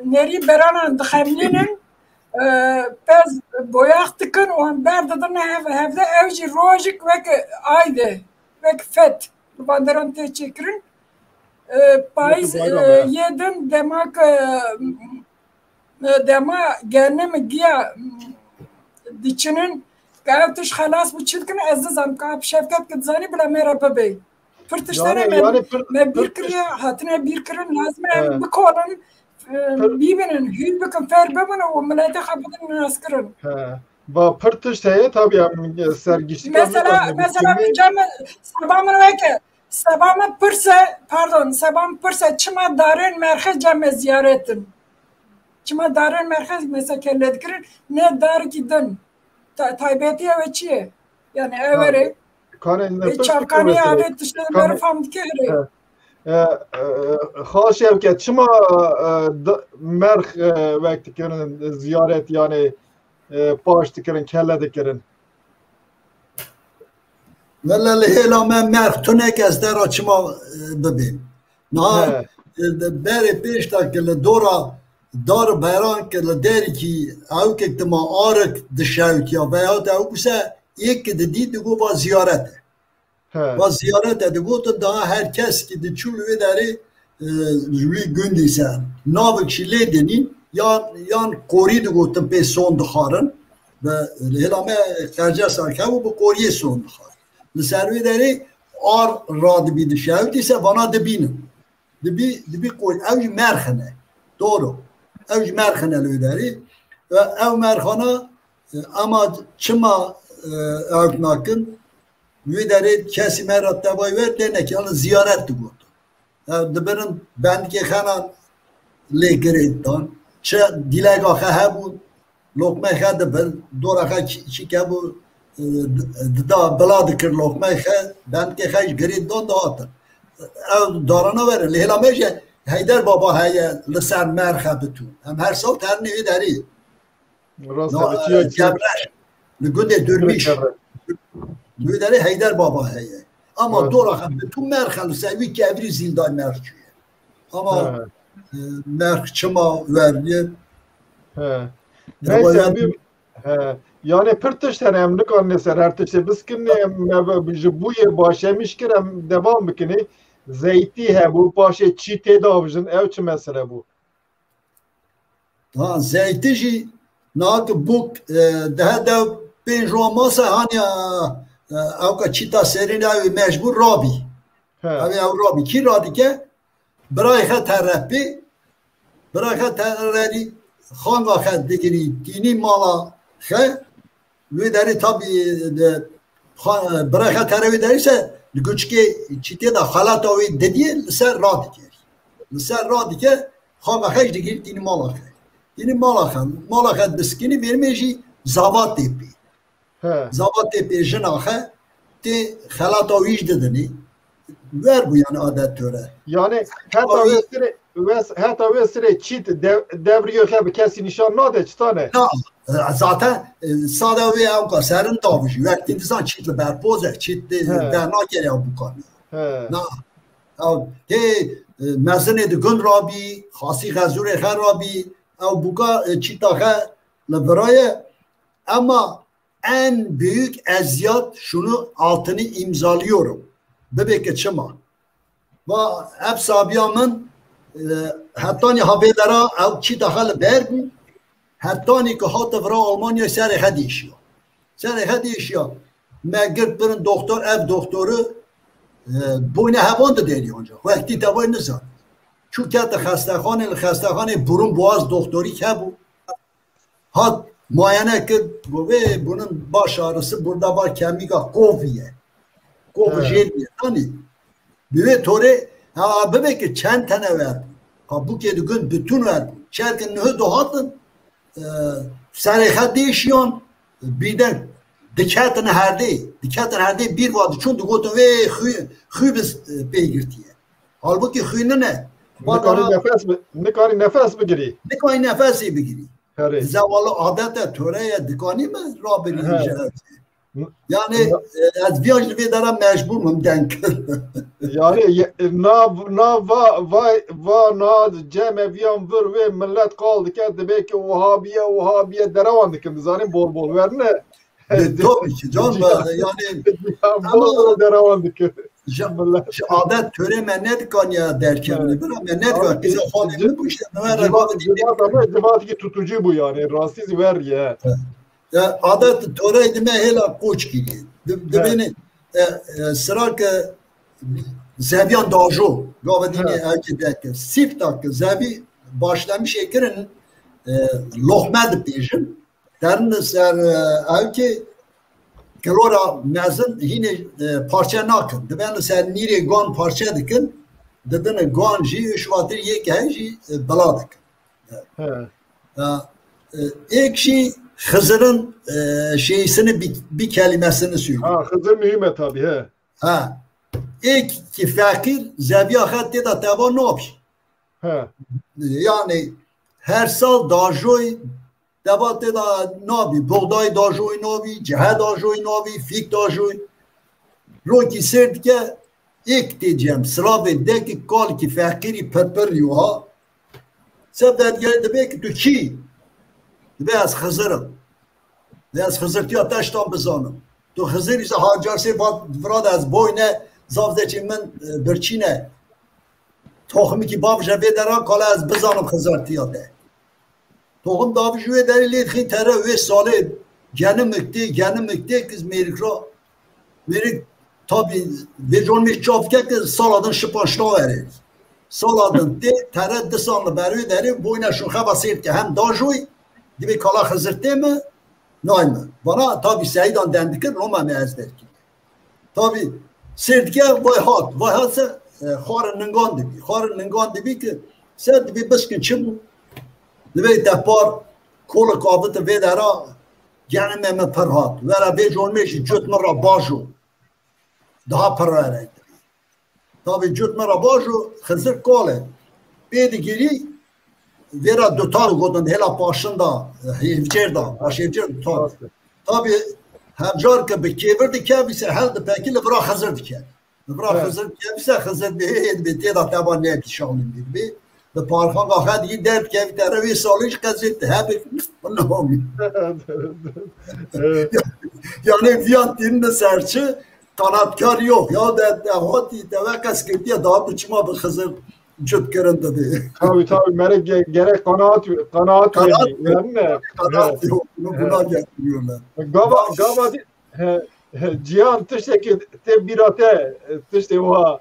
neri beranan dıxemlinin pez boyak tıkın o berdadın hevde evci rojik ve ayde ve fet banderan teşekkürün payız yedin demek dema gennem giya diçinin gayetiş halas bu çılgın azizam kap şefkat kıtzani bile merhaba bey pırtışlara ben bir kere hatine bir kere lazım bir kolun bibinin hül bakın ferbemene o milete habadın naskırın va pırtış heye tabii sergisi mesela cam sabamın pırsa çıma darın merkez cam ziyaretin çıma darın merkez mesela kelletkirin ne dar gidin taybeti ve çiğ yani evre çarkani adet dışarıları famdiki Xaş Şevket çıma merx vakti kirin ziyaret yani paş dikirin kelle dikirin Vallahi hela men merx tunek ez dera çıma bibin na beri peş takile dora dar bayran ke deri ki ew ke tema arık dışarı ya veya da ew se ilk de didi go ziyaret va ziyaret edigot daha herkes ki de çul ve deri rüy gündise navik şile denin yan kori de gotum pe son dixarın ve helame tercih sarka bu koriye son dixar li servi deri ar rad bir dışarı ise bana de binin de koy ev merxene doğru ev merxene löderi ve ev merxana ama çıma örtnakın müderi kesime rattavay ver denek yani ziyaret bu. Yani benim bendeki xanan legeredan çe dilega xabu lokma xad bel dora xa çike bu da balad kir lokma xa bendeki xaj geredan da at. Ev darana ver lehla meje Haydar Baba heye lisan merxa bitu. Hem her sal terni deri. Cebraş. Günde dürmüş. Müderi Haydar Baba heye. Ama dora bütün merxalı sevi ki evri zildan merçiye. Ama merx çıma verdi. Neyse yani pırtış tenemlik anneser artık biz ki bu ye başemiş kirem devam bikini zeyti he bu başe çite davjın evçi mesele bu. Ha zeyti ji nak bu daha da penjomasa hani avka çita serine mecbur rabi. Abi rabi ki radike برای ترپی برای ترپی خان و خد دیگری دینی مالا خه وی داری تابی برای ترپی داریسه گوچکی چیتی دا خالات اوی دیدی لسر را دیگر لسر را دیگر خان و خد دیگری دینی مالا خد بسکینی برمیشی زاوات تیپی زاوات تیپی جناخه تی خالات اویش دیدنی ver bu yani adet töre. Yani hatta vesile çit devriyor ki kesi nişan nade çtane. Zaten sade ve avka serin davuşu. Vakti insan çitle berpoze çitle derna geliyor bu konu. Na mezene de gün rabi hasi gazure kharabi ev buka çitaha lebraya ama en büyük eziyat şunu altını imzalıyorum. Bebek çıma. Ve ev sabiyamın hatta ni habedara ev çi dahil berbu hatta ni ki hatta vra Almanya serhe değişiyor. Serhe değişiyor. Meğer bir doktor ev doktoru boyne hevan da deniyor ancak. Vakti tavay nizam. Çünkü hastahane burun boğaz doktori ki bu. Hat muayene ki bunun baş ağrısı burada var kemika kofiye. Kofu jeliye. Hani bir tore ha bebek çen tane ver. bu ki gün bütün ver çerkin ne dohatın serhat değişiyon bir de dikkatin herde bir vardı çünkü gotu ve hübüz beygirtiye. Halbuki hüyne ne? Ne kari nefes bigiri. Ne kari nefesi bigiri. Zavallı adete töreye dikani mi? Rabbi yani az viyaj ve dara mecbur mum denk. Yani na cem viyan vur ve millet kaldı ki demek ki Vahabiye deravandıkım zanim bol verne. Tabii ki can yani bol deravandık. Adet töre mennet kan ya derken bir mennet kan bize falan bu işte Cemaat ki tutucu bu yani rahatsız ver ya. Ya adet töre deme hela koç gibi. Beni sıra ki Zebiyan Dajo gavadini erkek siftak Zebi başlamış ekirin lohmed pejim derin ser erkek Kelora mezun yine parça nakın. Ben sen nire gan parça dikin. Dedin gan ji üç vatir yek ji baladık. İlk şey Hızır'ın şeysini bir kelimesini söylüyor. Hızır mühim tabii. İlk ki fakir zebiya hattı da taba ne yapıyor? Yani her sal dajoy debatte da nabi, buğday dajoy nabi, cehe dajoy nabi, fik dajoy. Roki sert ki ilk diyeceğim sırabı de ki kal ki fakiri perper yuha. Sebden geldi belki tu ki? Beyaz Hızır'ım. Beyaz Hızır ki ateşten bizanım. Tu Hızır ise harcarse vrad az boyne zavdeçin min birçine. Tohmi ki babca vedera kala az bizanım Hızır tiyate. Tohum davcıya derilet ki tere ve sale canım ekti kız merikra. Merik tabi veconmiş çafke kız saladın şıpaşla verir. Saladın te tere disanlı beri deri boyna şu xabasir ki hem dajoy gibi kala Hızır'te mi? Nay mı? Bana tabi Seydan dendikir Roma mezber ki. Tabi sirtke vay hatsa xarın nıngan dibi ki sen dibi biskin çibu dibi depar kolu kabıtı ve dera genime me perhat vera beconmeşi cütmera bajo daha perverek tabi cütmera bajo Hızır kole bedi giri vera dotar godun hela başında hevcerda başhevcer tabi hevcar ki bir kevirdi ki bise helde peki lebra Hızır diker lebra Hızır ki bise Hızır bir teda taban ne şanlı gibi ve parkan kahve diye dert ki bir tarafi salış gazetti hep bunu yani fiyat dinle serçe kanatkar yok ya da hati tevakkes kırtıya daha biçima bir Hızır cüt kırın dedi. Tabii merek gerek kanaat yani kanaat yok buna getiriyorlar. Gava cihan tıştaki tebirate tıştaki oha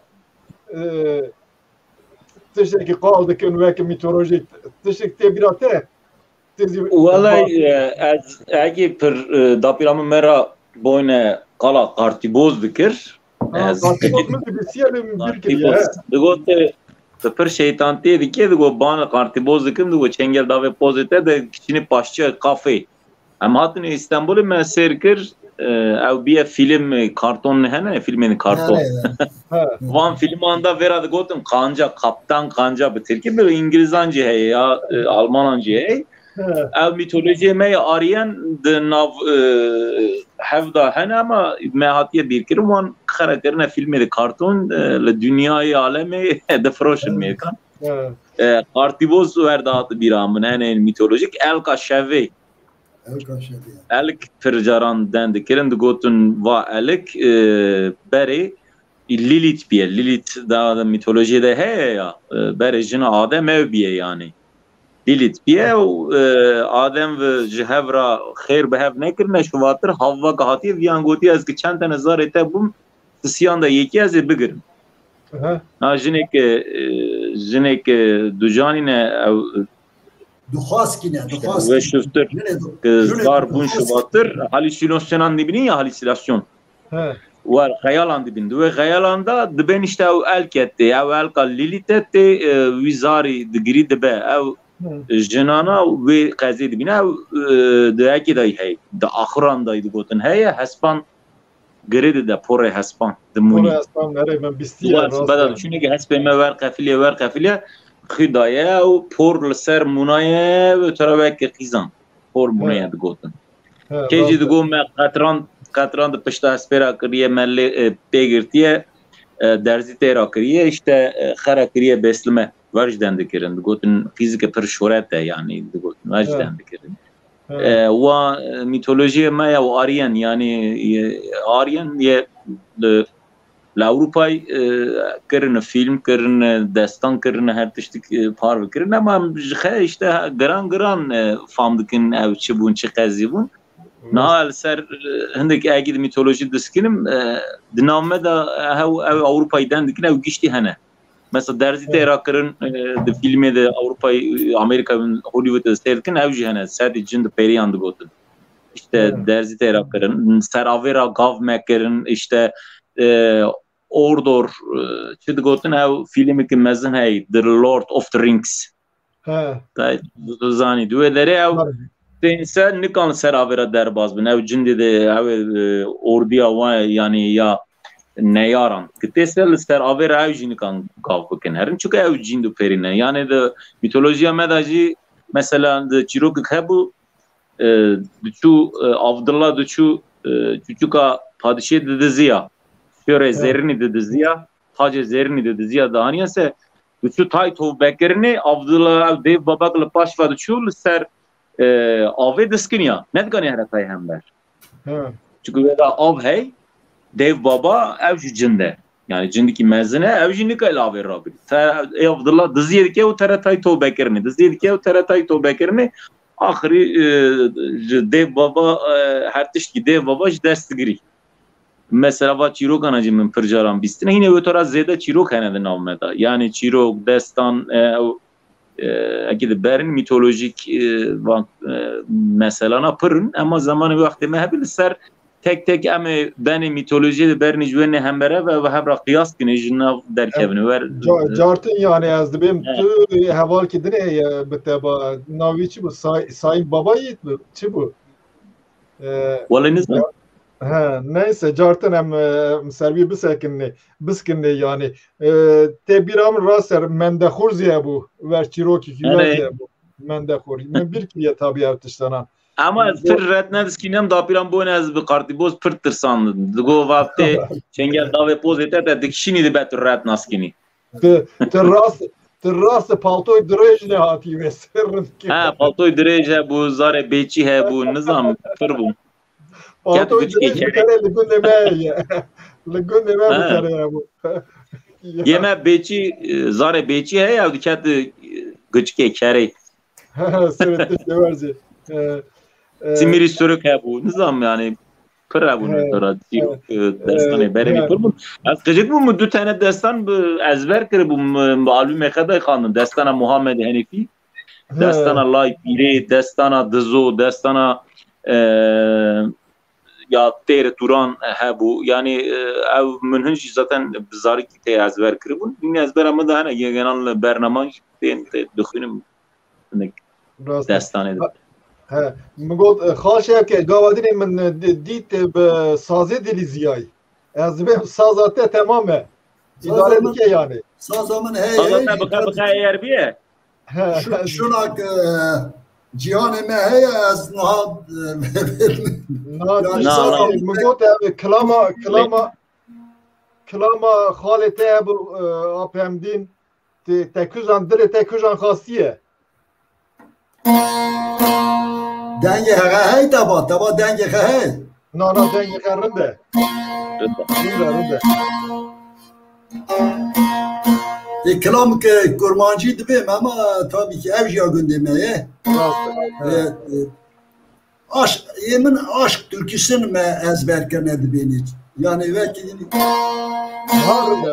tıştaki kaldık ünveki mitolojik tıştaki tebirate Vallahi agi per dapiramı mera boyne kala kartiboz dikir. Kartiboz mu gibi siyelim bir kere. Digote per şeytan te dike digo bana kartiboz dikim digo çengel dave pozite de kiçini paşça kafe. Ama hatun İstanbul'u men serkir ev bir film karton ne hene filmin karton. Van filmanda verad gotum kanca kaptan kanca bitir ki bir İngilizce hey ya Almanca hey. Ev mitoloji me arayan de nav hevda hene ama mehatiye bir kere van karakterine filmleri karton le dünyayı alemi de froşen mekan. Kartiboz verdat bir amın hene mitolojik el kaşevi. Elk fircaran dendi kirin de gotun va elk beri Lilith biye Lilith da mitolojide he ya beri jina Adem ev biye yani Lilith biye Adem ve cihevra khair behev nekirne şuvatır Havva kahati viyan goti az ki çend tane zar ete bum siyanda yeki az bigirin ha jinek dujani ne Duhaskine ve şüftür zar bun şuvatır halüsinasyon dibinin ya halüsinasyon var xeyalan dibin ve xeyalanda dibin işte ev elk etti ev elka lilit etti vizari digiri dibe ev jinana ve qazi dibin ev dayaki day hey da akhiran day digotin hey haspan gredi de pore haspan demuni pore haspan nere ben bistiye rast bada çünkü ki hasbeme var qafile khidaya ev por ser munaya ve tarafek qizan por munaya digotin keji digo me katran da pişta aspera kiriye melli pegirtiye derzi tera kiriye işte xara kiriye beslime vajden dikirin digotin fizike per şorete yani digotin vajden dikirin wa mitoloji ma ya Aryan yani Aryan ye Avrupa'yı kırın film kırın destan kırın her tiştik parv kırın ama işte gran famdikin ev çibun çıkazibun Nahal ser hindek agid mitoloji diskinim dinamme da ev Avrupa'dan dikin ev gişti hene. Mesela derzi terakırın de filmi de Avrupa'yı Amerika'nın Hollywood'da seyretken ev jihane sadece cinde periyandı gotu. İşte derzi terakırın seravera gav mekerin işte Ordor çıdı gotun ev filmi ki mezun hey The Lord of the Rings. Ha. Zani dueleri ev İnsan ne kan seravera derbaz bin ev cindi de ev ordiya var yani ya ne yaran kitesel seravera ev cindi kan kavken herin çünkü ev cindi perine yani de mitolojiye medaji mesela de çirok hebu şu Abdullah şu küçüka padişah dediziya şöyle zerini dediziya hacı zerini dediziya da haniyse şu tayto bekerini Abdullah dev babakla paşva şu ser avê diskiniya nedganê heretayê hember çünkü weda av hey dev baba ev jî cin de yani cindikî mezine ev jî nika avê rabî ey Abdullah diziyê dike û teretayî towbekirinê diziyê dike û teretayî towbekirinê axirî dev baba her tiştî dev baba ji dest digirî mesela va çîrokan jî min pir caran bîstin hînê wê tora zêde çîrok hene di nav me da yani çîrok destan اگه برن میتولوژیک مثلا پرن اما زمان وقتی محبل سر تک اما بین میتولوژی برن جوان هم بره و هم را قیاس کنه جنا در کبنه ور جارتن yani از دبیم تو حوال کی دنه بتبا ناوی چی bu Sayın Baba Yiğit mi çi bu vallahi ne ha neyse jartın hem servi biskinne yani tebiram raser mendehur ziya bu ver çiroki ki ziya bu mendehur men bir kiye tabi artıştana ama firret ne diskinem da piram bu az bir kartiboz pırtır sandım digo vakti çengel dave pozite de dikşini de betur rat naskini terras paltoy drejne hati ve sırrın ki ha paltoy dreje bu zare beçi he bu nizam pır bu Paltoy لگون نمه بتره ya bu. Yeme beçi zare beçi he ya dikat gıçke kere. Sırıttı severci. Simiri sürük he bu nizam yani pıra bunu tora destanı beremi pır bu. Az gıcık bu mu 2 tane destan ezber kır bu malume kadar kanun destana Muhammed Hanifi destana Lay Pire destana Dızo destana ya tere turan he bu yani ev münhünç zaten bizarı ki te ezber kiribun din ezber ama da hani genel bernamaj ten dukhunum destan edip he mugod khaşe ke gavadin men dit be saze deliziyay ez be sazate tamam idare dike yani sazamın hey sazate baka yer biye şuna cihan me hey az nahad مگوت کلاما خالته bu apemdin tekuzan dili tekuzan khasiye denge hey taba denge hey na denge karında rında kelam ke kurmancı dibe ama tabii ki ev ya gündemeye aşk yemin aşk türküsünü mü ezber kernedi beni yani belki bağırında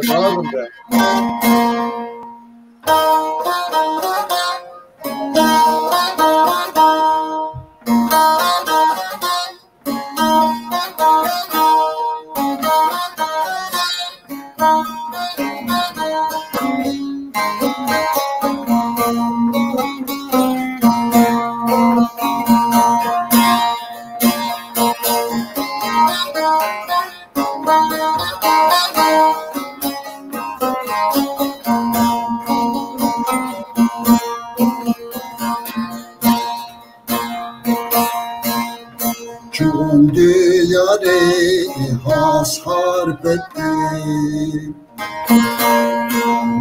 چون دیاری هاسهار بدیم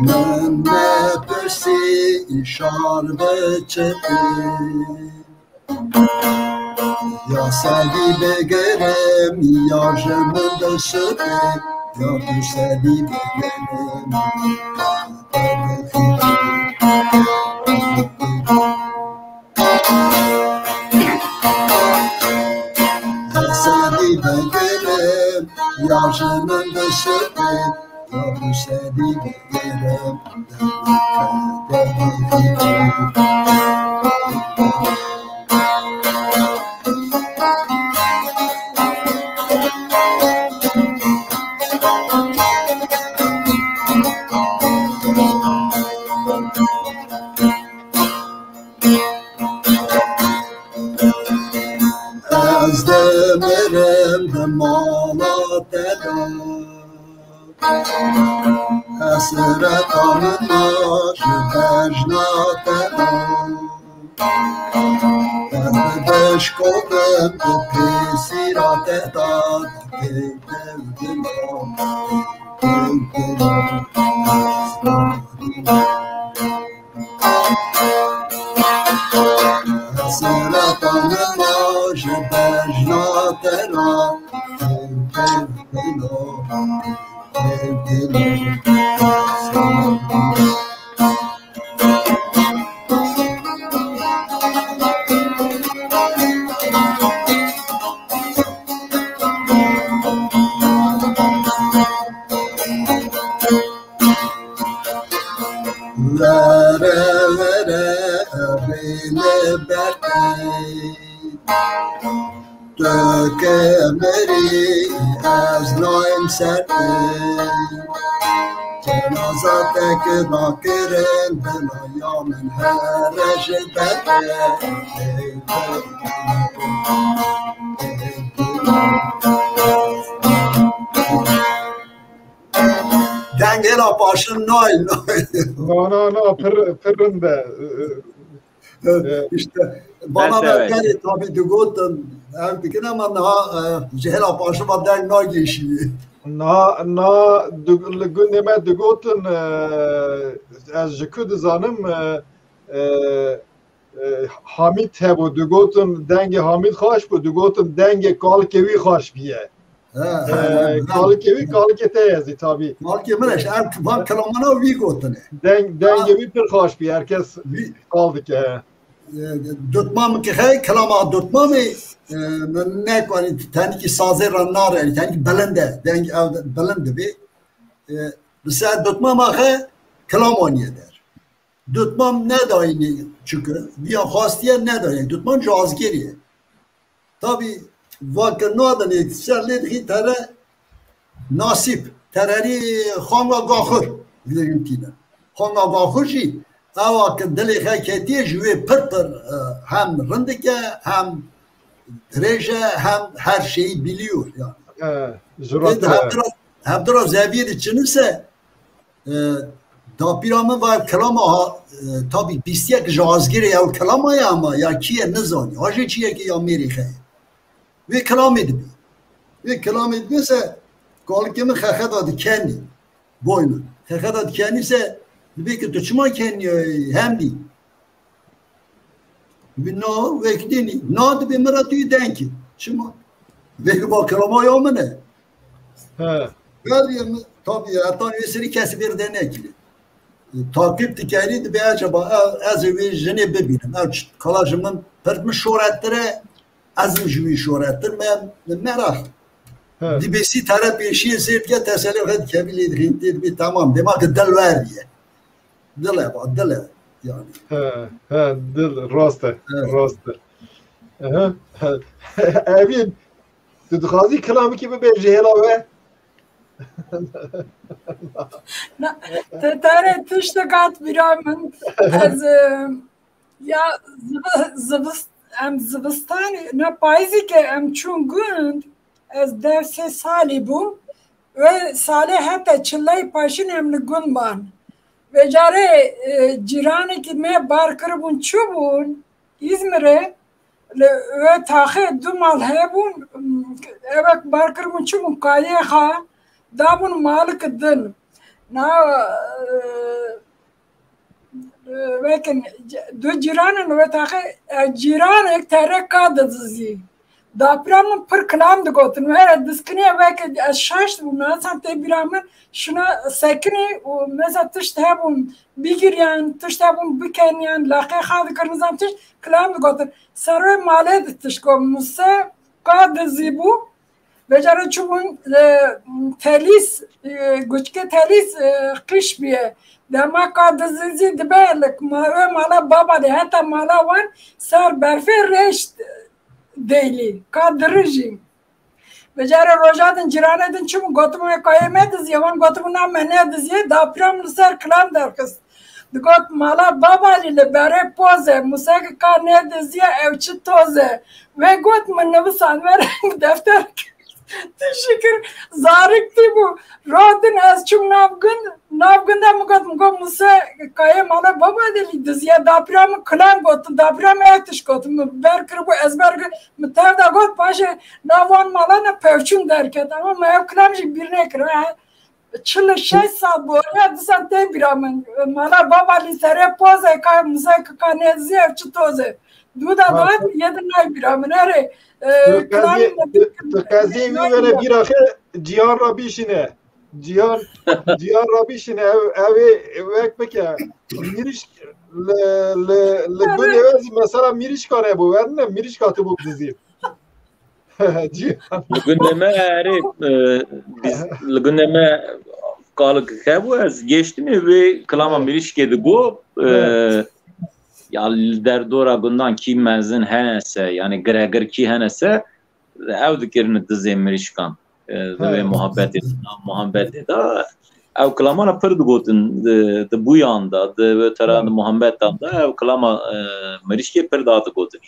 من نپرسی شار بچدیم یا سلی بگرم یا جمن بشدیم یا تو سلی بگرم یا سلی بگرم یا جمن بشدیم یا تو سلی بگرم از دمرم دمالا دلم حسرت آمنا جبجنا دلم از بشکوبم پیسی را دداد دل دلم حسرت آمنا جبجنا دلم وره وره بینه برده دکه مری از نایم سرده جنازت که ناکرن بلایا من هرش بده دنگلا پاشن نایل نه پرنده işte bana verdi tabii dugotan hem dikine ama cehla paşa vadar na geçiyor. Na gündeme dugotan az jkud zanım Hamid hebu dugotan denge Hamid xoş bu dugotan denge kalkevi xoş biye. Kalkete yazı tabii. Kalkeviş hem ben kelamana vi gotane. Dengevi bir xoş biye herkes kaldı ki. Dutmam ki hay kelama dutmam ne kani tani ki sazı ranar yani tani ki belende denge belende bir mesela dutmam hay kelam oynuyor der. Dutmam ne dayını çünkü bir hastiye ne dayını dutmam cazgiriye. Tabi vakit nadan yetişerler tere nasip tereri xanga gahur bileyim ki xanga gahurji اوا که دلی خیلی جوی پر هم رندگه هم درجه هم هر şeyi biliyor yani. Hem de zeviyet içinse da piramı var kelama tabi bistiye ki jazgire ya kelama ya ama ya kiye nizani acı kiye ki Amerika ve kelam edip ve kelam edipse kalkımı xaxada kendi boynu xaxada kendise Belki de çuma kendi hem değil. Bir no vekdini, no de bir meratı denki. Çuma. Belki bakalım o yok mu ne? He. Galiba tabii hatta üyesini kesip bir denekli. Takip dikeri de bir acaba az bir jene bebinim. Kalajımın pertmiş şöhretlere az mı şöhrettir ben merak. Dibesi taraf bir şey sevke teselli et kebili bir tamam demek ki del ver diye. Dile bak dile yani. Dil raste. Evin dudukazı kelamı gibi bir cehla ve Tare tiştekat biramın az ya zıbıstan ne payzi ki em çungund az devse sali bu ve sali hatta çillay paşın emli gunban ve care cirani ki me barkır bun çubun İzmir'e و تاخه دو مال هبون اوک بارکرمون چون کایه خا دابون مالک دن نا وکن دو جیران و تاخه جیران یک تره کاد زی داپرام پر کلام دگوتن و دسکنی وک اششت و مثلا تبرامن شنا سکنی و مثلا تشت هبون بگیریان تشت هبون بکنیان لاقی خاد کرنزم تشت کلام دگوتن سر ماله تشت کو موسه کاد زیبو بجاره چون تلیس گوچکه تلیس قش بیه دما کاد زیزی دبالک مالا بابا ده حتی مالا وان سر برفی رشت دیلی کاد رژیم بجاره روزادن جیرانه دن چون گوتم کایمه دزیه وان گوتم نام منه دزیه داپرام سر کلام درکست دگوت مالا بابا لیله بره پوزه موسیقی کار نه دزیه او چه توزه و گوت من نویسان ورنگ دفتر تشکر زارکتی بو رادن از چون نافگن دم گوت موسیقی کای مالا بابا لیله دزیه داپرام کلام گوت داپرام اکتش گوت برکر بو ازبرگ متر دا گوت باشه ناوان مالا نه پرچون درکت اما ما کلامش بیرنه کرده 46 سال بوده دستان تبرامن مالا بابا لی سره پوزه که موسیقی کانیزی چه توزه دو دادات یه دنای برامن اره تو کازی ویوره بیر آخه جیان را بیشینه جیان را بیشینه اوی وقت بکه میریش لگونه وزی مثلا میریش کاره بو ورنه میریش کاته بو دزی لگونه اره لگونه kalık bu az geçti mi ve klama miriş kedi bu ya der dora gundan ki menzin henese yani Gregor ki henese ev dikerini dize mirişkan ve muhabbet da ev klama pır dugotin de bu yanda de taran muhabbetten da ev klama miriş ki pır da dugotin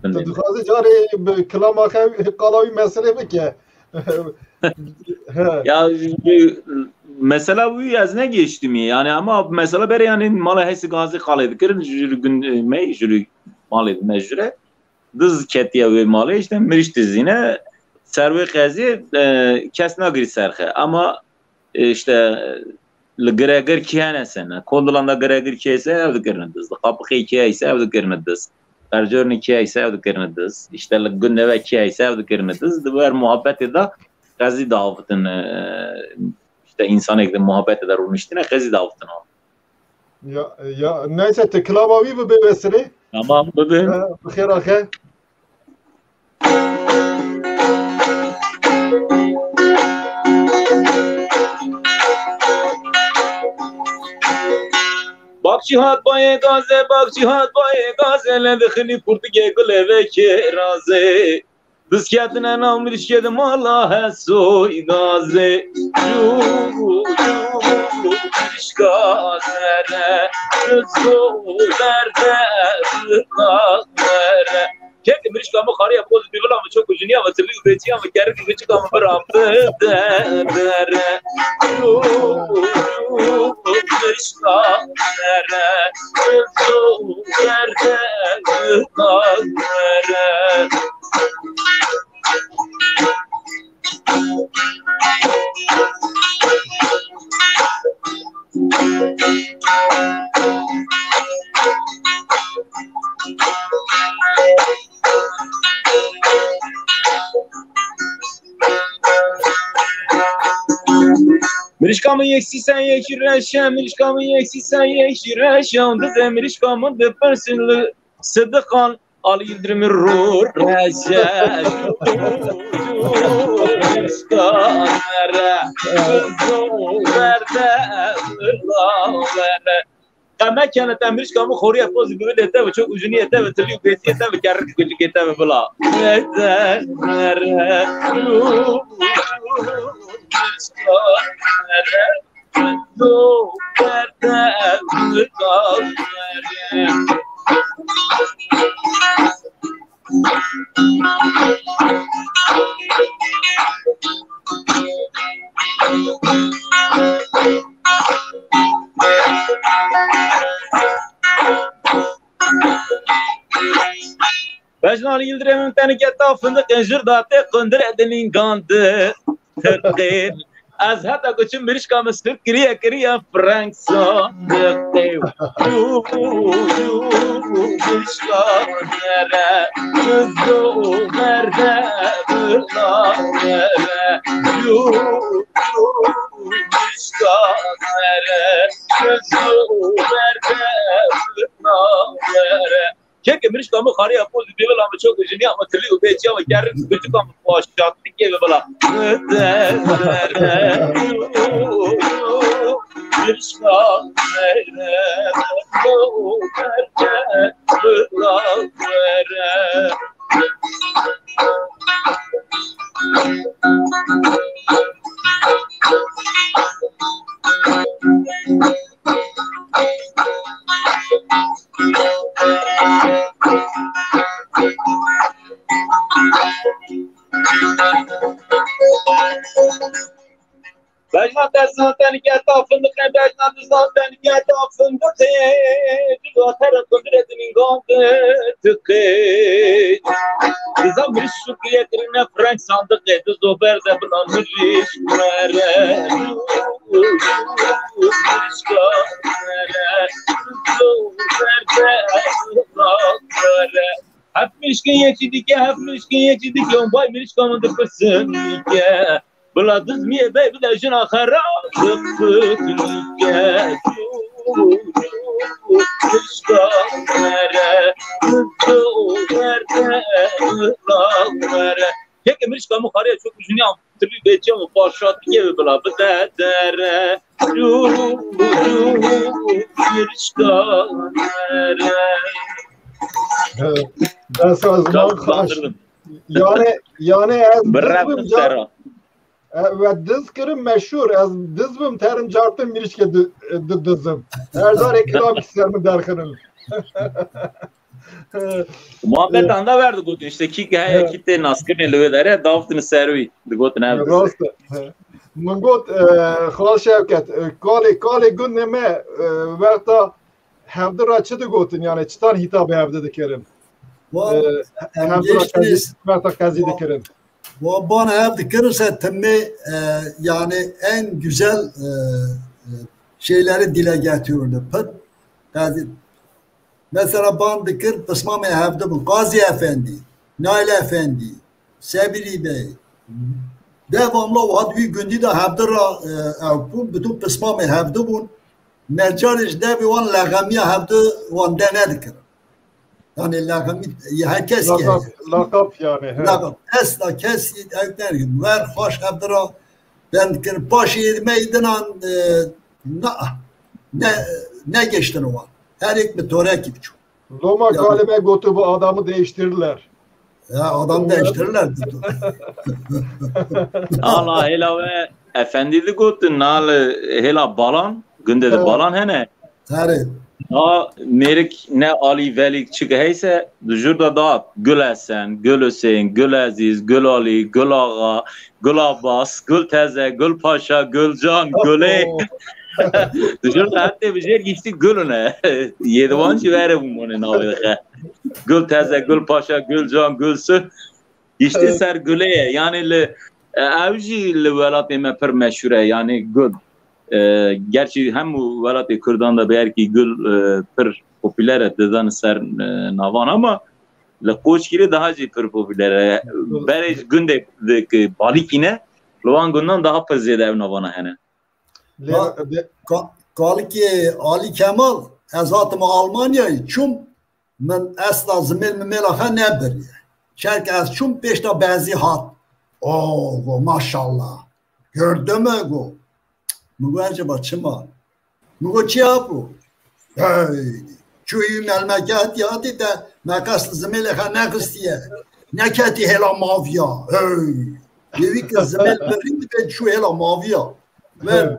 Duhaze cari klama kalavi mesele mi ki ya mesela bu yazına geçti mi yani ama mesela beri yani mala hesi gazi kalıydı kırın jüri gün me jüri malı mecre dız ketiye ve malı işte miriş dizine serve gazi kesna gri serhe ama işte Gregor kiyanesene kondulanda Gregor kiyese evde kırın dız kapı kiyese evde kırın dız Erjörni kiyese evde kırın dız işte günneve kiyese evde kırın dız bu her muhabbeti de Gazi davettin işte insan ekle muhabbet eder onun işte ne gazi davettin o. Ya neyse teklamavi bu bebesini. Tamam bebeğim. Bixir axe. Bak cihat baye gaze le dkhili kurtge gule ve keraze Bisketine namriş kedi mala hesoy gaze Rişkazere Rızolerde Rızkazere Kek mirişkamı karıya poz bivla mı çok ucunu ama tırlı üretici ama gerek küçük ama bıraktı dere Rişkazere Rızolerde Rızkazere Mirişkamın yeksisen yeşireşe, mirişkamın yeksisen yeşireşe, Dize mirişkamın depersinli sıdıkan, Al yıldırımı ruh reşe, Mirişkamere, Zolverde, Zolverde. Kamek kânet mirişkamı xoriye poz güvül ete ve çok ucunu ete ve tırlıyı besi ete ve kerrik küçük ete ve bula. Ete, mere, Bajnal Yıldırım'ın teneketa fındık enjirdatı kundur edinin gandı. Tırkir. Az hatta küçük bir işkamı sırf kiriye Frank sandık. Işkamere kızı merde bırakmere. Işkamere kızı merde bırakmere. Çünkü bir işkamı karı yapıldı diyorlar ama çok üzülüyor ama tırlıyor beçi ama yarın küçük ama başlattık gibi bala. Bir işkamere bırakmere. Bajna dersan teneketa fındık bajna dersan teneketa fındık Duvara kudretinin gandı tıkı Dizam bir şükriyetirine Frank sandık Zober de bulanır işkere Hep mişkin yeçidike, hep mişkin yeçidike Bay mişkamındır pısınike Buladız miye bey bir de jina karadık pısınike Mişkamere, Zober bulanır Yeke mişkamı karıya çok üzülüyor Tırlı beçem o başlatı gibi bula bu dedere Mişkamere Ben sana zaman karşı. Yani ve dizkirim meşhur. Az dizbim terim cartım mirişke dizim. Her zaman ekran kişilerimi derkanım. Muhabbet anda verdik o işte kitte naskırne lövedere daftını servi digot ne Rost. Mungot xal şevket kali gün neme vaqta hevdir açıdı gotin yani çıtan hitap hevde dikerim. Hevdir açıdı vaqta kazi dikerim. Bu bana hep dikirse temme yani en güzel şeyleri dile getiriyordu. Mesela bana dikir pısmamı hevde bu Gazi Efendi, Nail Efendi, Sebili Bey. Devamlı o had bir gündü de hevdira bütün pısmamı hevde bun. Necariş de bir van lagamiye hevde van denedikir. Yani lagami herkes ki. Lakap yani. Lakap. Esla kes evler gibi. Ver hoş hevdira. Ben dikir başı yedmeydinan ne geçtin o var. Her ekme torek gibi çok. Loma kaleme gotu bu adamı değiştirirler. Ya adam değiştirirler. Allah hela ve efendili gotu nal hela balan günde de balan hene. Evet. Ha merik ne Ali Veli çıkaysa dujurda da Gül Esen, Gül Hüseyin, Gül Aziz, Gül Ali, Gül Ağa, Gül Abbas, Gül Teze, Gül Paşa, Gül Can, Güley. Dujurda hatta bir yer geçti Gül'üne. Yedivancı vere bu onun adı. Gül Teze, Gül Paşa, Gül Can, Gülsü. İşte ser Güley'e yani evci velatı me per meşhure yani Gül. Gerçi hem velatı Kürdan'da belki Gül per popüler dedan ser navan ama le Koçgiri daha per popüler. Berej günde balikine Lovan günden daha fazla ev navana hene. Kal ki Ali Kemal ez hatım Almanya'yı çum men esla zimil melaha neber. Çünkü ez çum peşta benzi hat. Oo maşallah. Gördün mü go? Mugo acaba çıma. Mugo çi yapı? Hey. Çuyu melmekat yadi de nakaslı zimeleha ne kıstiye. Ne kati hela mavya. Hey. Yevi ki zimel berindi ben şu hela mavya. Ve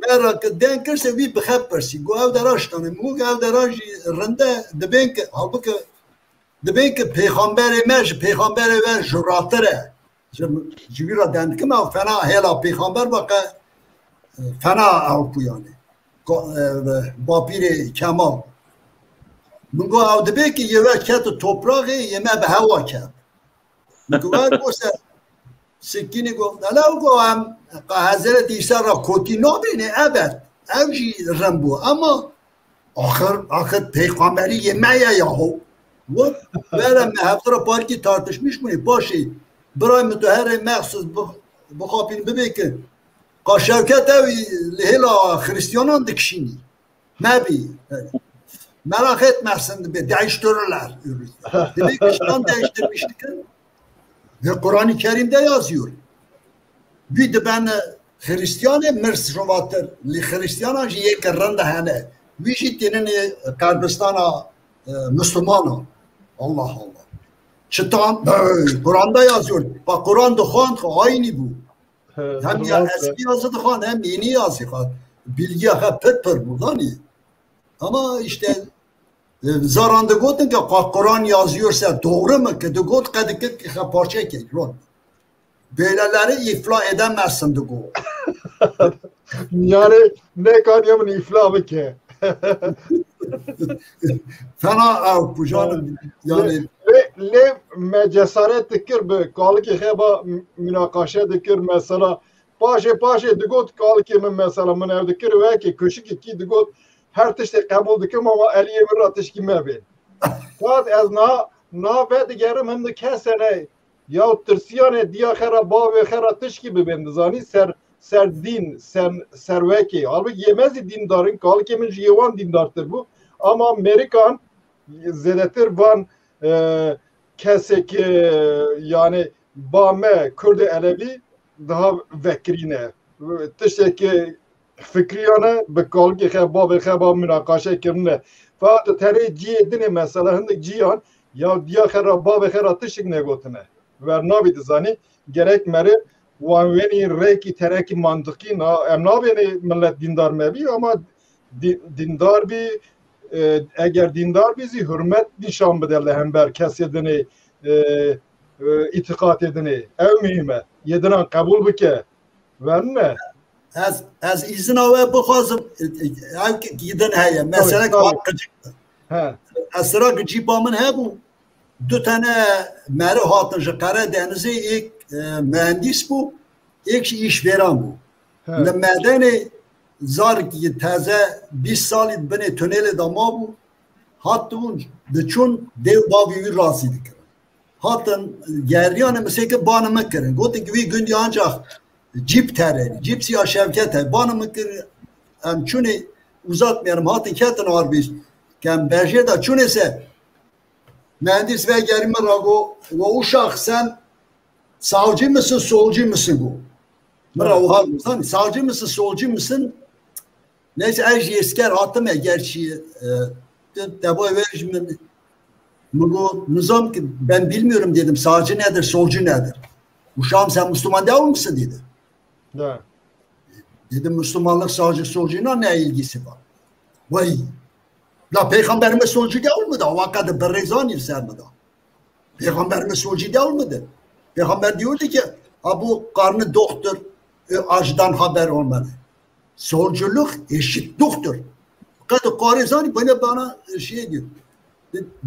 merak denkerse bir bexeppersi. Go ev deraştanı. Mugo ev deraş rende debek halbuki debek peygamberi mej peygamberi ve juratere. Cibira dendikim ev fena hela peygamber baka fena avku yani. Babiri Kemal. Mungo avde be ki yeve ket toprağı yeme be hava ket. Mungo var olsa sikini go ala go am Hazreti İsa ra koti no bine evet evji rambu ama ahir peygamberi yemeye yahu. Bu verem hafta parki tartışmış mı? Başı برای متحر مخصوص بخوابین ببین قاشوکت اوی لهلا خریستیانان دکشینی مبی merak etmezsin be değiştirirler. Demek ki İslam değiştirmiştik. Ve Kur'an-ı Kerim'de yazıyor. Bir de ben Hristiyanı mırsıvatır. Li Hristiyanı jiye kerranda hane. Bir ciddenin Karbistan'a Müslümanı. Allah Allah. Çıtan, Kur'an'da yazıyor. Bak Kur'an'da aynı bu. Hem ya eski yazıdı hem yeni yazı. Bilgi pet buradan iyi. Ama işte zaranda gotun ki Kur'an yazıyorsa doğru mu ki? Got kadıkı ki parça ki. Böyleleri iflah edemezsin de go. Yani ne kanımın iflahı ki? Fena av pujanım yani. Le me cesaret dikir be kalı ki heba münakaşa dikir mesela paşe digot kalı ki mesela mınav dikir ve ki küçük iki digot her tişte kabul dikim ama eliye bir atış kime be. Fakat az na ve digerim hem de kesene ya tırsiyane diya khara ba ve khara tiş gibi ben zani ser din ser veki halbuki yemezi dindarın kalı ki min jivan dindartır bu ama Amerikan zedetir van kesek yani Bame Kürdü Alevi daha vekirine tişteki fikriyane bekal ki khaba münakaşa kirne fakat tere ciye dine mesela hindik cihan ya diya khara ba ve khara tişik ne gotine ver nabi dizani gerek meri vanveni reki tereki mantıki na emnabeni millet dindar mebi ama dindar bir eğer dindar bizi hürmet nişan bedelle hember kesedini itikat edini ev mühime yediren kabul bike verne az izin ave bıkhazım giden heye mesela kalkacak asra gcibamın he bu dü tane meri hatın jikare denizi ilk mühendis bu ilk işveren bu medeni zar ki taze 20 salı beni tüneli dama bu hattun de çun dev bavi bir rasidi kır hattın geryanı mesela bana mı kırın gotin gibi gün ancak cip tereri cip siyah şevket bana mı kırın hem çunu uzatmayalım hattın ketin var biz kem berje da çun ise mühendis ve gerime rago ve uşak sen savcı mısın solcu musun bu Mıra savcı mısın solcu musun neyse her esker hattım gerçi deva verişimin bu nizam ki ben bilmiyorum dedim sağcı nedir solcu nedir uşağım sen Müslüman değil misin dedi dedim Müslümanlık sağcı solcuyla ne ilgisi var vay la peygamberimiz solcu değil mi da o vakada berrezani sen mi da peygamberimiz solcu değil midir peygamber diyordu ki bu karnı doktor acıdan haber olmalı solculuk eşitliktir. Fakat Karizani bana şey diyor.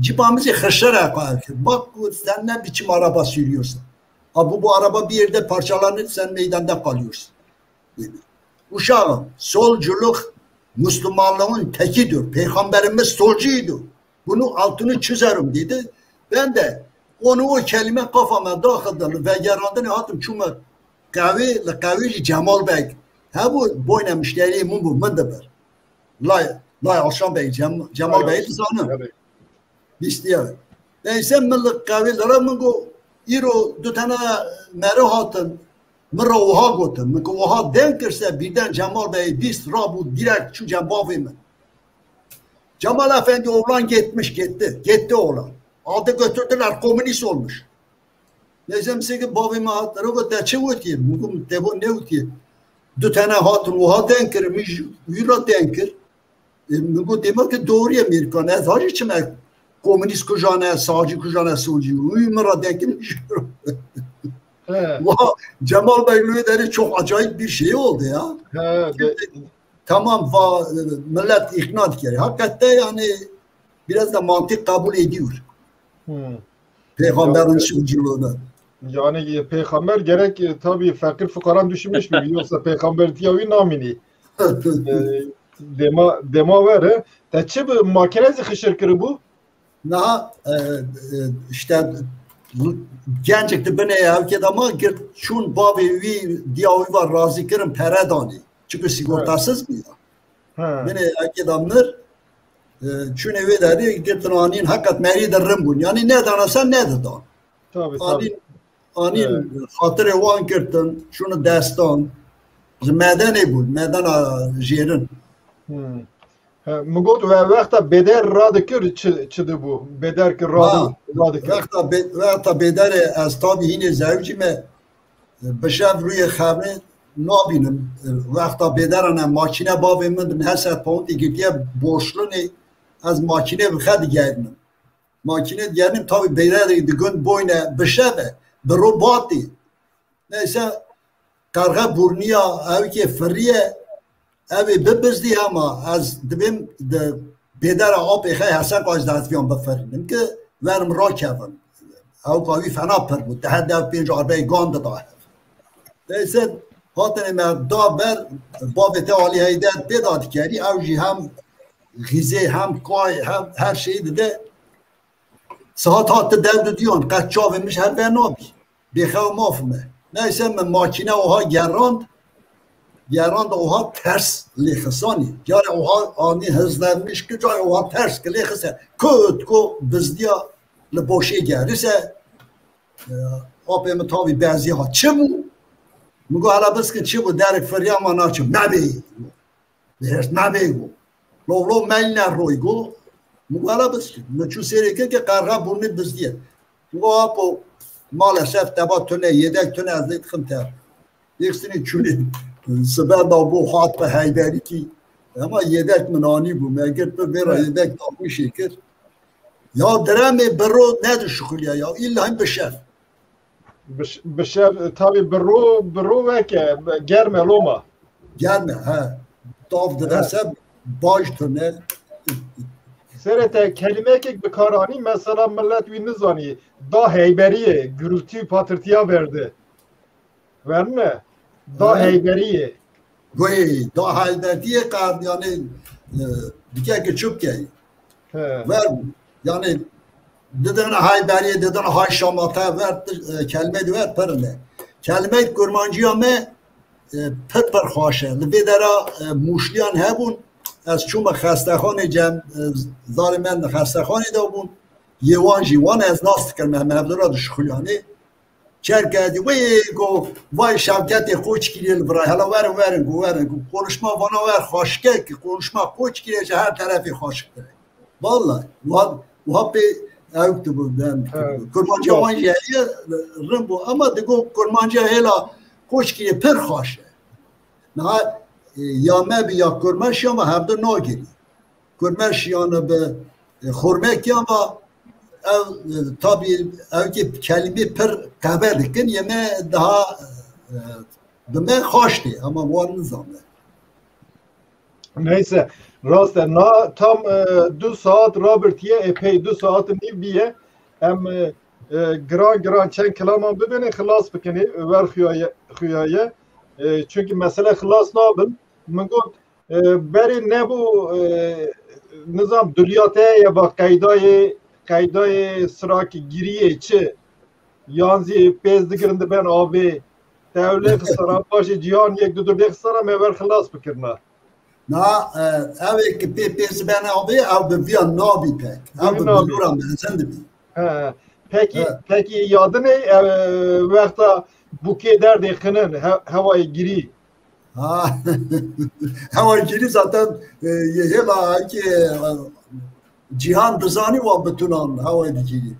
Cibamızı hışıra koyar. Bak sen ne biçim araba sürüyorsun. Bu araba bir yerde parçalanır sen meydanda kalıyorsun. Dedi. Uşağım solculuk Müslümanlığın tekidir. Peygamberimiz solcuydu. Bunu altını çizerim dedi. Ben de onu o kelime kafama dağıttım ve yarandığını hatım çumak kahve Cemal Bey. Ha bu boyna müşteri bu mındır. La Alşan Bey Cemal Bey sanım. Bistiyor. Neyse millet kahvelere mungo iro du tane meri hatın mıra oha gotun. Mungo oha denkirse birden Cemal Bey bist rabu direkt şu cembavı mı? Cemal Efendi oğlan gitti. Gitti oğlan. Aldı götürdüler komünist olmuş. Neyse mesela babamı hatları götürdü. Çe ötüye? Mungo devo ne ötüye? Du tane hatun oha denkir, yura denkir. Bu demek ki doğru Amerikan. Ez hacı çimek komünist kujana, sağcı kujana, solcu. Uyumlara denkir. Cemal Bey'le çok acayip bir şey oldu ya. Tamam millet ikna etti. Hakikaten yani biraz da mantık kabul ediyor. Peygamberin sunuculuğunu. Yani peygamber gerek tabii fakir fukaran düşünmüş mü? Yoksa peygamber tiyavi namini. Dema vere. Ta çi bu makinezi xişir bu? Na işte gencekti bine evket ama çun babi vi diyavi var razı kirim peredani. Çünkü sigortasız mı ya? Bine evket amnır çun evi dedi girtin anin hakikat meri derrim bun. Yani ne danasan ne dedan. Tabii. Anin hatırı wan girtin şunu destan. Medeni bun. Medena jerin. Mugot ve vaqta beder radikir çıdı bu. Beder ki radikir. Vaqta beder az tabi yine zevcime bişev ruy xavne nabinin. Vaqta bederane makine babı min her saat pounti gidiye boşlu ne az makine bixed geldim. Makine diyelim tabi beder digun boyne bişeve bir roboti. Neyse karga burniya ev ki friye evi bibizdi ama az dibim de bedar abi xey hasan qaç dazviyan beferinim ki verim rakevim او قوی فنا پر بود ده ده پنج آربه گاند داره نيسا هاتن ما دابر بابت عالی هیدر بداد کردی او جی هم غیزه هم قای هم هر şeyi de saat hattı devdi diyorsun kaç çavmış her bernabı بخو مافمه neyse من makine oha gerand oha ters lehsani yani oha ani hızlanmış ki cay oha ters ki lehse kut ko bizdiya لبوشی گردیسه آبی متابی بعضی ها چه مو میگو حالا بس که چه بود درک فریام آنا چه نبی بهش نبی گو لولو میل نروی گو میگو حالا بس که مچو سری که قرغه بونی بزدیه میگو آبو مال شف تبا تونه یدک تونه از لیت خمتر یک سنی چونی سبر دابو خاط به حیدری کی اما یدک منانی بو مگر تو برا یدک دابو شکر Ya drame bero ne düşükülüyor ya illa hem beşer. Beşer tabi bero veke germe loma. Germe ha. Tav derse baş tane. Serete kelime ki bir karani mesela millet bir nizani da heyberiye gürültü patırtıya verdi. Verme. Da heyberiye. Goy da heyberiye kar yani dike küçük ki. Ver yani dedin hayberiye dedin hay şamata ver kelime ver perle kelime kurmancıya me per xoşe libedara muşliyan hebun az çuma xastaxane cem zalimen xastaxane da bun yewan jiwan az nas kelme mevdura düşkülani çerkedi ve go vay şavketi koç kiril bra hala verin konuşma bana ver xoşke ki konuşma koç kirece her tarafı xoşkdır vallahi وهابي أكتب دم كرمانجا وانجا هي رمبو أما دقو كرمانجا هلا كوشكي برخاشه نه یا ما بیا کرمش یا ما هم دو ناگیری کرمش یا نه به خورمک یا ما tabi evki kelime per kaber dikin yeme daha deme hoştu ama var nizamı. Neyse rast na tam 2 saat Robert'ye epey 2 saat niye hem gran çen kelaman bibine xlas bikini ver xuyaya çünkü mesele xlas nabın mıgut beri ne bu nizam dünyate ya bak kaydayı sıraki giriye çi yanzi bezdigirinde ben abi devlet xsara başı cihan yek düdürde xsara mever xlas bikirna Na, ev ki pepesi ben abi, ev bir nabi pek. Ev biliyorum ben sen de bil. Peki yadı ne? Vaqta buke derdi kının havayı giri. Havayı giri zaten yehela ki cihan dızani var bütün an havayı giri.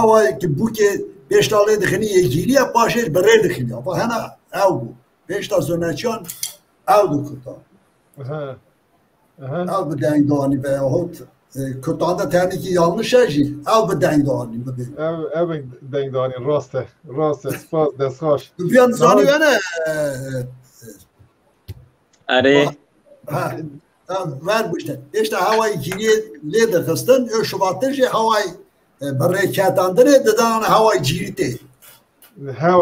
havayı ki bu ki 5 tane dikini yekiliye paşe bere dikini. Ama hena ev bu. 5 tane zöneçan ev du kutan. Ev bu denk doğani ve yahut kutanda tane ki yanlış şey. Ev bu denk doğani. Ev denk doğani. Raste. Spas deshoş. Bir an zanı ne? Are ver bu işte. İşte havayı geriye leder kıstın. Şubat'ta havayı bereketandırı dedan havayı girite.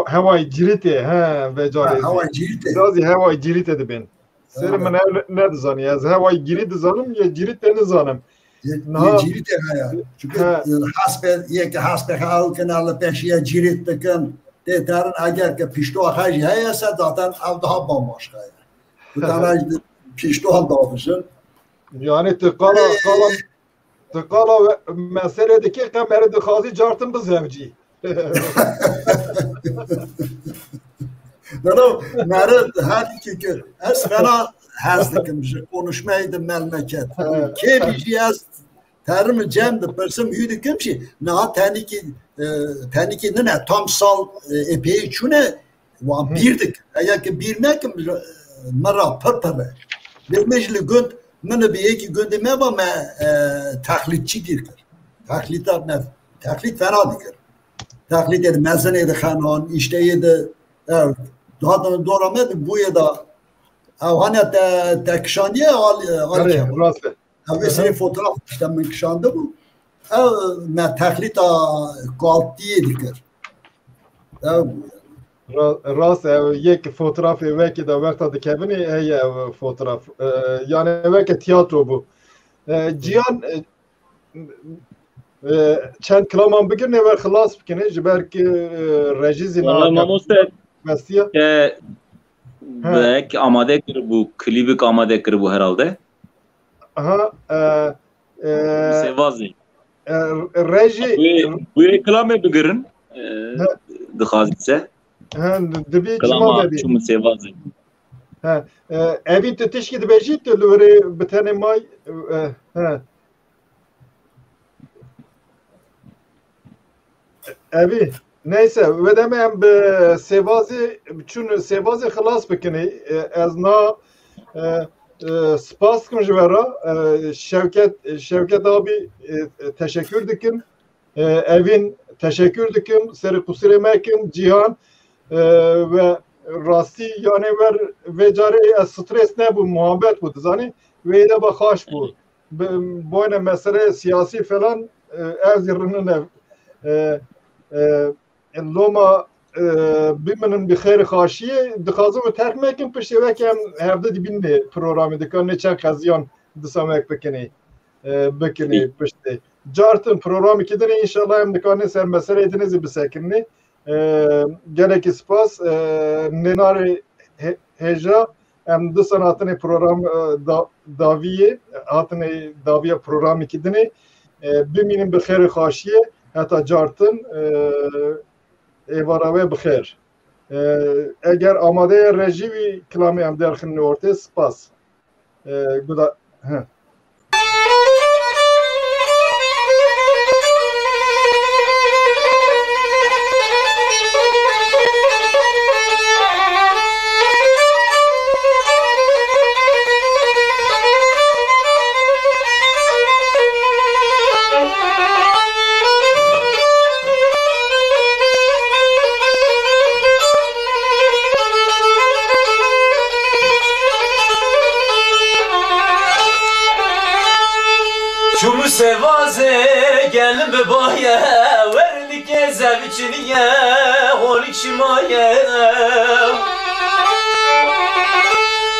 Havayı girite. Becari. Havayı girite. Razı havayı girite de ben. Senin ben ne dizanı ya? Havayı girite zanım ya girite ne zanım? Girite ya. Çünkü hasbe kanalı peşiye girite kan. Detarın eğer ki pişto hacı hayasa zaten ev daha bambaşka ya. Bu tane piştohan dağıtışın. Yani tıkala meseledeki kamera dıkazı cartın bu zevci. Merad her ki esmena hazdıkım konuşmaydı memleket. Ki bir şey az terimi cemde persem yüdüküm şey. Na teniki ne tam sal epey çune van birdik. Eğer ki birmekim mara pırpırı. Demecli günd mene bir ki gündeme ama taklitçi dirker. Taklit fena dirker. Taklit edi mezene edi kanon işte edi daha da doğramadı bu ya da hani tekşaniye Araya burası. Ve senin fotoğraf işte min kişandı bu. Me taklit kaltiye dirker. Rast yek fotoğrafı belki de vakti dikevini fotoğraf yani belki tiyatro bu. Cihan çend klaman bugün ne var xalas bikine belki rejizina. Vallahi mamoste. Mestiya. Belki amade kır bu klibik amade kır bu herhalde. Aha. Sevazi. Reji. Bu reklamı bigirin. Dıkazitse. Dibi Klama çumu sevazi. Evi tişki de bejit lore bitene may evi neyse ve demem be sevazi çün sevazi xalas bikini az na spas kunjvera Şevket abi teşekkür dikim evin teşekkür dikim seri kusure mekim Cihan ve rasti yani ver ve cari stres ne bu muhabbet bu zani ve de bakaş bu boyuna mesele siyasi falan erzirinin loma biminin bir xeyr xaşiye dixazı ve termekin pişti ve kem hevde dibinde programı dikan ne çek kaziyan disamek bekeni pişti cartın programı kidir inşallah hem dikan ser mesele ediniz bir sekinli gerek ispas nenari heja hem de sanatını program daviye hatını daviye programı kidini biminin bir xeyr xaşiye hatta cartın evara ve bixer eğer amade rejivi klami hem derxin orta spas guda Sevaze gelin be boya verlik ezev içiniye holik şimaye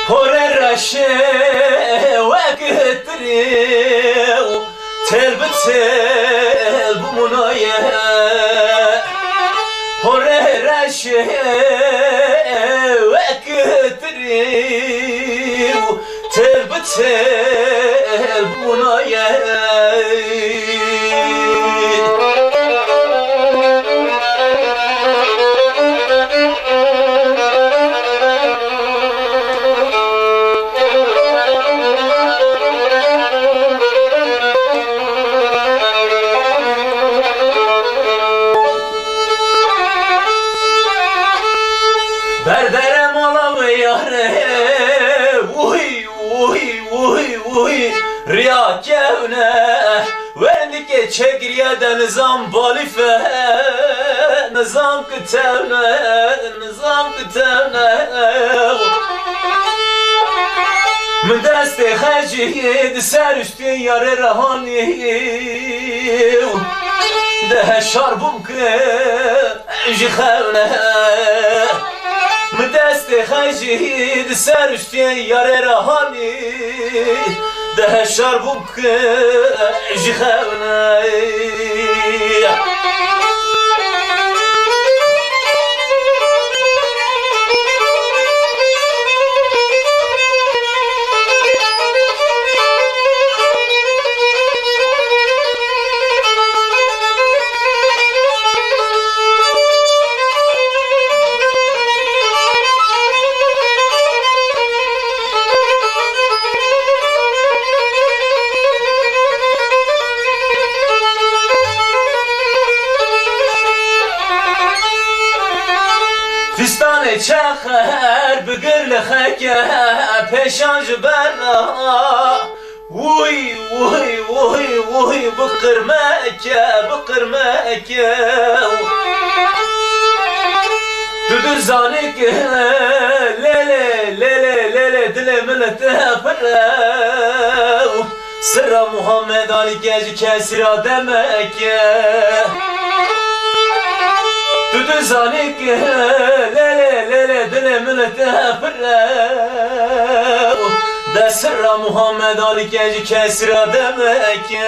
hore raşe ve gıttri tel betel bu munaye hore raşe ve gıttri tel betel bu munaye çekiriye de nizam balife nizam kütevne من دست خجید سر اشتی یار رهانی ده شربم که جی خونه من دست خجید سر اشتی یار رهانی ده شربم که جی خونه فستان چخر بگر لخکه پیشان جبرنا وی وی وی وی بقرمکه تو دزانی که لیله دل من تفره سر محمد علی کسی را دمکه تو دزانی که لیله دل من تفره ده سر محمد علی کسی را دمکه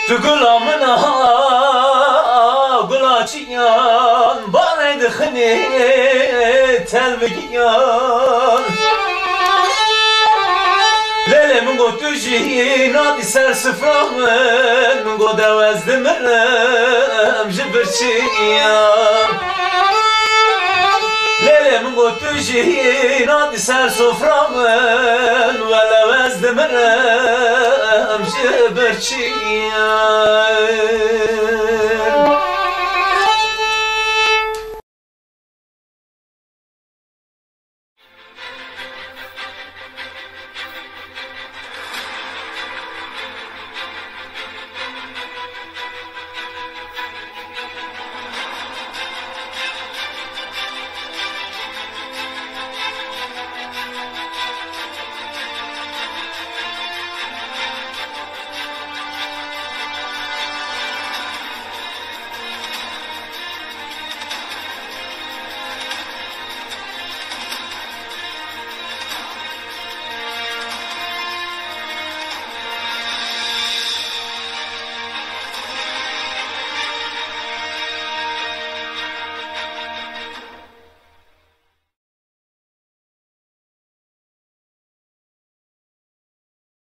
تو گلامنا گلاچیان بانه دخنی تلوگیان لیله من گو تو جی نادی سر سفرامن من گو دوز دمرم جبرچیان لیله من گو تو جی نادی سر سفرامن ولا وز دمرم جبرچیان